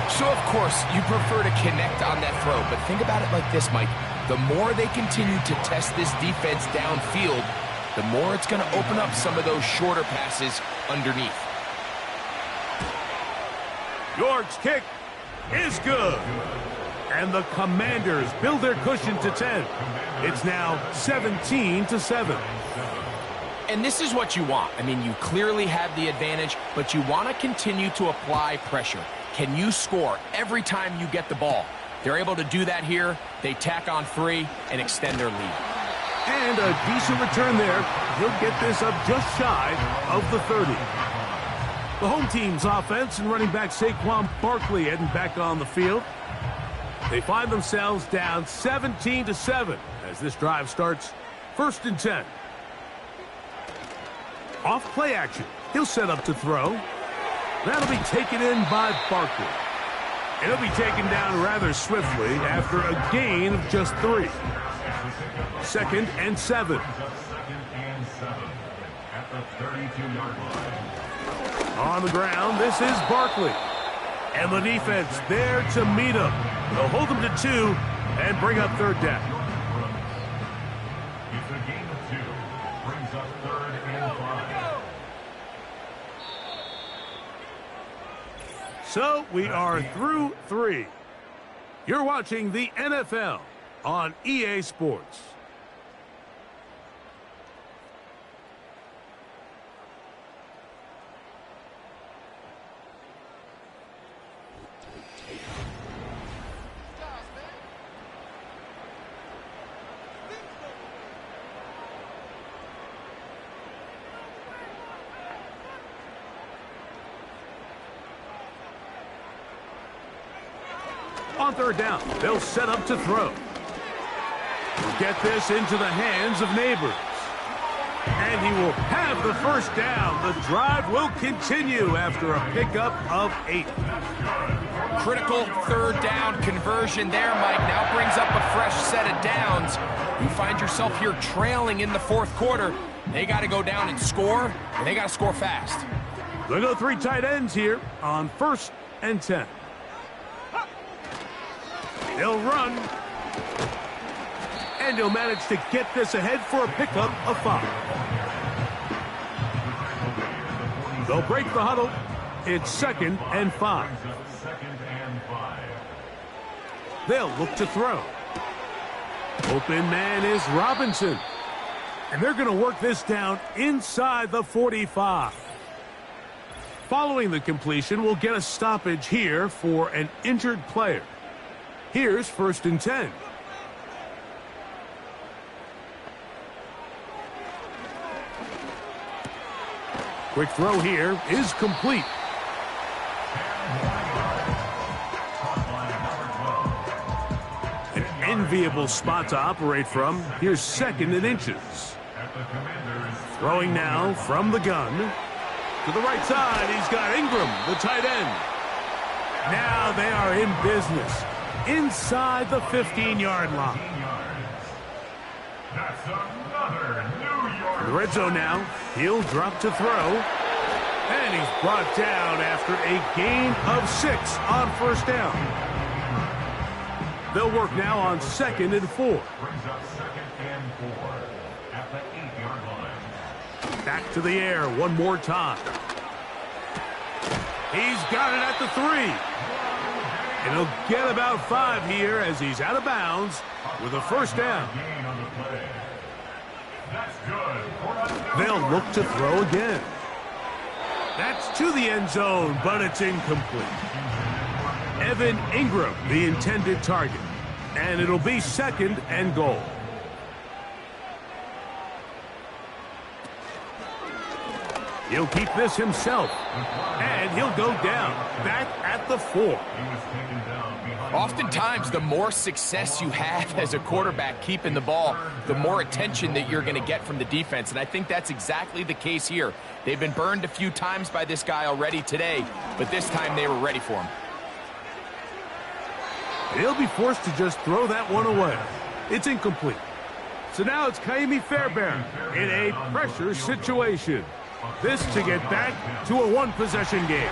So, of course, you prefer to connect on that throw, but think about it like this, Mike. The more they continue to test this defense downfield, the more it's going to open up some of those shorter passes underneath. York's kick is good. And the Commanders build their cushion to 10. It's now 17-7. And this is what you want. I mean, you clearly have the advantage, but you want to continue to apply pressure. Can you score every time you get the ball? They're able to do that here. They tack on 3 and extend their lead. And a decent return there. He'll get this up just shy of the 30. The home team's offense and running back Saquon Barkley heading back on the field. They find themselves down 17-7 as this drive starts 1st and 10. Off play action. He'll set up to throw. That'll be taken in by Barkley. It'll be taken down rather swiftly after a gain of just 3. 2nd and 7. At the 32-yard line. On the ground, this is Barkley. And the defense there to meet him. They'll hold him to 2 and bring up 3rd down. It's a gain of 2. Brings up 3rd and 5. So we are through 3. You're watching the NFL on EA Sports. On 3rd down, they'll set up to throw. Get this into the hands of Neighbors. And he will have the 1st down. The drive will continue after a pickup of 8. Critical 3rd down conversion there, Mike. Now brings up a fresh set of downs. You find yourself here trailing in the 4th quarter. They got to go down and score, and they got to score fast. They'll go 3 tight ends here on 1st and 10. He'll run. And he'll manage to get this ahead for a pickup of 5. They'll break the huddle. It's 2nd and 5. They'll look to throw. Open man is Robinson. And they're going to work this down inside the 45. Following the completion, we'll get a stoppage here for an injured player. Here's 1st and 10. Quick throw here is complete. An enviable spot to operate from. Here's 2nd and inches. Throwing now from the gun. To the right side, he's got Ingram, the tight end. Now they are in business. Inside the 15-yard line. That's another New York. The red zone now. He'll drop to throw. And he's brought down after a gain of 6 on 1st down. They'll work now on 2nd and 4. Brings up 2nd and 4 at the 8-yard line. Back to the air one more time. He's got it at the 3. And he'll get about 5 here as he's out of bounds with a 1st down. They'll look to throw again. That's to the end zone, but it's incomplete. Evan Ingram, the intended target. And it'll be 2nd and goal. He'll keep this himself. And he'll go down back at the 4. Oftentimes, the more success you have as a quarterback keeping the ball, the more attention that you're going to get from the defense. And I think that's exactly the case here. They've been burned a few times by this guy already today, but this time they were ready for him. He'll be forced to just throw that one away. It's incomplete. So now it's Kaimi Fairbairn in a pressure situation. This to get back to a 1-possession game.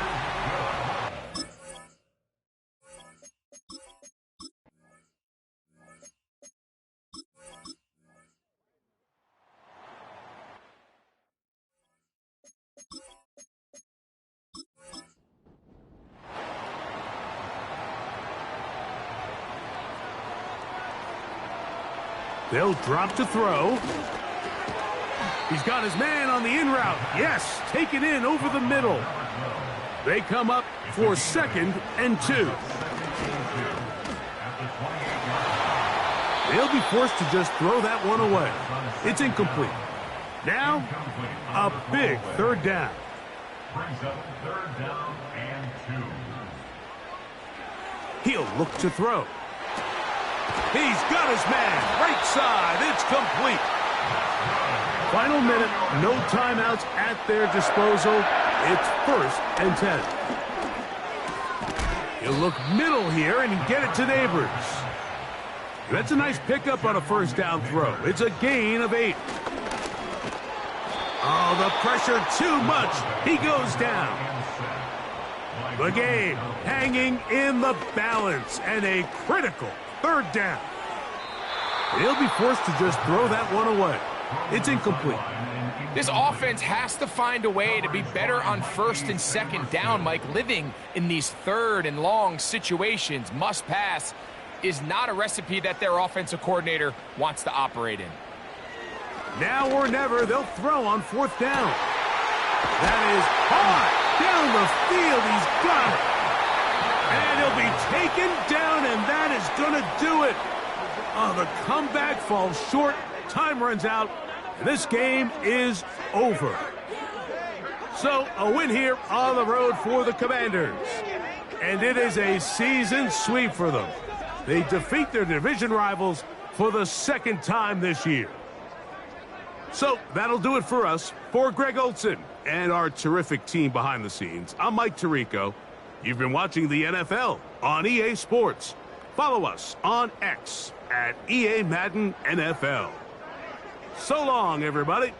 They'll drop to throw. He's got his man on the in route. Yes, take it in over the middle. They come up for 2nd and 2. They'll be forced to just throw that one away. It's incomplete. Now, a big 3rd down. Brings up 3rd down and 2. He'll look to throw. He's got his man. Right side. It's complete. Final minute. No timeouts at their disposal. It's 1st and 10. He'll look middle here and get it to Neighbors. That's a nice pickup on a 1st down throw. It's a gain of 8. Oh, the pressure too much. He goes down. The game hanging in the balance and a critical 3rd down. He'll be forced to just throw that one away. It's incomplete. This offense has to find a way to be better on 1st and 2nd down, Mike. Living in these 3rd and long situations, must pass, is not a recipe that their offensive coordinator wants to operate in. Now or never, they'll throw on 4th down. That is hard down the field. He's got it. And he'll be taken down, and that is going to do it. Oh, the comeback falls short. Time runs out, and this game is over. So, a win here on the road for the Commanders. And it is a season sweep for them. They defeat their division rivals for the 2nd time this year. So, that'll do it for us. For Greg Olson and our terrific team behind the scenes, I'm Mike Tirico. You've been watching the NFL on EA Sports. Follow us on X at EA Madden NFL. So long, everybody.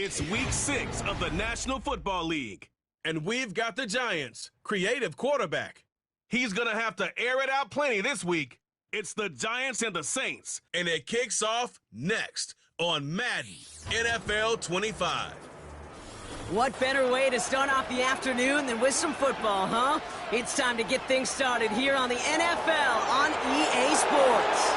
It's week 6 of the National Football League. And we've got the Giants' creative quarterback. He's going to have to air it out plenty this week. It's the Giants and the Saints. And it kicks off next on Madden NFL 25. What better way to start off the afternoon than with some football, huh? It's time to get things started here on the NFL on EA Sports.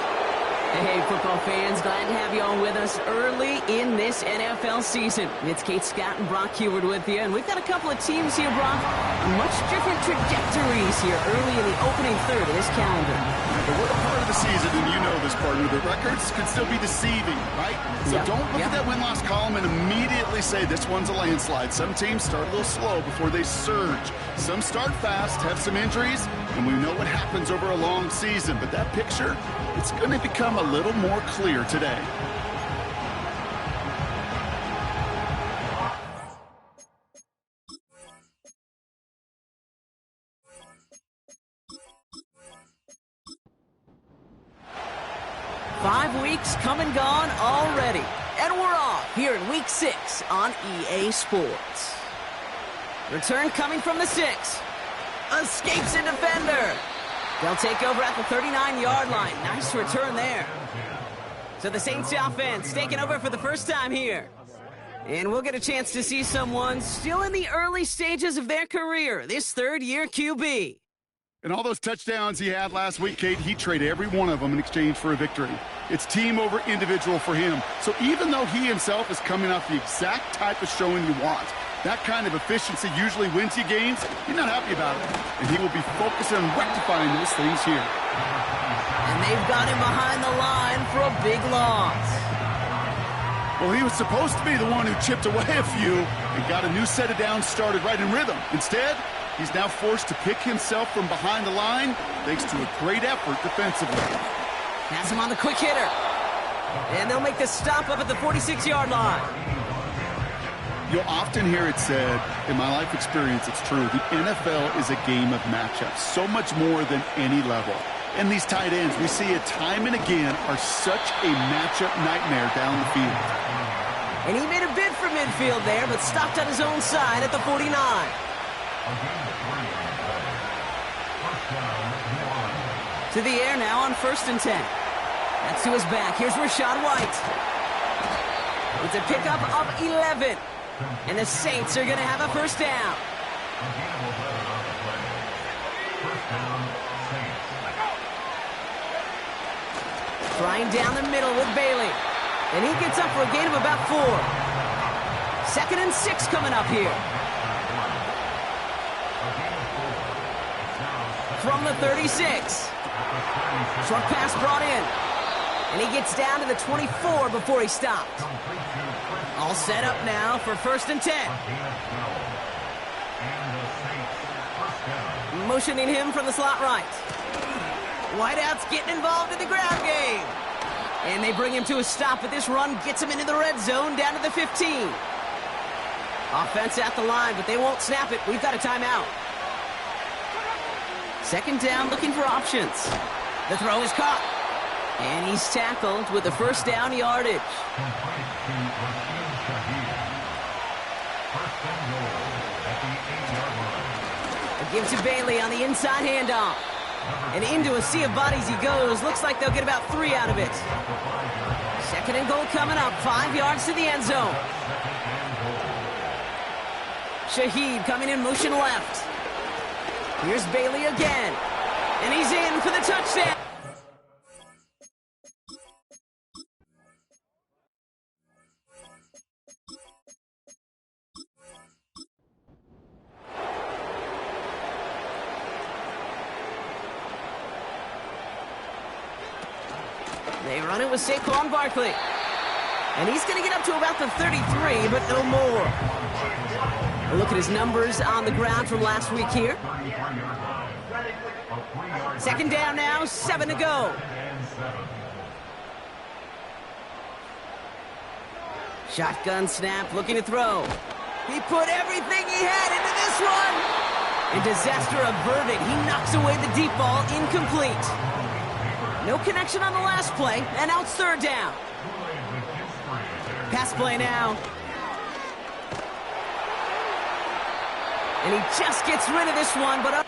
Hey, football fans, glad to have you all with us early in this NFL season. It's Kate Scott and Brock Heward with you, and we've got a couple of teams here, Brock, much different trajectories here early in the opening third of this calendar. But we're a part of the season, and you know this, partner. The records can still be deceiving, right? So don't look at that win-loss column and immediately say this one's a landslide. Some teams start a little slow before they surge. Some start fast, have some injuries, and we know what happens over a long season. But that picture, it's going to become a little more clear today. Five weeks come and gone already, and we're off here in Week 6 on EA Sports. Return coming from the 6. Escapes a defender. They'll take over at the 39-yard line. Nice return there. So the Saints offense taking over for the first time here. And we'll get a chance to see someone still in the early stages of their career, this third-year QB. And all those touchdowns he had last week, Kate, he traded every one of them in exchange for a victory. It's team over individual for him. So even though he himself is coming off the exact type of showing you want, that kind of efficiency usually wins you games, he's not happy about it. And he will be focusing on rectifying those things here. And they've got him behind the line for a big loss. Well, he was supposed to be the one who chipped away a few and got a new set of downs started right in rhythm. Instead, he's now forced to pick himself from behind the line thanks to a great effort defensively. Has him on the quick hitter. And they'll make the stop up at the 46-yard line. You'll often hear it said, in my life experience, it's true, the NFL is a game of matchups, so much more than any level. And these tight ends, we see it time and again, are such a matchup nightmare down the field. And he made a bid for midfield there, but stopped on his own side at the 49. To the air now on 1st and 10. That's to his back. Here's Rachaad White. It's a pickup of 11. And the Saints are going to have a first down. Trying down the middle with Bailey. And he gets up for a gain of about 4. 2nd and 6 coming up here. From the 36. Short pass brought in. And he gets down to the 24 before he stopped. All set up now for 1st and 10. Motioning him from the slot right. Whiteout's getting involved in the ground game. And they bring him to a stop, but this run gets him into the red zone down to the 15. Offense at the line, but they won't snap it. We've got a timeout. 2nd down, looking for options. The throw is caught. And he's tackled with the first down yardage. A give to Bailey on the inside handoff. And into a sea of bodies he goes. Looks like they'll get about 3 out of it. 2nd and goal coming up. 5 yards to the end zone. Shaheed coming in motion left. Here's Bailey again. And he's in for the touchdown. They run it with Saquon Barkley. And he's going to get up to about the 33, but no more. A look at his numbers on the ground from last week here. 2nd down now, 7 to go. Shotgun snap, looking to throw. He put everything he had into this one. And disaster averted. He knocks away the deep ball, incomplete. No connection on the last play, and now it's 3rd down. Pass play now. And he just gets rid of this one, but...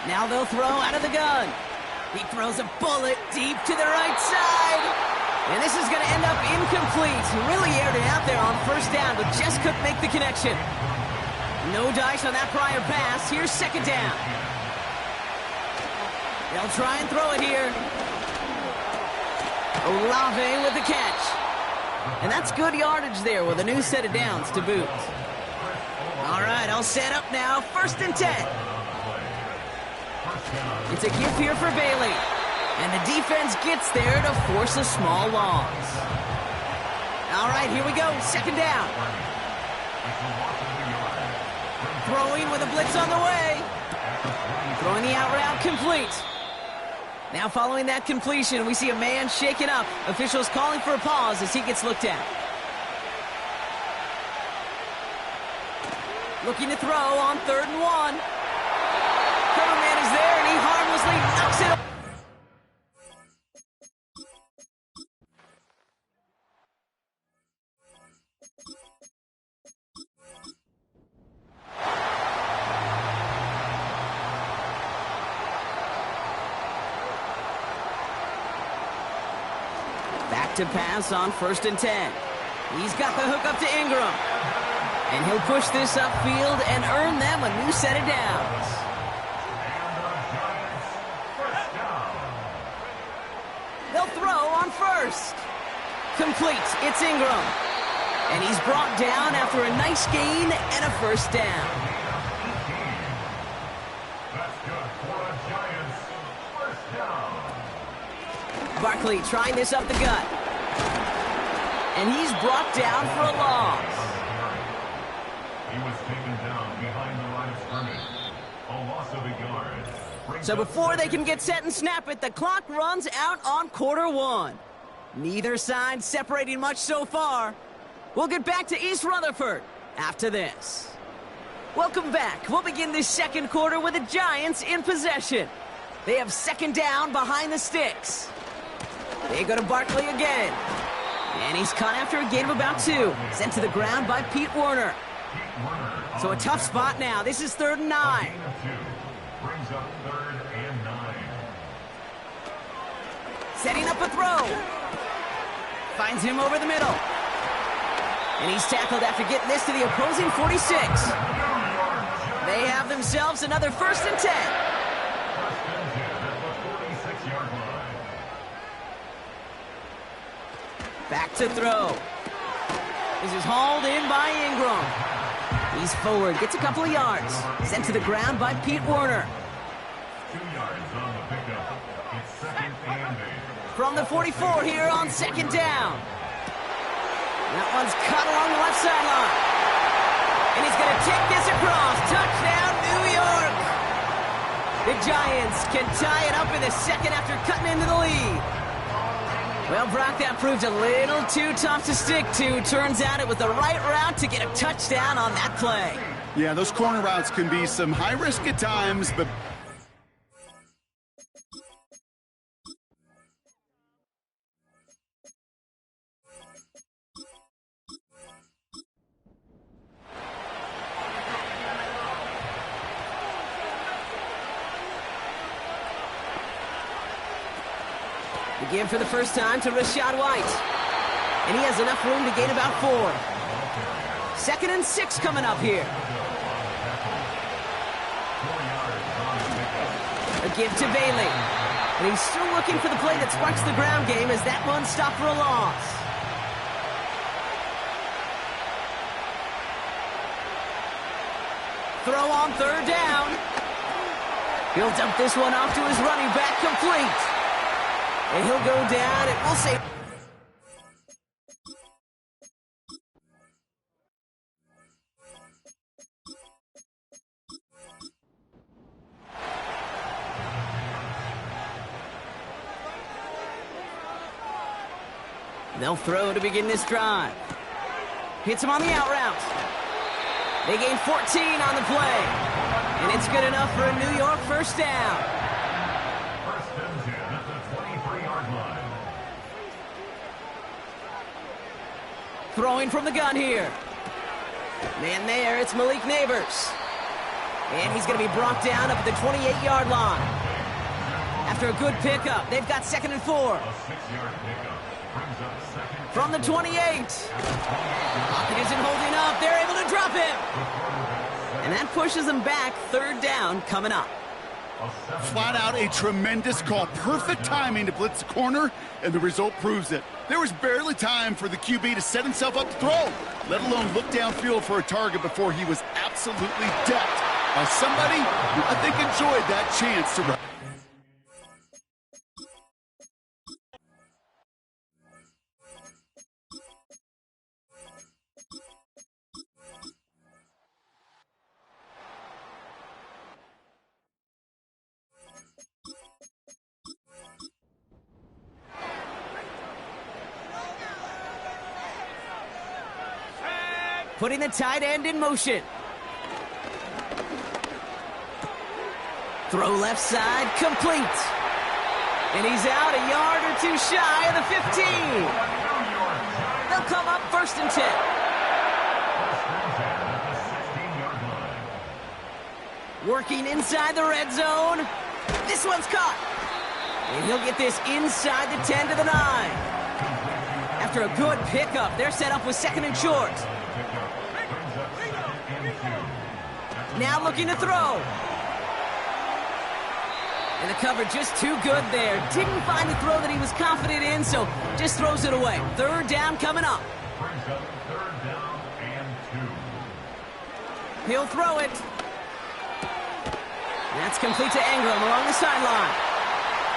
Now they'll throw out of the gun. He throws a bullet deep to the right side. And this is going to end up incomplete. He really aired it out there on first down, but just couldn't make the connection. No dice on that prior pass. Here's second down. They'll try and throw it here. Olave with the catch. And that's good yardage there with a new set of downs to boot. All right, all set up now. 1st and 10. It's a give here for Bailey. And the defense gets there to force a small loss. All right, here we go. 2nd down. Throwing with a blitz on the way. Throwing the out route complete. Now following that completion, we see a man shaken up. Officials calling for a pause as he gets looked at. Looking to throw on 3rd and 1. Cover man is there, and he harmlessly knocks it. Back to pass on 1st and 10. He's got the hook up to Ingram. And he'll push this upfield and earn them a new set of downs. They'll throw on 1st. Complete. It's Ingram. And he's brought down after a nice gain and a 1st down. Barkley trying this up the gut. And he's brought down for a loss. He was taken down behind the line of scrimmage. A loss of a yard. So before they can get set and snap it, the clock runs out on quarter 1. Neither side separating much so far. We'll get back to East Rutherford after this. Welcome back. We'll begin this 2nd quarter with the Giants in possession. They have 2nd down behind the sticks. They go to Barkley again. And he's caught after a gain of about 2. Sent to the ground by Pete Werner. So a tough spot now. This is 3rd and 9. Brings up 3rd and 9. Setting up a throw. Finds him over the middle. And he's tackled after getting this to the opposing 46. They have themselves another 1st and 10. Back to throw. This is hauled in by Ingram. He's forward, gets a couple of yards. Sent to the ground by Pete Werner. 2 yards on the pickup. It's 2nd and 8. From the 44 here on 2nd down. That one's cut along the left sideline. And he's going to take this across. Touchdown, New York. The Giants can tie it up in the 2nd after cutting into the lead. Well, Brock, that proved a little too tough to stick to. Turns out it was the right route to get a touchdown on that play. Yeah, those corner routes can be some high risk at times, but... The give for the first time to Rachaad White. And he has enough room to gain about 4. 2nd and 6 coming up here. A give to Bailey. And he's still looking for the play that sparks the ground game as that one stopped for a loss. Throw on 3rd down. He'll dump this one off to his running back, complete. And he'll go down, and we'll say... They'll throw to begin this drive. Hits him on the out route. They gain 14 on the play. And it's good enough for a New York first down. First and 10 at the 23-yard line. Throwing from the gun here. Man there, it's Malik Neighbors. And he's going to be brought down up at the 28-yard line. After a good pickup, they've got 2nd and 4. A 6-yard pickup brings up second. From the 28. Pocket isn't holding up. They're able to drop him. And that pushes them back. 3rd down coming up. Flat out a tremendous call. Perfect timing to blitz the corner, and the result proves it. There was barely time for the QB to set himself up to throw, let alone look downfield for a target before he was absolutely decked by somebody who I think enjoyed that chance to run. Putting the tight end in motion. Throw left side, complete. And he's out a yard or two shy of the 15. They'll come up 1st and 10. Working inside the red zone. This one's caught. And he'll get this inside the 10 to the 9. After a good pickup, they're set up with 2nd and short. Now looking to throw. And the cover just too good there. Didn't find the throw that he was confident in, so just throws it away. 3rd down coming up. Brings up 3rd down and 2. He'll throw it. That's complete to Ingram along the sideline.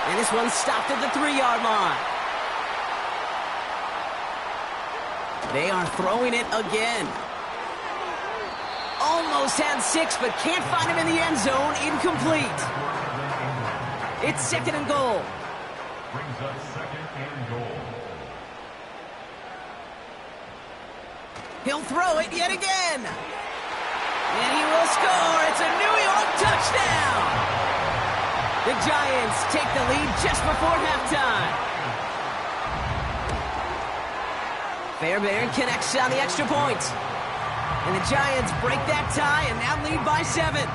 And this one's stopped at the 3-yard line. They are throwing it again. Almost had 6, but can't find him in the end zone. Incomplete. It's 2nd and goal. Brings up 2nd and goal. He'll throw it yet again. And he will score. It's a New York touchdown. The Giants take the lead just before halftime. Fairbairn connects on the extra point. And the Giants break that tie and now lead by 7.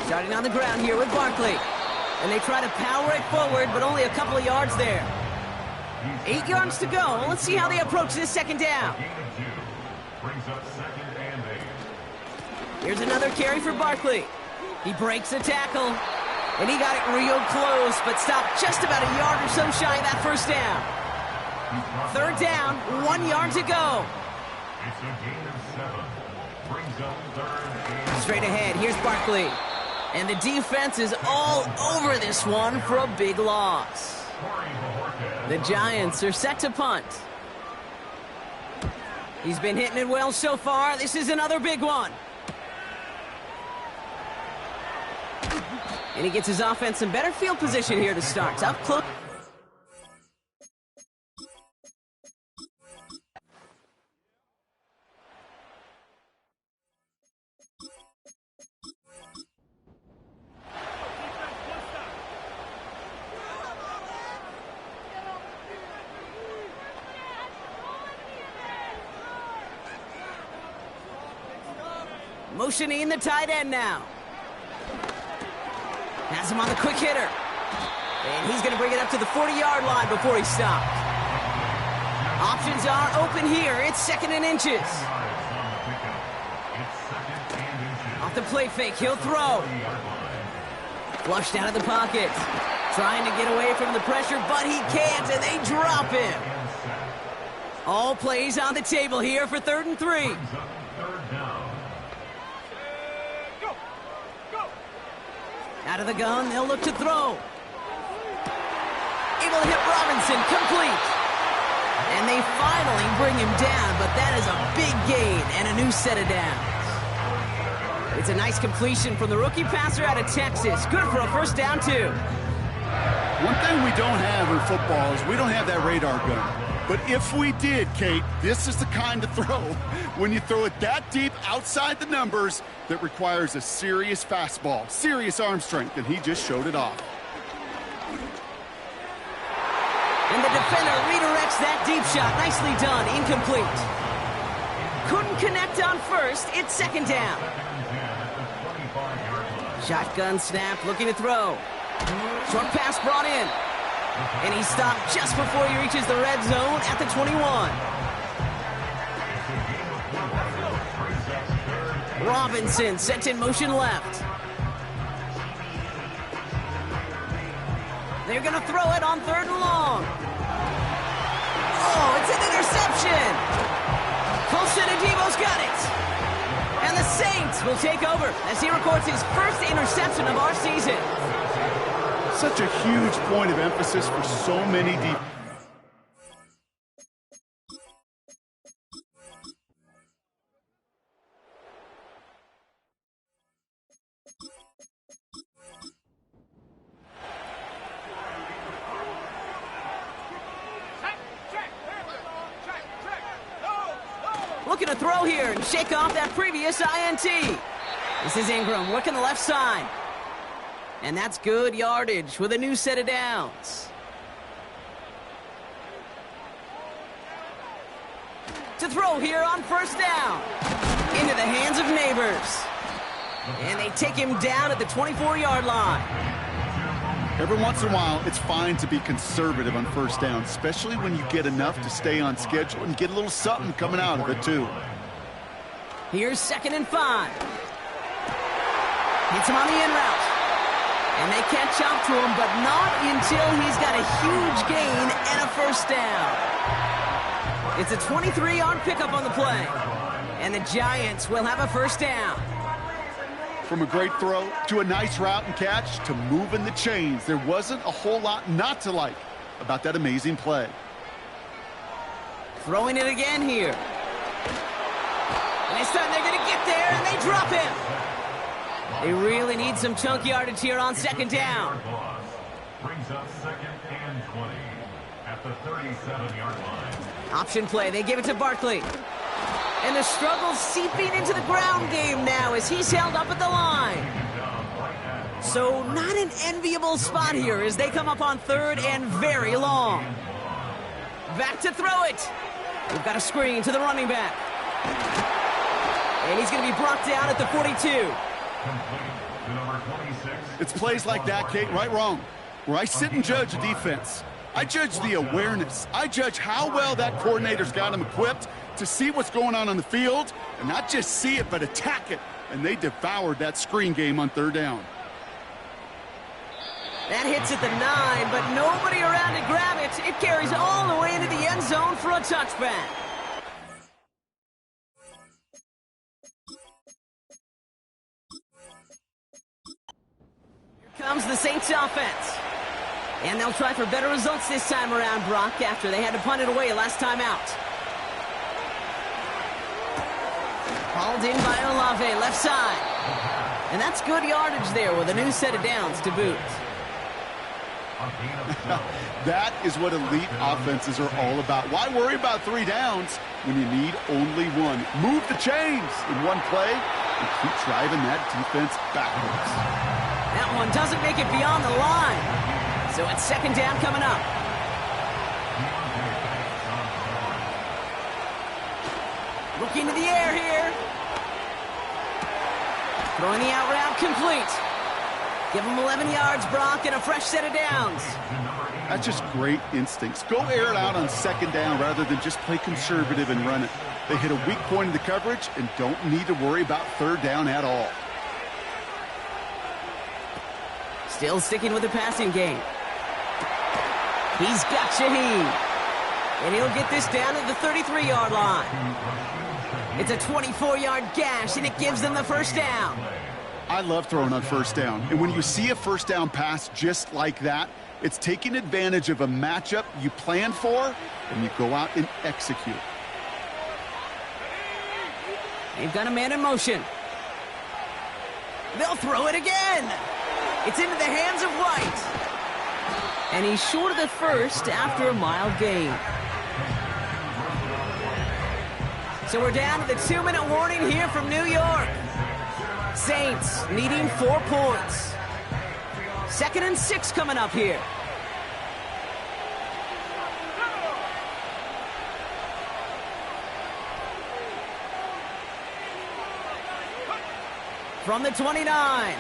Starting on the ground here with Barkley. And they try to power it forward, but only a couple of yards there. 8 yards to go. Let's see how they approach this 2nd down. Brings up 2nd and 8. Here's another carry for Barkley. He breaks a tackle, and he got it real close, but stopped just about a yard or so shy of that 1st down. 3rd down, 1 yard to go. It's a gain of 7. Brings up 3rd and Straight ahead, here's Barkley. And the defense is all over this one for a big loss. The Giants are set to punt. He's been hitting it well so far. This is another big one. And he gets his offense in better field position here to start. Up close. Motioning the tight end now. Has him on the quick hitter. And he's going to bring it up to the 40-yard line before he stopped. Options are open here. It's 2nd and inches. Off the play fake, he'll throw. Flushed out of the pocket. Trying to get away from the pressure, but he can't, and they drop him. All plays on the table here for 3rd and 3. Out of the gun, they'll look to throw. able to hit Robinson, complete. And they finally bring him down, but that is a big gain and a new set of downs. It's a nice completion from the rookie passer out of Texas. Good for a first down, too. One thing we don't have in football is we don't have that radar gun. But if we did, Kate, this is the kind of throw, when you throw it that deep outside the numbers, that requires a serious fastball, serious arm strength, and he just showed it off. And the defender redirects that deep shot. Nicely done. Incomplete. Couldn't connect on first. It's second down. Shotgun snap, looking to throw. Short pass brought in. And he stopped just before he reaches the red zone at the 21. Robinson sent in motion left. They're going to throw it on third and long. Oh, it's an interception. Colson Adebo's got it. And the Saints will take over as he records his first interception of our season. Such a huge point of emphasis for so many deep. Looking to throw here and shake off that previous INT. This is Ingram working the left side. And that's good yardage with a new set of downs. To throw here on first down. Into the hands of Neighbors. And they take him down at the 24-yard line. Every once in a while, it's fine to be conservative on first down, especially when you get enough to stay on schedule and get a little something coming out of it, too. Here's 2nd and 5. Hits him on the in route. And they catch up to him, but not until he's got a huge gain and a first down. It's a 23-yard pickup on the play. And the Giants will have a first down. From a great throw to a nice route and catch to moving the chains, there wasn't a whole lot not to like about that amazing play. Throwing it again here. And this time they're going to get there, and they drop him. They really need some chunk yardage here on second down. Brings up 2nd and 20 at the 37-yard line. Option play. They give it to Barkley. And the struggle's seeping into the ground game now as he's held up at the line. So not an enviable spot here as they come up on third and very long. Back to throw it. We've got a screen to the running back. And he's going to be brought down at the 42. It's plays like that, Kate, right wrong, where I sit and judge a defense. I judge the awareness. I judge how well that coordinator's got him equipped to see what's going on the field, and not just see it, but attack it. And they devoured that screen game on third down. That hits at the 9, but nobody around to grab it. It carries all the way into the end zone for a touchback. Here comes the Saints offense. And they'll try for better results this time around, Brock, after they had to punt it away last time out. Hauled in by Olave, left side. And that's good yardage there with a new set of downs to boot. That is what elite offenses are all about. Why worry about 3 downs when you need only one? Move the chains in one play and keep driving that defense backwards. That one doesn't make it beyond the line. So it's second down coming up. Looking to the air here. Throwing the out route complete. Give him 11 yards, Brock, and a fresh set of downs. That's just great instincts. Go air it out on second down rather than just play conservative and run it. They hit a weak point in the coverage and don't need to worry about third down at all. Still sticking with the passing game. He's got Shaheed. And he'll get this down to the 33-yard line. It's a 24-yard gash, and it gives them the first down. I love throwing on first down. And when you see a first down pass just like that, It's taking advantage of a matchup you plan for, and you go out and execute. They've got a man in motion. They'll throw it again. It's into the hands of White. And he's short of the first after a mild gain. So we're down to the 2-minute warning here from New York. Saints needing 4 points. 2nd and 6 coming up here. From the 29.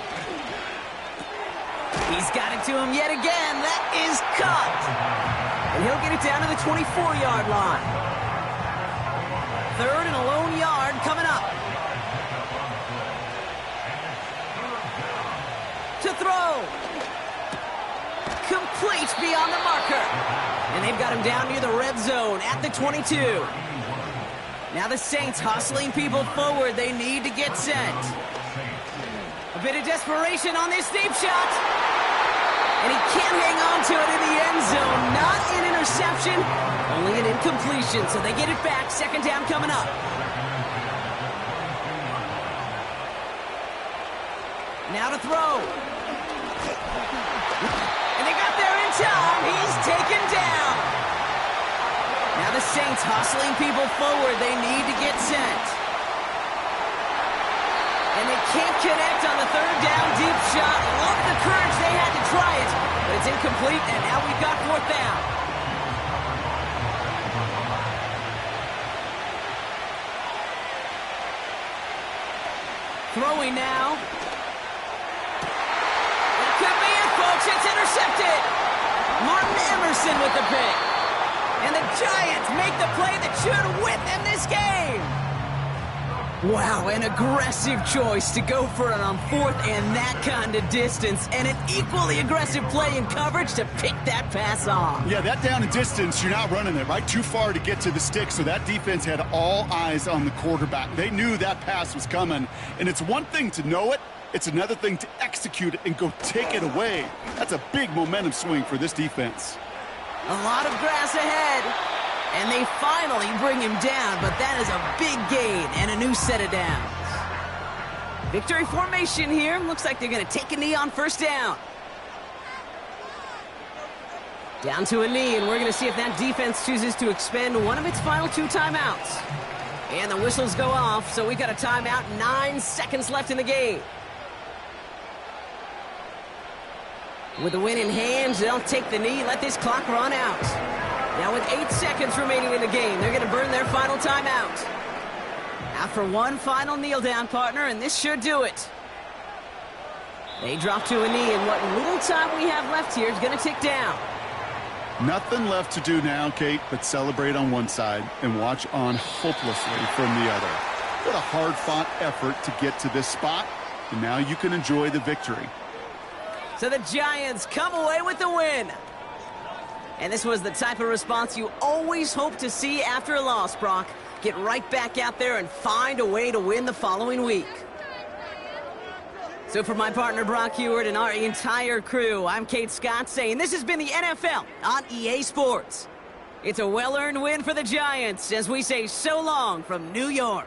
He's got it to him yet again. That is cut. And he'll get it down to the 24-yard line. 3rd and a lone yard coming up. To throw. Complete beyond the marker. And they've got him down near the red zone at the 22. Now the Saints hustling people forward. They need to get set. A bit of desperation on this deep shot. And he can't hang on to it in the end zone. Not an interception, only an incompletion. So they get it back. 2nd down coming up. Now to throw. And they got there in time. He's taken down. Now the Saints hustling people forward. They need to get set. And they can't connect on the 3rd down deep shot. Love the courage they had to try it, but it's incomplete, and now we've got 4th down. Throwing now. That could be it, folks. It's intercepted. Martin Emerson with the pick. And the Giants make the play that should win them this game. Wow, an aggressive choice to go for it on 4th and that kind of distance. And an equally aggressive play in coverage to pick that pass off. Yeah, that down and distance, you're not running it, right? Too far to get to the stick, so that defense had all eyes on the quarterback. They knew that pass was coming. And it's one thing to know it. It's another thing to execute it and go take it away. That's a big momentum swing for this defense. A lot of grass ahead. And they finally bring him down, but that is a big gain and a new set of downs. Victory formation here. Looks like they're going to take a knee on 1st down. Down to a knee, and we're going to see if that defense chooses to expend one of its final 2 timeouts. And the whistles go off, so we got a timeout. 9 seconds left in the game. With the win in hand, they'll take the knee, let this clock run out. Now with 8 seconds remaining in the game, they're going to burn their final timeout. After one final kneel down, partner, and this should do it. They drop to a knee, and what little time we have left here is going to tick down. Nothing left to do now, Kate, but celebrate on one side and watch on hopelessly from the other. What a hard-fought effort to get to this spot, and now you can enjoy the victory. So the Giants come away with the win. And this was the type of response you always hope to see after a loss, Brock. Get right back out there and find a way to win the following week. So for my partner Brock Heward and our entire crew, I'm Kate Scott saying this has been the NFL on EA Sports. It's a well-earned win for the Giants as we say so long from New York.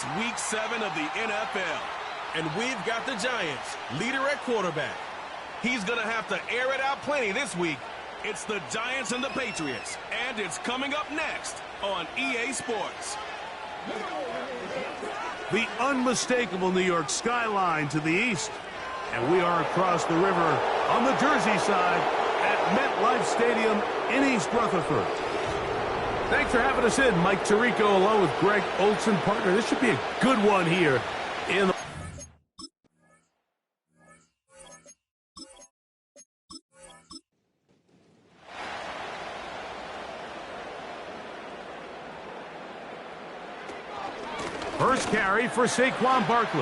It's Week 7 of the NFL, and we've got the Giants, leader at quarterback. He's going to have to air it out plenty this week. It's the Giants and the Patriots, and it's coming up next on EA Sports. The unmistakable New York skyline to the east, and we are across the river on the Jersey side at MetLife Stadium in East Rutherford. Thanks for having us in. Mike Tirico along with Greg Olson, partner. This should be a good one here in the first carry for Saquon Barkley.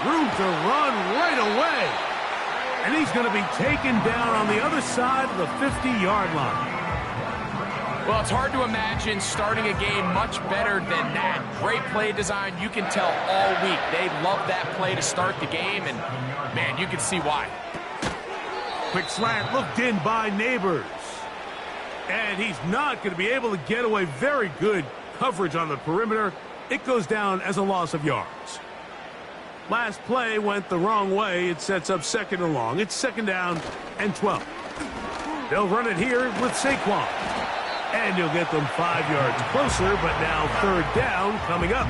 Room to run right away. And he's going to be taken down on the other side of the 50-yard line. Well, it's hard to imagine starting a game much better than that. Great play design. You can tell all week they love that play to start the game, and, man, you can see why. Quick slant looked in by Neighbors. And he's not going to be able to get away. Very good coverage on the perimeter. It goes down as a loss of yards. Last play went the wrong way. It sets up second and long. It's second down and 12. They'll run it here with Saquon. And you'll get them 5 yards closer, but now third down coming up.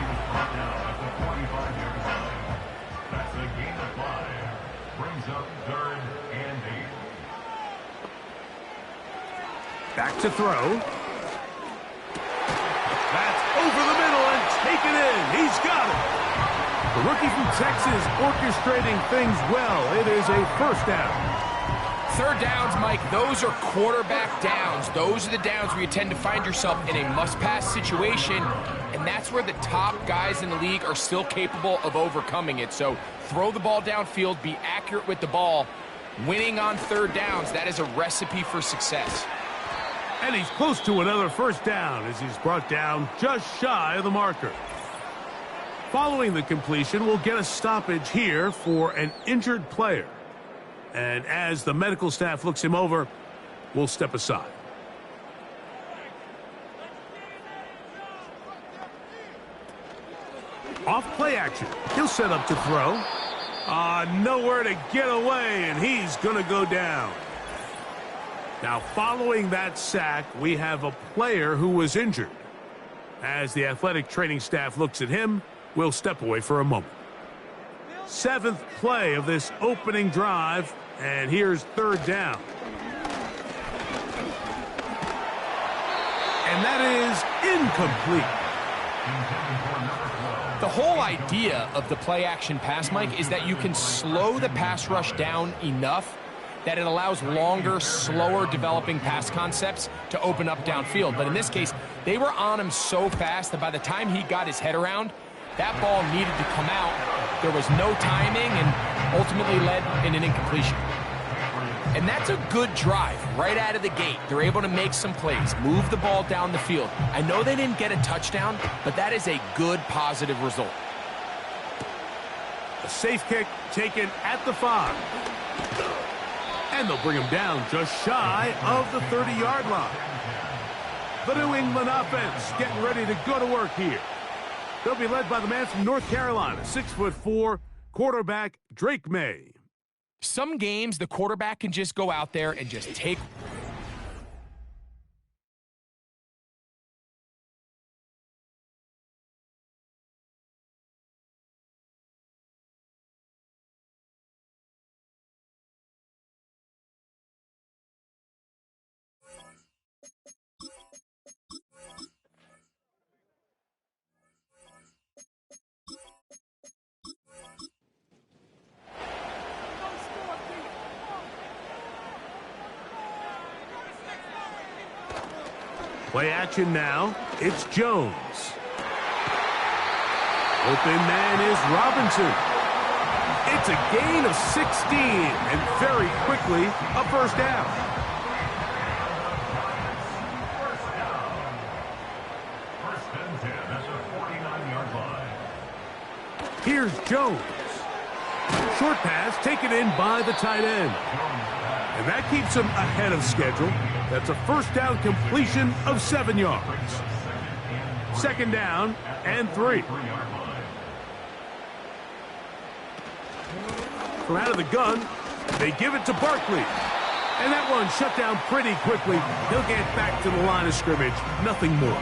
That's a gain of 5. Brings up 3rd and 8. Back to throw. That's over the middle and taken in. He's got it. The rookie from Texas orchestrating things well. It is a first down. Third downs, Mike, those are quarterback downs. Those are the downs where you tend to find yourself in a must-pass situation, and that's where the top guys in the league are still capable of overcoming it. So throw the ball downfield, be accurate with the ball. Winning on third downs, that is a recipe for success. And he's close to another first down as he's brought down just shy of the marker. Following the completion, we'll get a stoppage here for an injured player. And as the medical staff looks him over, we'll step aside. Off play action. He'll set up to throw. Nowhere to get away, and he's going to go down. Now, following that sack, we have a player who was injured. As the athletic training staff looks at him, we'll step away for a moment. 7th play of this opening drive, and here's third down. And that is incomplete. The whole idea of the play-action pass, Mike, is that you can slow the pass rush down enough that it allows longer, slower developing pass concepts to open up downfield. But in this case, they were on him so fast that by the time he got his head around, that ball needed to come out. There was no timing and ultimately led in an incompletion. And that's a good drive right out of the gate. They're able to make some plays, move the ball down the field. I know they didn't get a touchdown, but that is a good, positive result. A safe kick taken at the 5. And they'll bring him down just shy of the 30-yard line. The New England offense getting ready to go to work here. They'll be led by the man from North Carolina, 6'4", quarterback Drake May. Some games, the quarterback can just go out there and just take... Play action now. It's Jones. Open man is Robinson. It's a gain of 16, and very quickly, a first down. First and 10 at the 49-yard line. Here's Jones. Short pass taken in by the tight end. And that keeps him ahead of schedule. That's a first down completion of 7 yards. Second down and 3. From out of the gun, they give it to Barkley. And that one shut down pretty quickly. He'll get back to the line of scrimmage. Nothing more.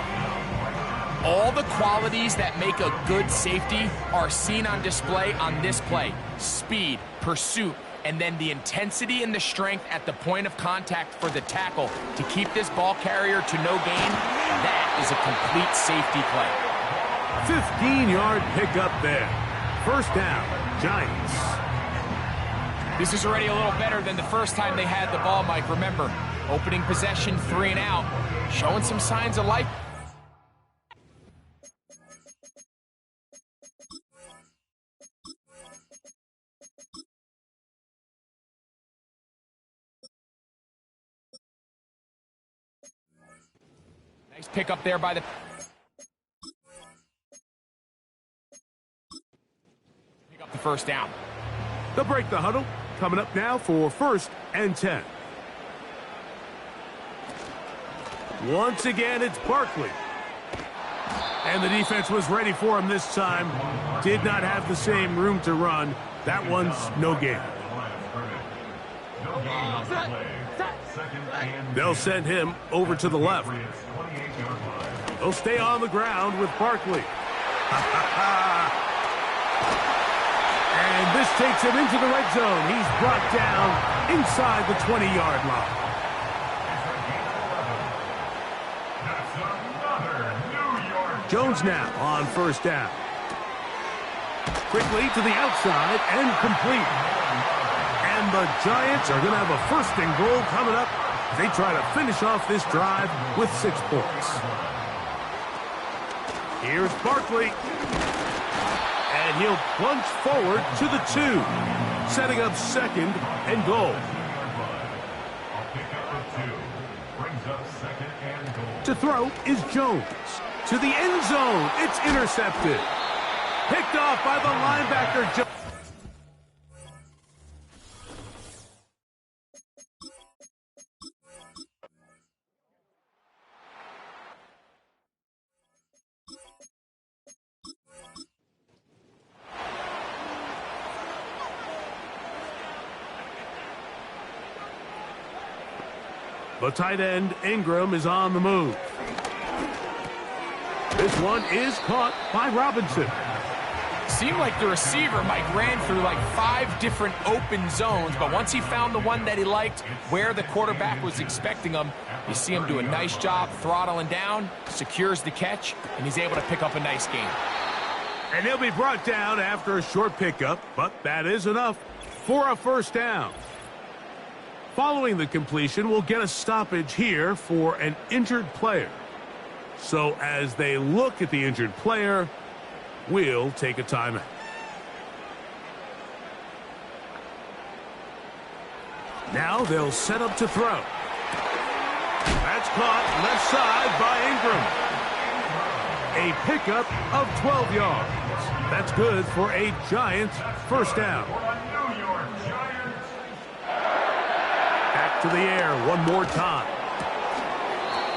All the qualities that make a good safety are seen on display on this play. Speed, pursuit, and then the intensity and the strength at the point of contact for the tackle to keep this ball carrier to no gain. That is a complete safety play. 15-yard pickup there. First down, Giants. This is already a little better than the first time they had the ball, Mike. Remember, opening possession, 3 and out, showing some signs of life. Nice pick up there by the... Pick up the first down. They'll break the huddle. Coming up now for 1st and 10. Once again, it's Barkley. And the defense was ready for him this time. Did not have the same room to run. That one's no gain. They'll send him over to the left. They'll stay on the ground with Barkley. And this takes him into the red zone. He's brought down inside the 20-yard line. Jones now on 1st down. Quickly to the outside and complete. And the Giants are going to have a 1st and goal coming up. They try to finish off this drive with 6 points. Here's Barkley. And he'll plunge forward to the 2, setting up 2nd and goal. To throw is Jones. To the end zone, it's intercepted. Picked off by the linebacker, Jones. The tight end, Ingram, is on the move. This one is caught by Robinson. Seemed like the receiver, Mike, ran through like 5 different open zones, but once he found the one that he liked, where the quarterback was expecting him, you see him do a nice job throttling down, secures the catch, and he's able to pick up a nice gain. And he'll be brought down after a short pickup, but that is enough for a 1st down. Following the completion, we'll get a stoppage here for an injured player. So as they look at the injured player, we'll take a timeout. Now they'll set up to throw. That's caught left side by Ingram. A pickup of 12 yards. That's good for a Giants 1st down. Back to the air one more time.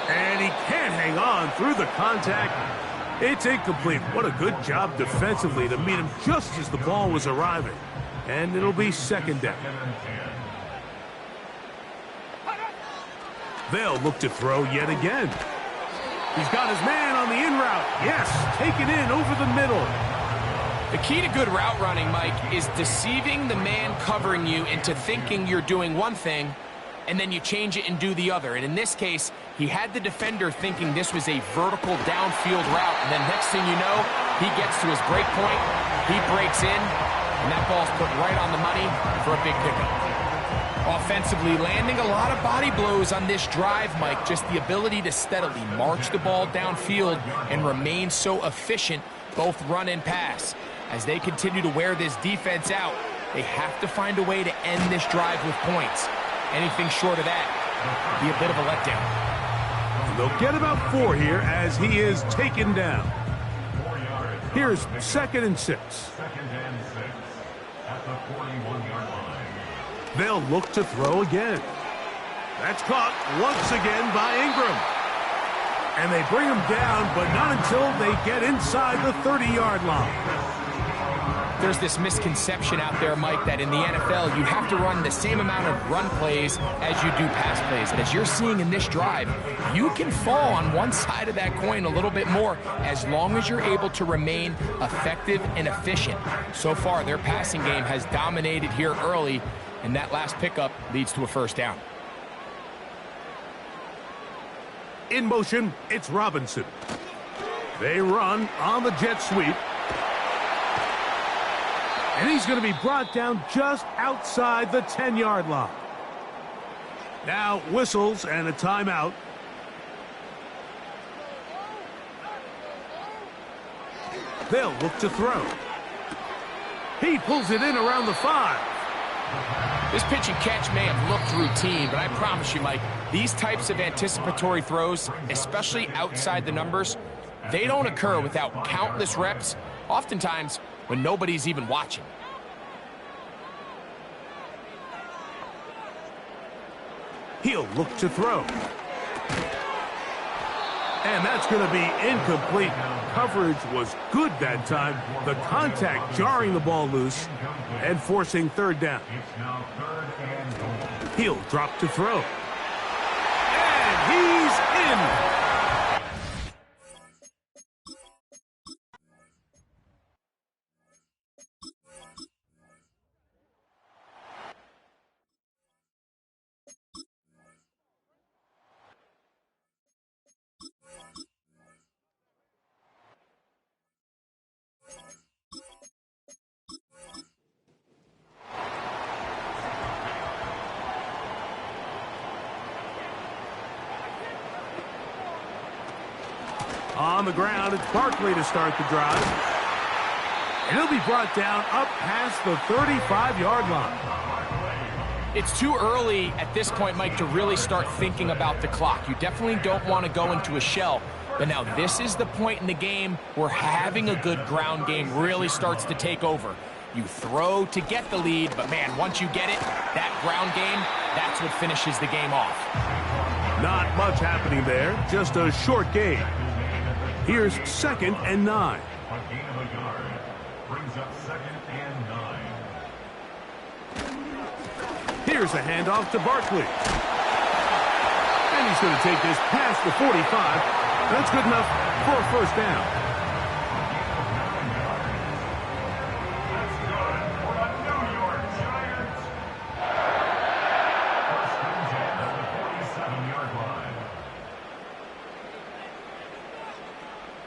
And he can't hang on through the contact. It's incomplete. What a good job defensively to meet him just as the ball was arriving. And it'll be 2nd down. They'll look to throw yet again. He's got his man on the in route. Yes, taken in over the middle. The key to good route running, Mike, is deceiving the man covering you into thinking you're doing one thing, and then you change it and do the other. And in this case, he had the defender thinking this was a vertical downfield route, and then next thing you know, he gets to his break point, he breaks in, and that ball's put right on the money for a big pickup. Offensively, landing a lot of body blows on this drive, Mike. Just the ability to steadily march the ball downfield and remain so efficient, both run and pass. As they continue to wear this defense out, they have to find a way to end this drive with points. Anything short of that would be a bit of a letdown. They'll get about 4 here as he is taken down. Here's 2nd and 6. 2nd and 6 at the 41-yard line. They'll look to throw again. That's caught once again by Ingram. And they bring him down, but not until they get inside the 30-yard line. There's this misconception out there, Mike, that in the NFL, you have to run the same amount of run plays as you do pass plays. And as you're seeing in this drive, you can fall on one side of that coin a little bit more as long as you're able to remain effective and efficient. So far, their passing game has dominated here early, and that last pickup leads to a first down. In motion, it's Robinson. They run on the jet sweep. And he's going to be brought down just outside the 10-yard line. Now whistles and a timeout. They'll look to throw. He pulls it in around the 5. This pitch and catch may have looked routine, but I promise you, Mike, these types of anticipatory throws, especially outside the numbers, they don't occur without countless reps, oftentimes when nobody's even watching. He'll look to throw. And that's going to be incomplete. Coverage was good that time. The contact jarring the ball loose and forcing third down. He'll drop to throw. And he's in. On the ground, it's Barkley to start the drive. And he'll be brought down up past the 35-yard line. It's too early at this point, Mike, to really start thinking about the clock. You definitely don't want to go into a shell. But now this is the point in the game where having a good ground game really starts to take over. You throw to get the lead, but man, once you get it, that ground game, that's what finishes the game off. Not much happening there, just a short gain. Here's 2nd and 9. A gain of a yard brings up 2nd and 9. Here's a handoff to Barkley. And he's going to take this past the 45. That's good enough for a first down. That's good for the New York Giants. 1st and 10 at the 47-yard line.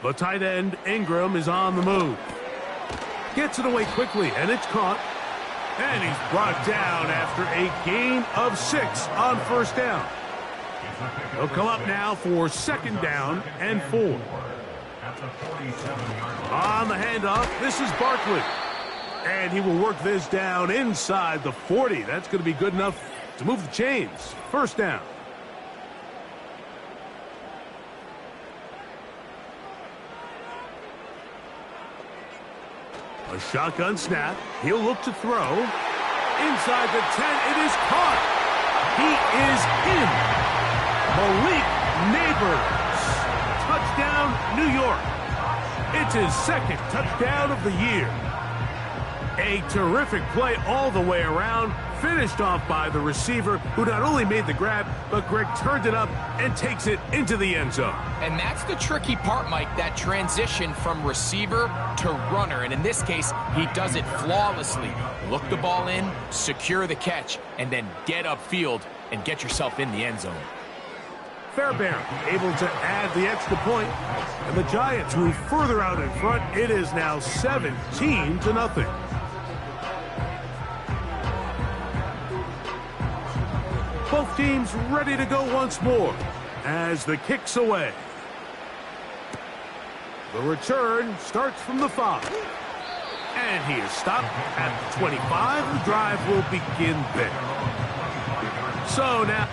The tight end, Ingram, is on the move. Gets it away quickly, and it's caught. And he's brought down after a gain of 6 on first down. He'll come up now for 2nd down and 4. At the 47-yard line. On the handoff, this is Barkley. And he will work this down inside the 40. That's going to be good enough to move the chains. First down. A shotgun snap. He'll look to throw. Inside the 10, it is caught. He is in. Malik Neighbors. Touchdown, New York. It's his 2nd touchdown of the year. A terrific play all the way around, finished off by the receiver, who not only made the grab, but Greg turned it up and takes it into the end zone. And that's the tricky part, Mike, that transition from receiver to runner. And in this case, he does it flawlessly. Look the ball in, secure the catch, and then get upfield and get yourself in the end zone. Fairbairn able to add the extra point, and the Giants move further out in front. It is now 17-0. Both teams ready to go once more as the kick's away. The return starts from the 5. And he is stopped at the 25. The drive will begin there. So now...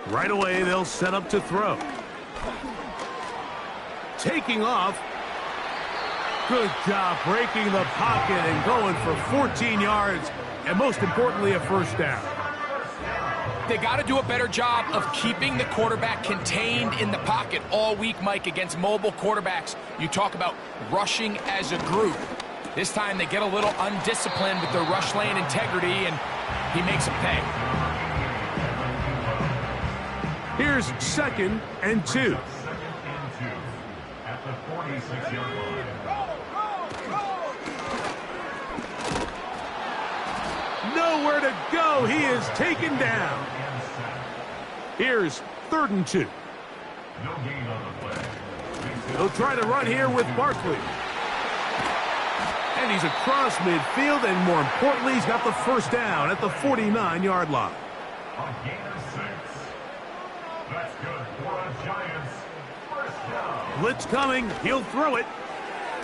Right away, they'll set up to throw. Taking off. Good job breaking the pocket and going for 14 yards, and most importantly, a first down. They got to do a better job of keeping the quarterback contained in the pocket all week, Mike, against mobile quarterbacks. You talk about rushing as a group. This time they get a little undisciplined with their rush lane integrity, and he makes them pay. Here's 2nd and 2. At the 46-yard line. Nowhere to go. He is taken down. Here's 3rd and 2. No gain on the play. He'll try to run here with Barkley. And he's across midfield, and more importantly, he's got the first down at the 49-yard line. A gain of 6. That's good for a Giants first down. Blitz coming. He'll throw it.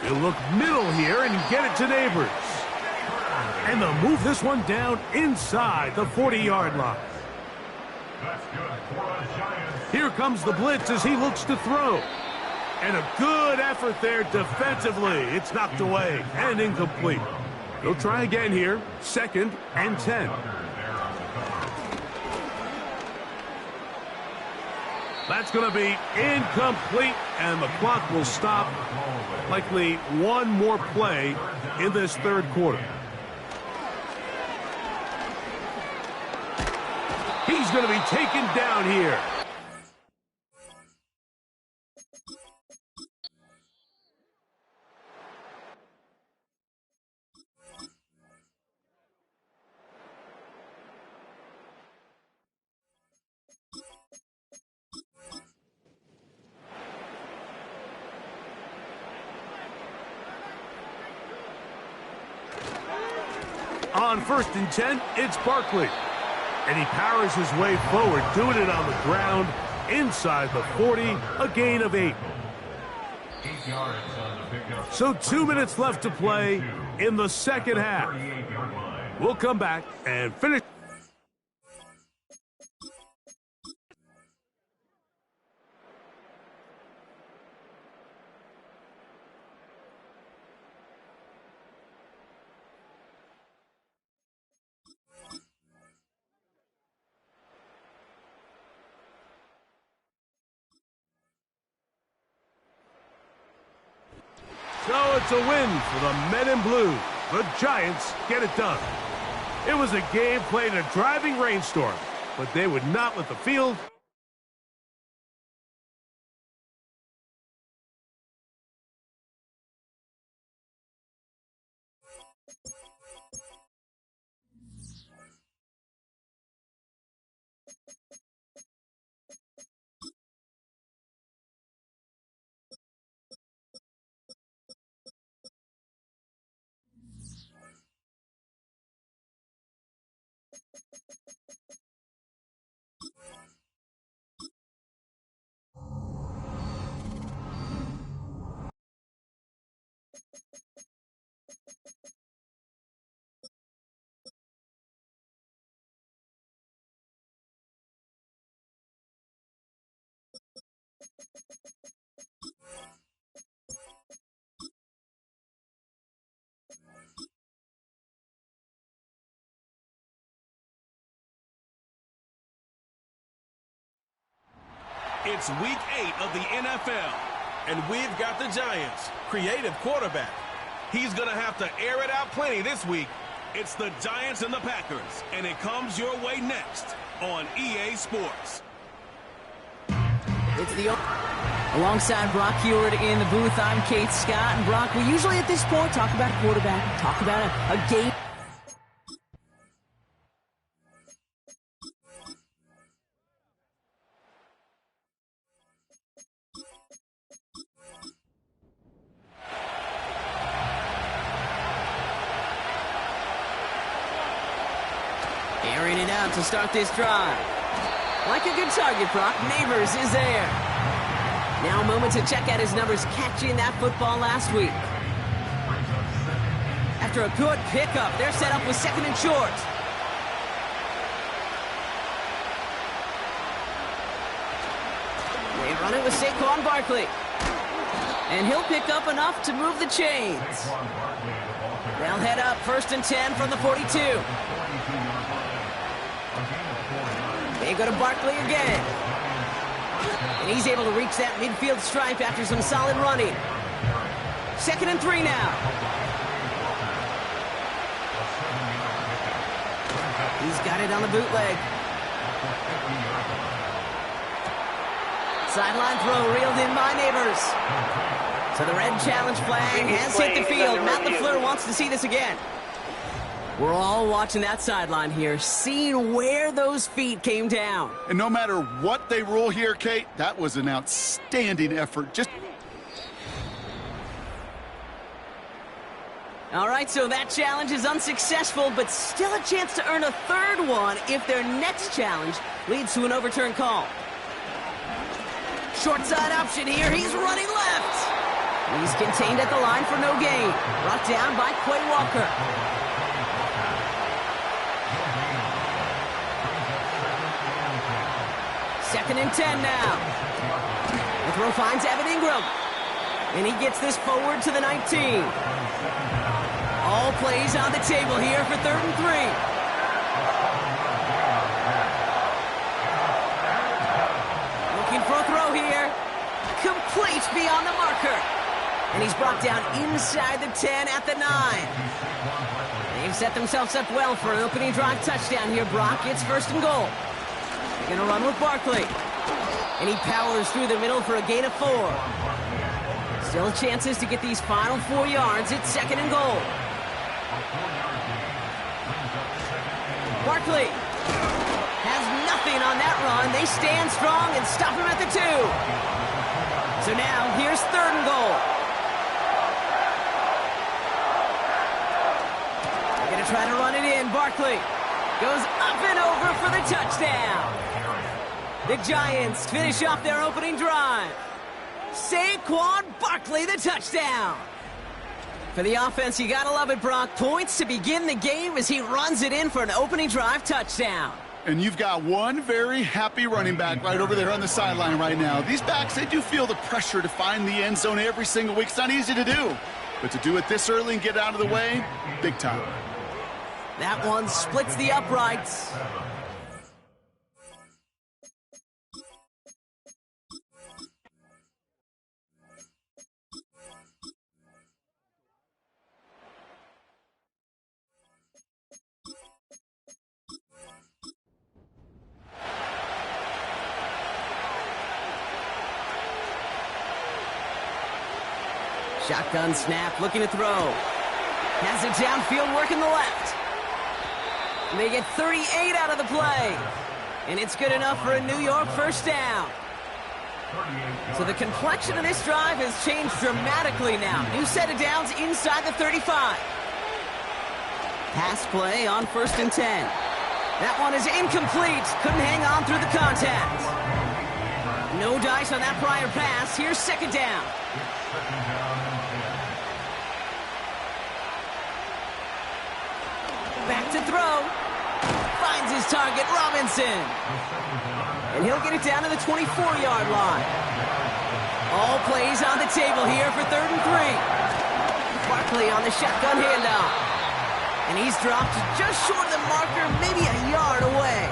He'll look middle here and get it to Neighbors. And they'll move this one down inside the 40-yard line. That's good for a Giants. Here comes the blitz as he looks to throw. And a good effort there defensively. It's knocked away and incomplete. He'll try again here. 2nd and 10. That's going to be incomplete, and the clock will stop. Likely one more play in this 3rd quarter. He's going to be taken down here. On 1st and 10, it's Barkley. And he powers his way forward, doing it on the ground, inside the 40, a gain of 8. 8 yards on the pickup. So 2 minutes left to play in the 2nd half. We'll come back and finish. So it's a win for the men in blue. The Giants get it done. It was a game played in a driving rainstorm, but they would not let the field. It's week 8 of the NFL, and we've got the Giants' creative quarterback. He's going to have to air it out plenty this week. It's the Giants and the Packers, and it comes your way next on EA Sports. It's the alongside Brock Hewitt in the booth. I'm Kate Scott, and Brock, we usually at this point talk about a quarterback, talk about a game. Airing it out to start this drive. Like a good target, Brock, Neighbors is there. Now a moment to check out his numbers catching that football last week. After a good pickup, they're set up with 2nd and short. run it with Saquon Barkley. And he'll pick up enough to move the chains. They'll head up 1st and 10 from the 42. They go to Barkley again. And he's able to reach that midfield stripe after some solid running. 2nd and 3 now. He's got it on the bootleg. Sideline throw reeled in by Neighbors. So the red challenge flag has hit the field. Matt LaFleur wants to see this again. We're all watching that sideline here, seeing where those feet came down. And no matter what they rule here, Kate, that was an outstanding effort. All right, so that challenge is unsuccessful, but still a chance to earn a 3rd one if their next challenge leads to an overturned call. Short side option here. He's running left. He's contained at the line for no gain. Brought down by Quay Walker. 2nd and 10 now. The throw finds Evan Ingram. And he gets this forward to the 19. All plays on the table here for 3rd and 3. Looking for a throw here. Complete beyond the marker. And he's brought down inside the 10 at the 9. They've set themselves up well for an opening drive touchdown here, Brock. It's 1st and goal. They're going to run with Barkley. And he powers through the middle for a gain of 4. Still chances to get these final 4 yards. It's 2nd and goal. Barkley has nothing on that run. They stand strong and stop him at the 2. So now here's 3rd and goal. They're going to try to run it in. Barkley goes up and over for the touchdown. The Giants finish off their opening drive. Saquon Barkley, the touchdown. For the offense, you gotta love it, Brock. Points to begin the game as he runs it in for an opening drive touchdown. And you've got one very happy running back right over there on the sideline right now. These backs, they do feel the pressure to find the end zone every single week. It's not easy to do. But to do it this early and get out of the way, big time. That one splits the uprights. Shotgun snap, looking to throw. Has it downfield, working the left. And they get 38 out of the play. And it's good enough for a New York 1st down. So the complexion of this drive has changed dramatically now. New set of downs inside the 35. Pass play on 1st and 10. That one is incomplete. Couldn't hang on through the contact. No dice on that prior pass. Here's 2nd down. Back to throw. Finds his target, Robinson. And he'll get it down to the 24-yard line. All plays on the table here for 3rd and 3. Barkley on the shotgun handoff. And he's dropped just short of the marker, maybe a yard away.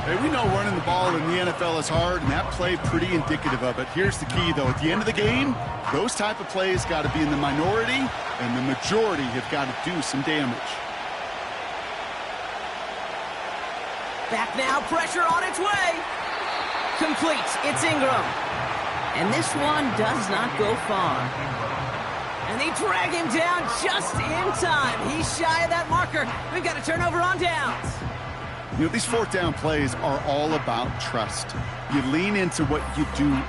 Hey, we know running the ball in the NFL is hard, and that play pretty indicative of it. Here's the key, though. At the end of the game, those type of plays got to be in the minority, and the majority have got to do some damage. Back now, pressure on its way. Complete, it's Ingram. And this one does not go far. And they drag him down just in time. He's shy of that marker. We've got a turnover on downs. You know, these 4th down plays are all about trust. You lean into what you do.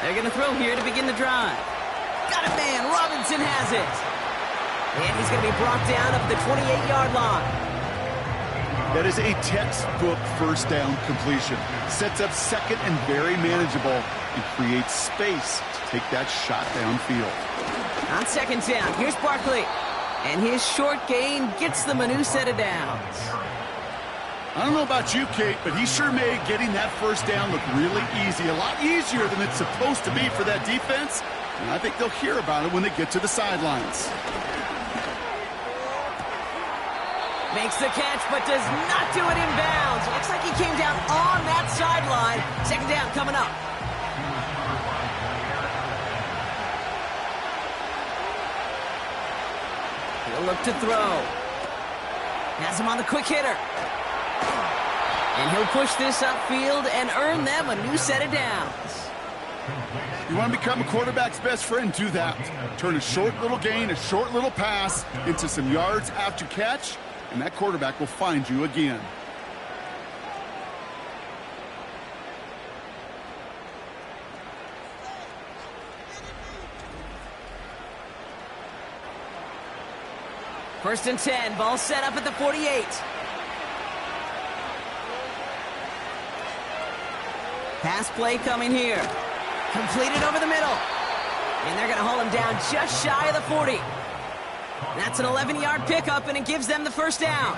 They're going to throw here to begin the drive. Got it, man. Robinson has it. And he's going to be brought down at the 28-yard line. That is a textbook first down completion. Sets up second and very manageable and creates space to take that shot downfield. On second down, here's Barkley. And his short gain gets them a new set of downs. I don't know about you, Kate, but he sure made getting that first down look really easy. A lot easier than it's supposed to be for that defense. And I think they'll hear about it when they get to the sidelines. Makes the catch, but does not do it in bounds. Looks like he came down on that sideline. Second down coming up. He'll look to throw. Has him on the quick hitter. And he'll push this upfield and earn them a new set of downs. You want to become a quarterback's best friend, do that. Turn a short little gain, a short little pass into some yards after catch, and that quarterback will find you again. First and 10, ball set up at the 48. Pass play coming here. Completed over the middle. And they're going to haul him down just shy of the 40. That's an 11-yard pickup, and it gives them the first down.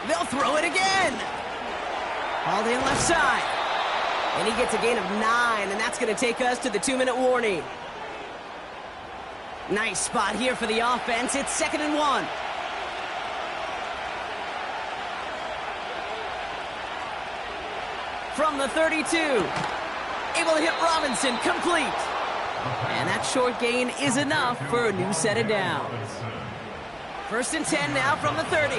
They'll throw it again. Hauled in left side. And he gets a gain of 9, and that's going to take us to the 2-minute warning. Nice spot here for the offense. It's 2nd and 1. From the 32. Able to hit Robinson, complete. And that short gain is enough for a new set of downs. First and 10 now from the 30.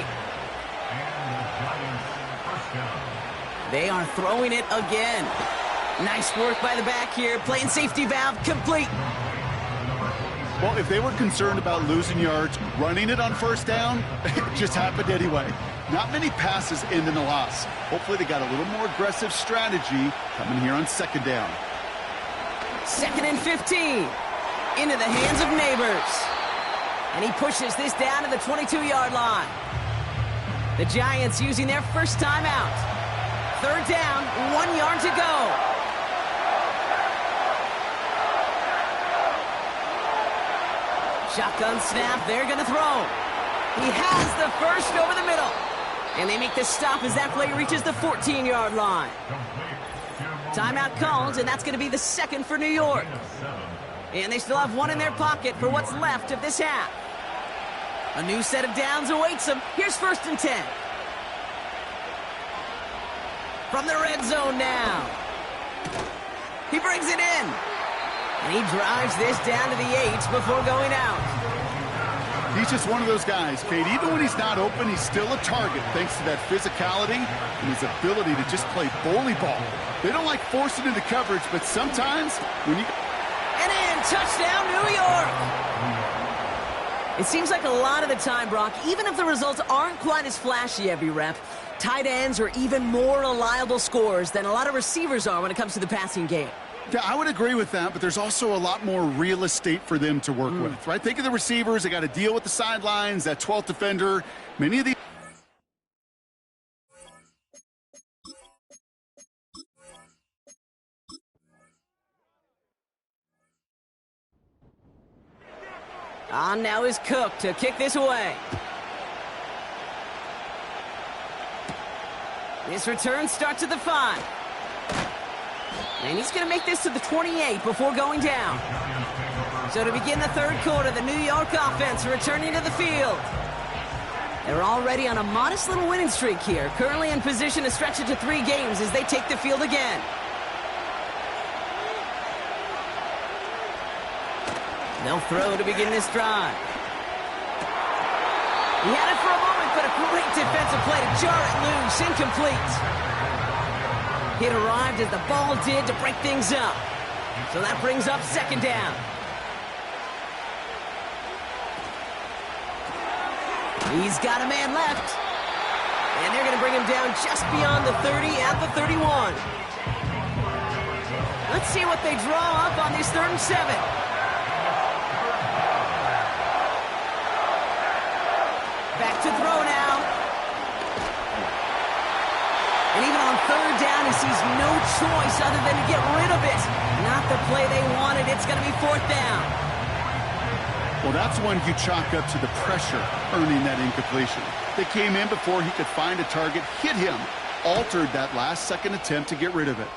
They are throwing it again. Nice work by the back here. Playing safety valve, complete. Well, if they were concerned about losing yards, running it on first down, it just happened anyway. Not many passes end in a loss. Hopefully they got a little more aggressive strategy coming here on second down. 2nd and 15. Into the hands of Neighbors. And he pushes this down to the 22-yard line. The Giants using their first timeout. Third down, 1 yard to go. Shotgun snap, they're going to throw. He has the first over the middle. And they make the stop as that play reaches the 14-yard line. Timeout called, and that's going to be the second for New York. And they still have one in their pocket for what's left of this half. A new set of downs awaits them. Here's 1st and 10. From the red zone now. He brings it in. And he drives this down to the 8 before going out. He's just one of those guys, Kate. Even when he's not open, he's still a target thanks to that physicality and his ability to just play bully ball. They don't like forcing into coverage, but sometimes when you... And in, touchdown, New York! It seems like a lot of the time, Brock, even if the results aren't quite as flashy every rep, tight ends are even more reliable scorers than a lot of receivers are when it comes to the passing game. Yeah, I would agree with that, but there's also a lot more real estate for them to work with, right? Think of the receivers. They got to deal with the sidelines, that 12th defender. Many of these... On now is Cook to kick this away. This return starts at the 5. And he's going to make this to the 28 before going down. So to begin the third quarter, the New York offense returning to the field. They're already on a modest little winning streak here, currently in position to stretch it to 3 games as they take the field again. They'll throw to begin this drive. He had it for a moment, but a great defensive play to jar it loose, incomplete. It arrived as the ball did to break things up. So that brings up second down. He's got a man left. And they're going to bring him down just beyond the 30 at the 31. Let's see what they draw up on this 3rd and 7. Back to throw now. And even on 3rd down, he sees no choice other than to get rid of it. Not the play they wanted. It's going to be 4th down. Well, that's one you chalk up to the pressure earning that incompletion. They came in before he could find a target, hit him, altered that last-second attempt to get rid of it.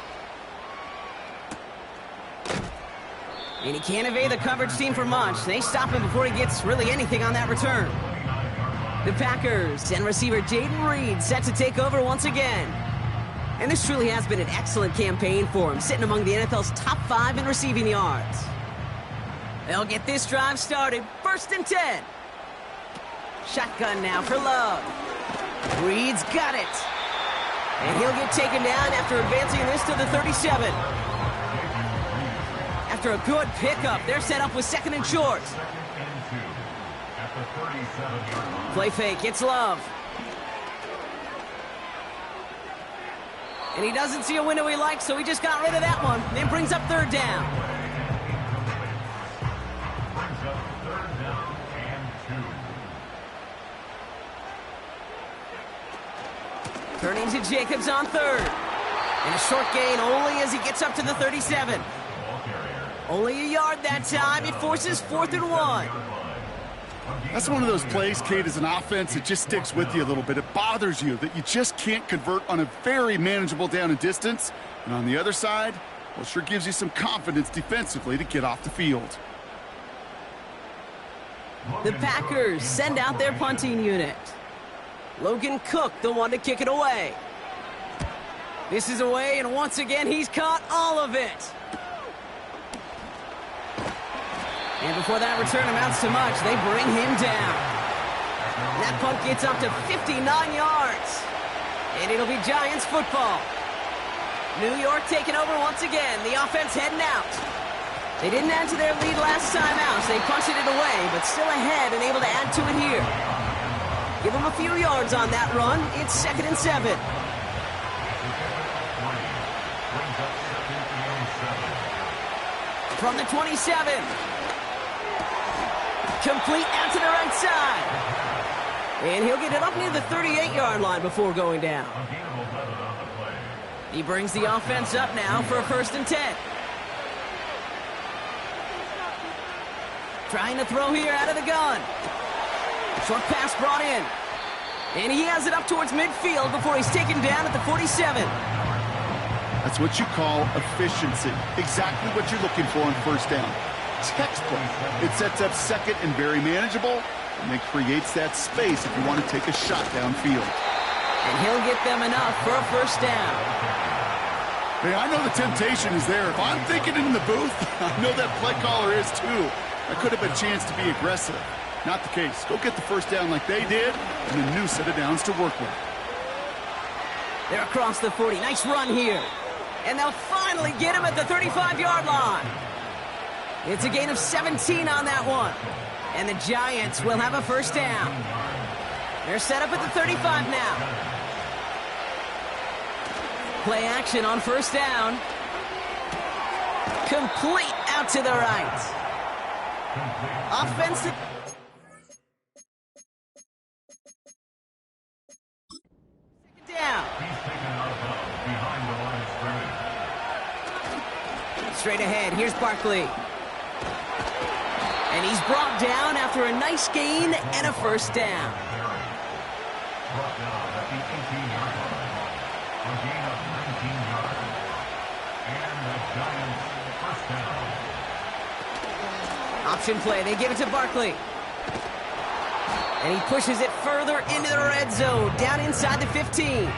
And he can't evade the coverage team for much. They stop him before he gets really anything on that return. The Packers and receiver Jaden Reed set to take over once again. And this truly has been an excellent campaign for him, sitting among the NFL's top 5 in receiving yards. They'll get this drive started. 1st and 10. Shotgun now for Love. Reed's got it. And he'll get taken down after advancing this to the 37. After a good pickup, they're set up with 2nd and short. Play fake, it's Love. And he doesn't see a window he likes, so he just got rid of that one. Then brings up 3rd down. Turning to Jacobs on 3rd. And a short gain only as he gets up to the 37. Only a yard that time. It forces 4th and 1. That's one of those plays, Kate, as an offense, it just sticks with you a little bit. It bothers you that you just can't convert on a very manageable down and distance. And on the other side, well, it sure gives you some confidence defensively to get off the field. The Packers send out their punting unit. Logan Cook, the one to kick it away. This is away, and once again, he's caught all of it. And before that return amounts to much, they bring him down. That punt gets up to 59 yards. And it'll be Giants football. New York taking over once again. The offense heading out. They didn't add to their lead last time out, so they punted it away, but still ahead and able to add to it here. Give them a few yards on that run. It's 2nd and 7. From the 27. Complete out to the right side. And he'll get it up near the 38-yard line before going down. He brings the offense up now for a 1st and 10. Trying to throw here out of the gun. Short pass brought in. And he has it up towards midfield before he's taken down at the 47. That's what you call efficiency. Exactly what you're looking for on 1st down. Textbook. It sets up 2nd and very manageable, and it creates that space if you want to take a shot downfield. And he'll get them enough for a 1st down. Hey, I know the temptation is there. If I'm thinking it in the booth, I know that play caller is too. That could have been a chance to be aggressive. Not the case. Go get the 1st down like they did, and a new set of downs to work with. They're across the 40. Nice run here. And they'll finally get him at the 35-yard line. It's a gain of 17 on that one. And the Giants will have a 1st down. They're set up at the 35 now. Play action on 1st down. Complete out to the right. Offensive. Down. Straight ahead, here's Barkley. And he's brought down after a nice gain and a 1st down. Brought down at the 18-yard line. A gain of 19 yards. And the Giants 1st down. Option play, they give it to Barkley. And he pushes it further into the red zone, down inside the 15.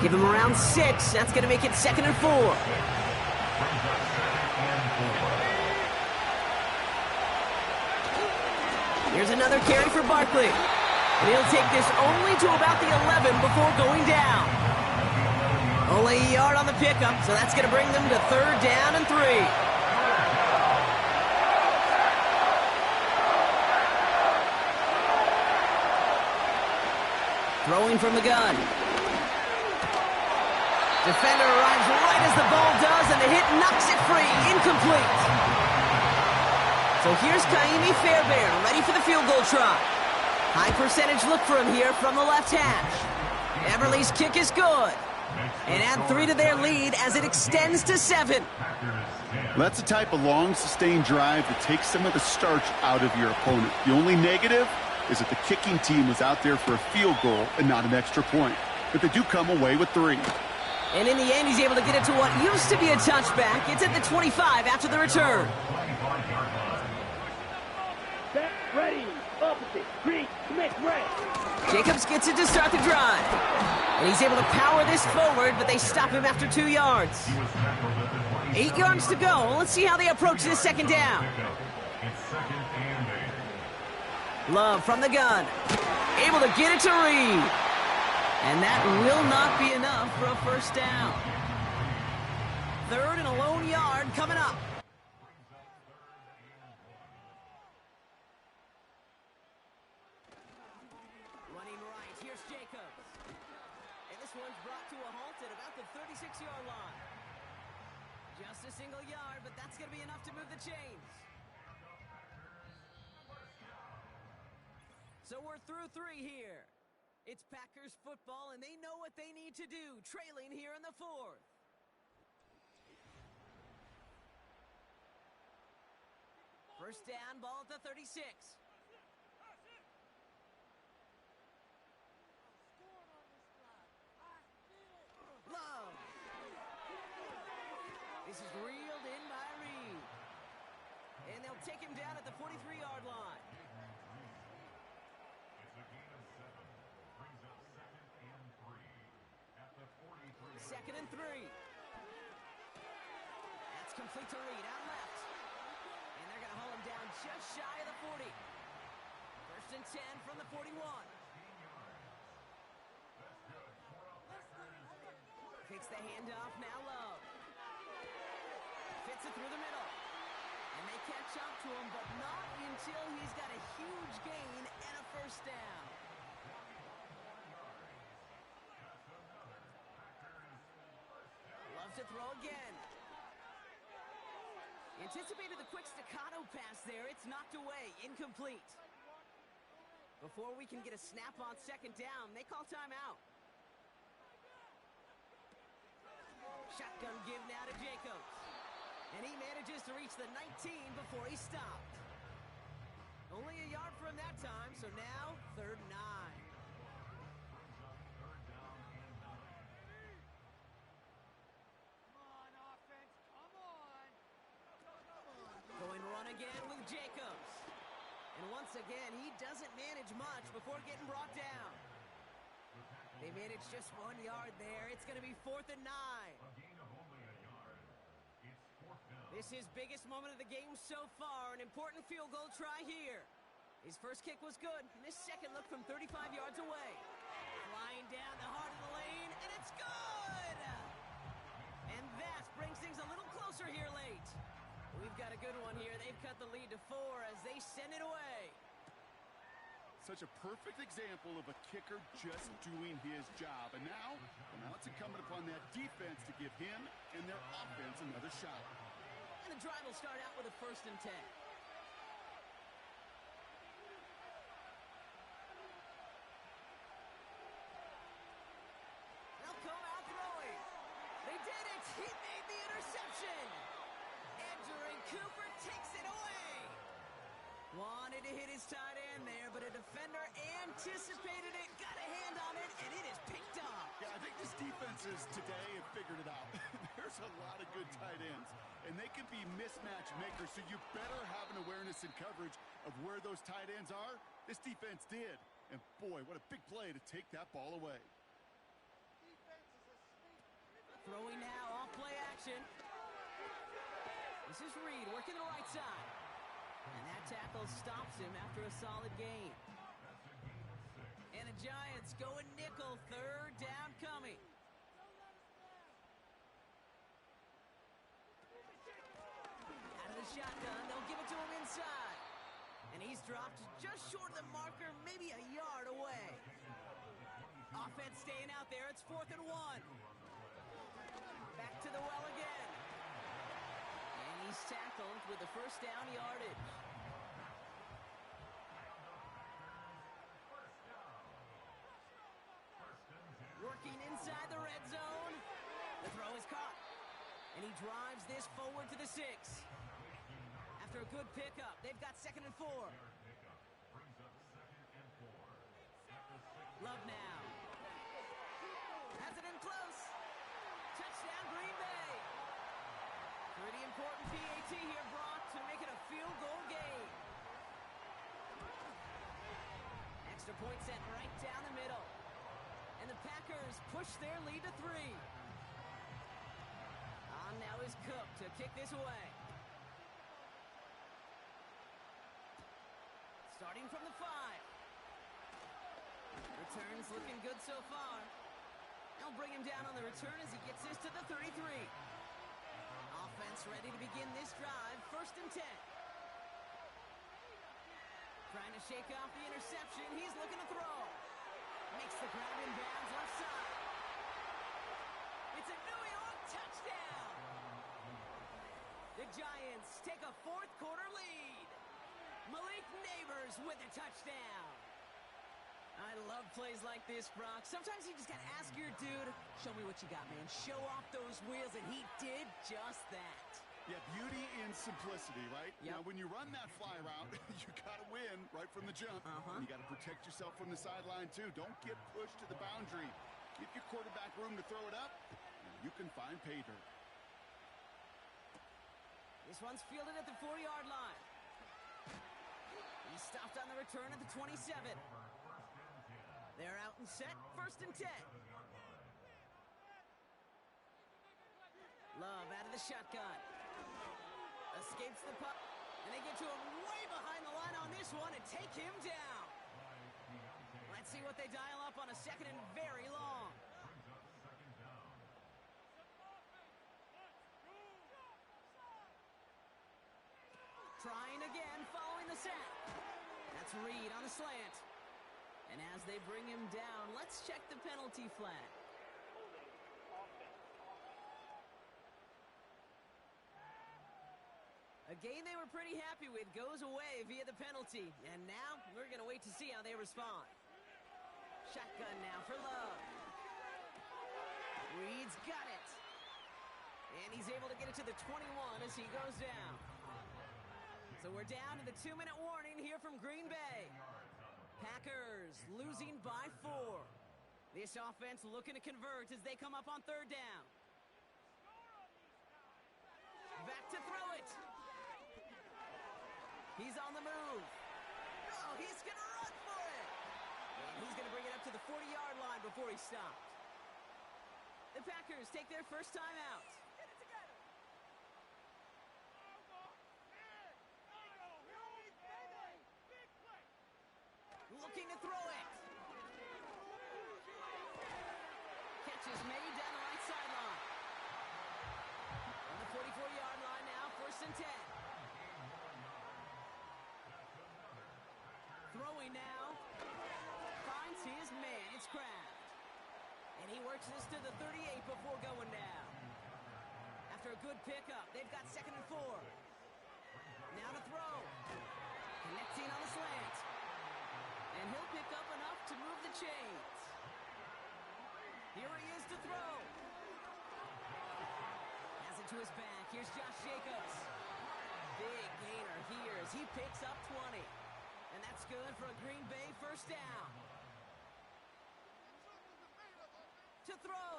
Give him around 6. That's going to make it 2nd and 4. Here's another carry for Barkley. And he'll take this only to about the 11 before going down. Only a yard on the pickup, so that's going to bring them to 3rd down and 3. Throwing from the gun. Defender arrives right as the ball does, and the hit knocks it free. Incomplete. So here's Kaimi Fairbairn, ready for the field goal try. High percentage look for him here from the left hash. Everly's kick is good. And add 3 to their lead as it extends to 7. That's the type of long, sustained drive that takes some of the starch out of your opponent. The only negative is that the kicking team was out there for a field goal and not an extra point. But they do come away with 3. And in the end, he's able to get it to what used to be a touchback. It's at the 25 after the return. Set, ready, opposite, green, commit, red. Jacobs gets it to start the drive. And he's able to power this forward, but they stop him after 2 yards. 8 yards to go. Let's see how they approach this second down. Love from the gun. Able to get it to Reed. And that will not be enough for a first down. 3rd and a lone yard coming up. Running right, here's Jacobs. And this one's brought to a halt at about the 36-yard line. Just a single yard, but that's going to be enough to move the chains. So we're through 3 here. It's Packers football, and they know what they need to do, trailing here in the 4th. First down, ball at the 36. Love. This is reeled in by Reed. And they'll take him down at the 43-yard line. Second and 3. That's complete to Reed out left. And they're going to hold him down just shy of the 40. First and 10 from the 41. Takes the handoff, now Low. Fits it through the middle. And they catch up to him, but not until he's got a huge gain and a first down. To throw again. Anticipated the quick staccato pass there. It's knocked away. Incomplete. Before we can get a snap on second down, they call timeout. Shotgun give now to Jacobs. And he manages to reach the 19 before he stopped. Only a yard for him that time, so now 3rd and 9. Going run again with Jacobs. And once again, he doesn't manage much before getting brought down. They manage just 1 yard there. It's going to be 4th and 9. This is biggest moment of the game so far. An important field goal try here. His first kick was good, and his second look from 35 yards away. Flying down the heart of the lane, and it's good! And that brings things a little closer here late. We've got a good one here. They've cut the lead to 4 as they send it away. Such a perfect example of a kicker just doing his job. And now it's incumbent upon that defense to give him and their offense another shot. And the drive will start out with a 1st and 10. They'll come out throwing. They did it. He made the interception. Cooper takes it away. Wanted to hit his tight end there, but a defender anticipated it, got a hand on it, and it is picked up. Yeah, I think this defenses today have figured it out. There's a lot of good tight ends, and they can be mismatch makers, so you better have an awareness and coverage of where those tight ends are. This defense did, and boy, what a big play to take that ball away. Throwing now, off play action. This is Reed working the right side. And that tackle stops him after a solid gain. And the Giants going nickel, 3rd down coming. Out of the shotgun, they'll give it to him inside. And he's dropped just short of the marker, maybe a yard away. Offense staying out there, it's 4th and 1. Back to the well again. And he's tackled with the first down yardage. Working inside the red zone. The throw is caught. And he drives this forward to the 6. After a good pickup, they've got 2nd and 4. Love now. Has it in close. Touchdown, Green Bay. Pretty important PAT here, Brock, to make it a field goal game. Extra point set right down the middle. And the Packers push their lead to 3. On now is Cook to kick this away. Starting from the 5. Returns looking good so far. They'll bring him down on the return as he gets this to the 33. Offense ready to begin this drive. 1st and 10. Trying to shake off the interception. He's looking to throw. Makes the grab in bounds left side. It's a New York touchdown. The Giants take a 4th quarter lead. Malik Neighbors with a touchdown. I love plays like this, Brock. Sometimes you just got to ask your dude, show me what you got, man. Show off those wheels, and he did just that. Yeah, beauty in simplicity, right? Yep. Now, when you run that fly route, you got to win right from the jump. And you got to protect yourself from the sideline, too. Don't get pushed to the boundary. Give your quarterback room to throw it up, and you can find pay dirt. This one's fielded at the 4-yard line. He stopped on the return at the 27. They're out and set. 1st and 10. Love out of the shotgun. Escapes the puck. And they get to him way behind the line on this one and take him down. Let's see what they dial up on a 2nd and very long. Trying again, following the sack. That's Reed on a slant. And as they bring him down, let's check the penalty flag. A game they were pretty happy with goes away via the penalty. And now we're going to wait to see how they respond. Shotgun now for Love. Reed's got it. And he's able to get it to the 21 as he goes down. So we're down to the 2-minute warning here from Green Bay. Packers losing by 4. This offense looking to convert as they come up on 3rd down. Back to throw it. He's on the move. Oh, he's going to run for it. And he's going to bring it up to the 40-yard line before he stopped. The Packers take their first time out. Looking to throw it. Catch is made down the right sideline. On the 44-yard line now, 1st and 10. Throwing now. Finds his man. It's Kraft. And he works this to the 38 before going down. After a good pickup, they've got 2nd and 4. Now to throw. Connecting on the slant. And he'll pick up enough to move the chains. Here he is to throw. Has it to his back. Here's Josh Jacobs. Big gainer here as he picks up 20. And that's good for a Green Bay first down. To throw.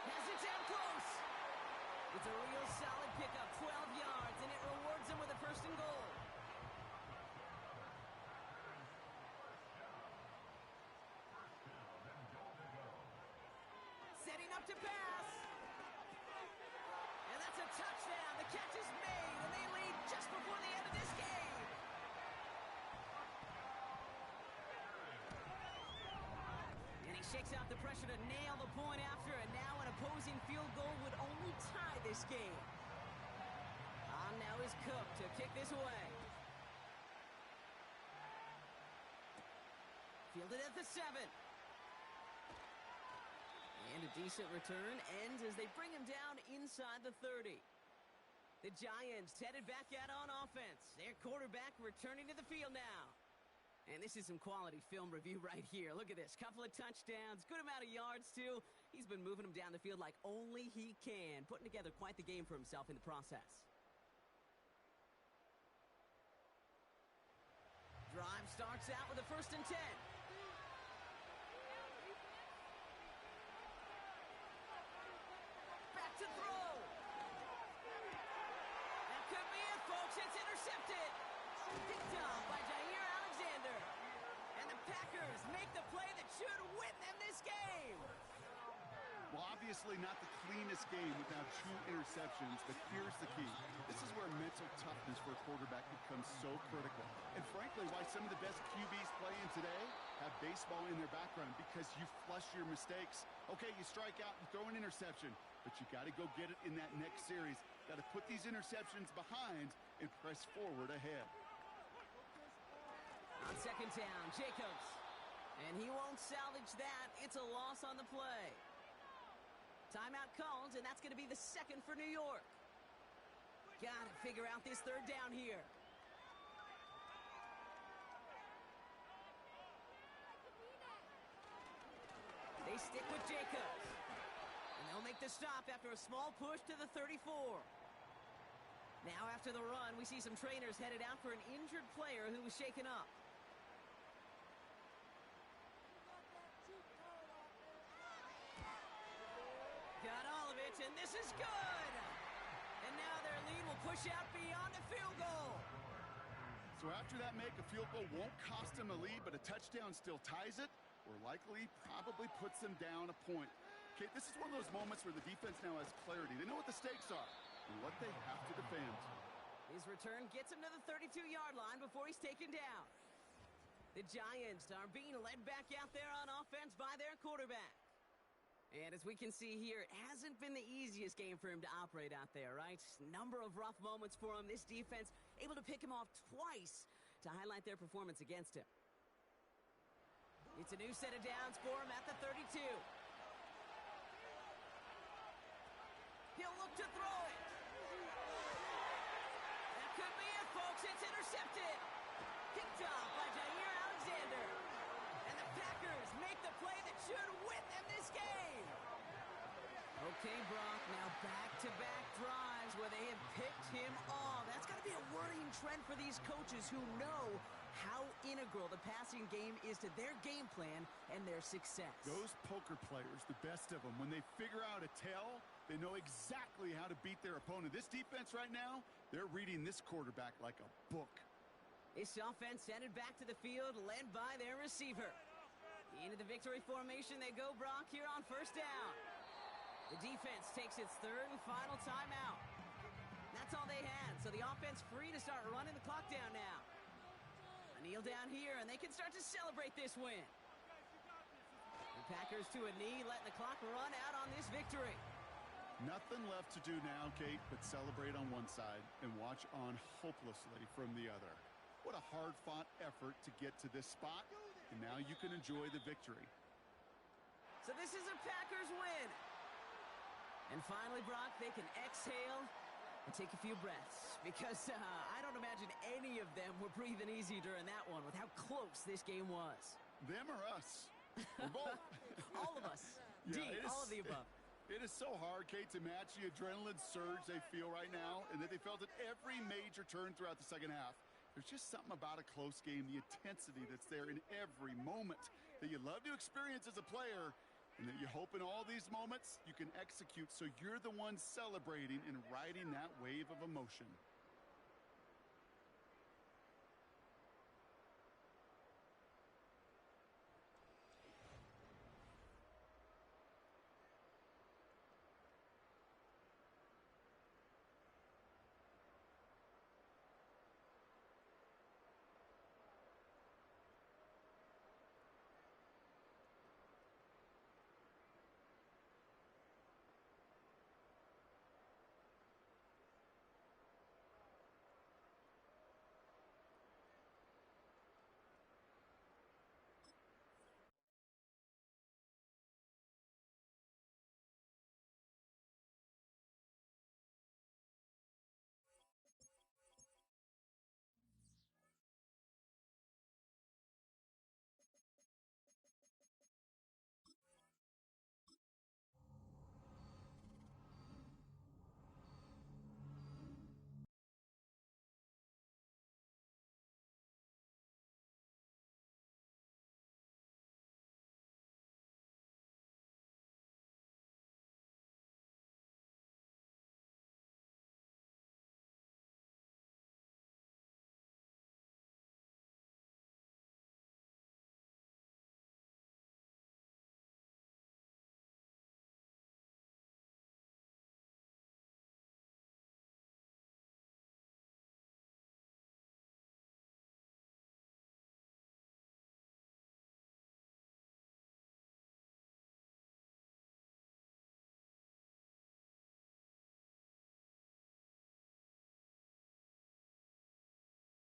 Has it down close. It's a real solid pickup, 12 yards, and it rewards him with a 1st and goal. Setting up to pass. And that's a touchdown. The catch is made, and they lead just before the end of this game. And he shakes out the pressure to nail the point after, and now an opposing field goal would only tie this game. On now is Cook to kick this away. Fielded at the 7. And a decent return ends as they bring him down inside the 30. The Giants headed back out on offense. Their quarterback returning to the field now. And this is some quality film review right here. Look at this. Couple of touchdowns. Good amount of yards, too. He's been moving them down the field like only he can. Putting together quite the game for himself in the process. Drive starts out with a 1st and 10. Back to throw. That could be it, folks. It's intercepted. Picked off by Jair Alexander. And the Packers make the play that should win them this game. Well, obviously not the cleanest game without 2 interceptions, but here's the key. This is where mental toughness for a quarterback becomes so critical. And frankly, why some of the best QBs playing today have baseball in their background, because you flush your mistakes. Okay, you strike out and throw an interception, but you got to go get it in that next series. Got to put these interceptions behind and press forward ahead. On 2nd down, Jacobs. And he won't salvage that. It's a loss on the play. Timeout called, and that's going to be the 2nd for New York. Got to figure out this 3rd down here. They stick with Jacobs. And they'll make the stop after a small push to the 34. Now after the run, we see some trainers headed out for an injured player who was shaken up. Got all of it, and this is good! And now their lead will push out beyond the field goal. So after that make, a field goal won't cost them a lead, but a touchdown still ties it, or likely probably puts them down a point. Okay, this is one of those moments where the defense now has clarity. They know what the stakes are and what they have to defend. His return gets him to the 32-yard line before he's taken down. The Giants are being led back out there on offense by their quarterback. And as we can see here, it hasn't been the easiest game for him to operate out there, right? Number of rough moments for him. This defense able to pick him off twice to highlight their performance against him. It's a new set of downs for him at the 32. He'll look to throw it. That could be it, folks. It's intercepted. Picked off by Jair Alexander. And the Packers make the play that should win them this game. Okay, Brock, now back-to-back drives where they have picked him off. That's got to be a worrying trend for these coaches who know how integral the passing game is to their game plan and their success. Those poker players, the best of them, when they figure out a tell, they know exactly how to beat their opponent. This defense right now, they're reading this quarterback like a book. This offense headed back to the field, led by their receiver. Into the victory formation they go, Brock, here on 1st down. The defense takes its 3rd and final timeout. That's all they had, so the offense free to start running the clock down now. A kneel down here, and they can start to celebrate this win. The Packers to a knee, letting the clock run out on this victory. Nothing left to do now, Kate, but celebrate on one side and watch on hopelessly from the other. What a hard-fought effort to get to this spot, and now you can enjoy the victory. So this is a Packers win. And finally, Brock, they can exhale and take a few breaths, because I don't imagine any of them were breathing easy during that one with how close this game was. Them or us? We're both. All of us. Yeah, all of the above. It is so hard, Kate, to match the adrenaline surge they feel right now, and that they felt at every major turn throughout the second half. There's just something about a close game, the intensity that's there in every moment that you love to experience as a player, and that you hope in all these moments you can execute so you're the one celebrating and riding that wave of emotion.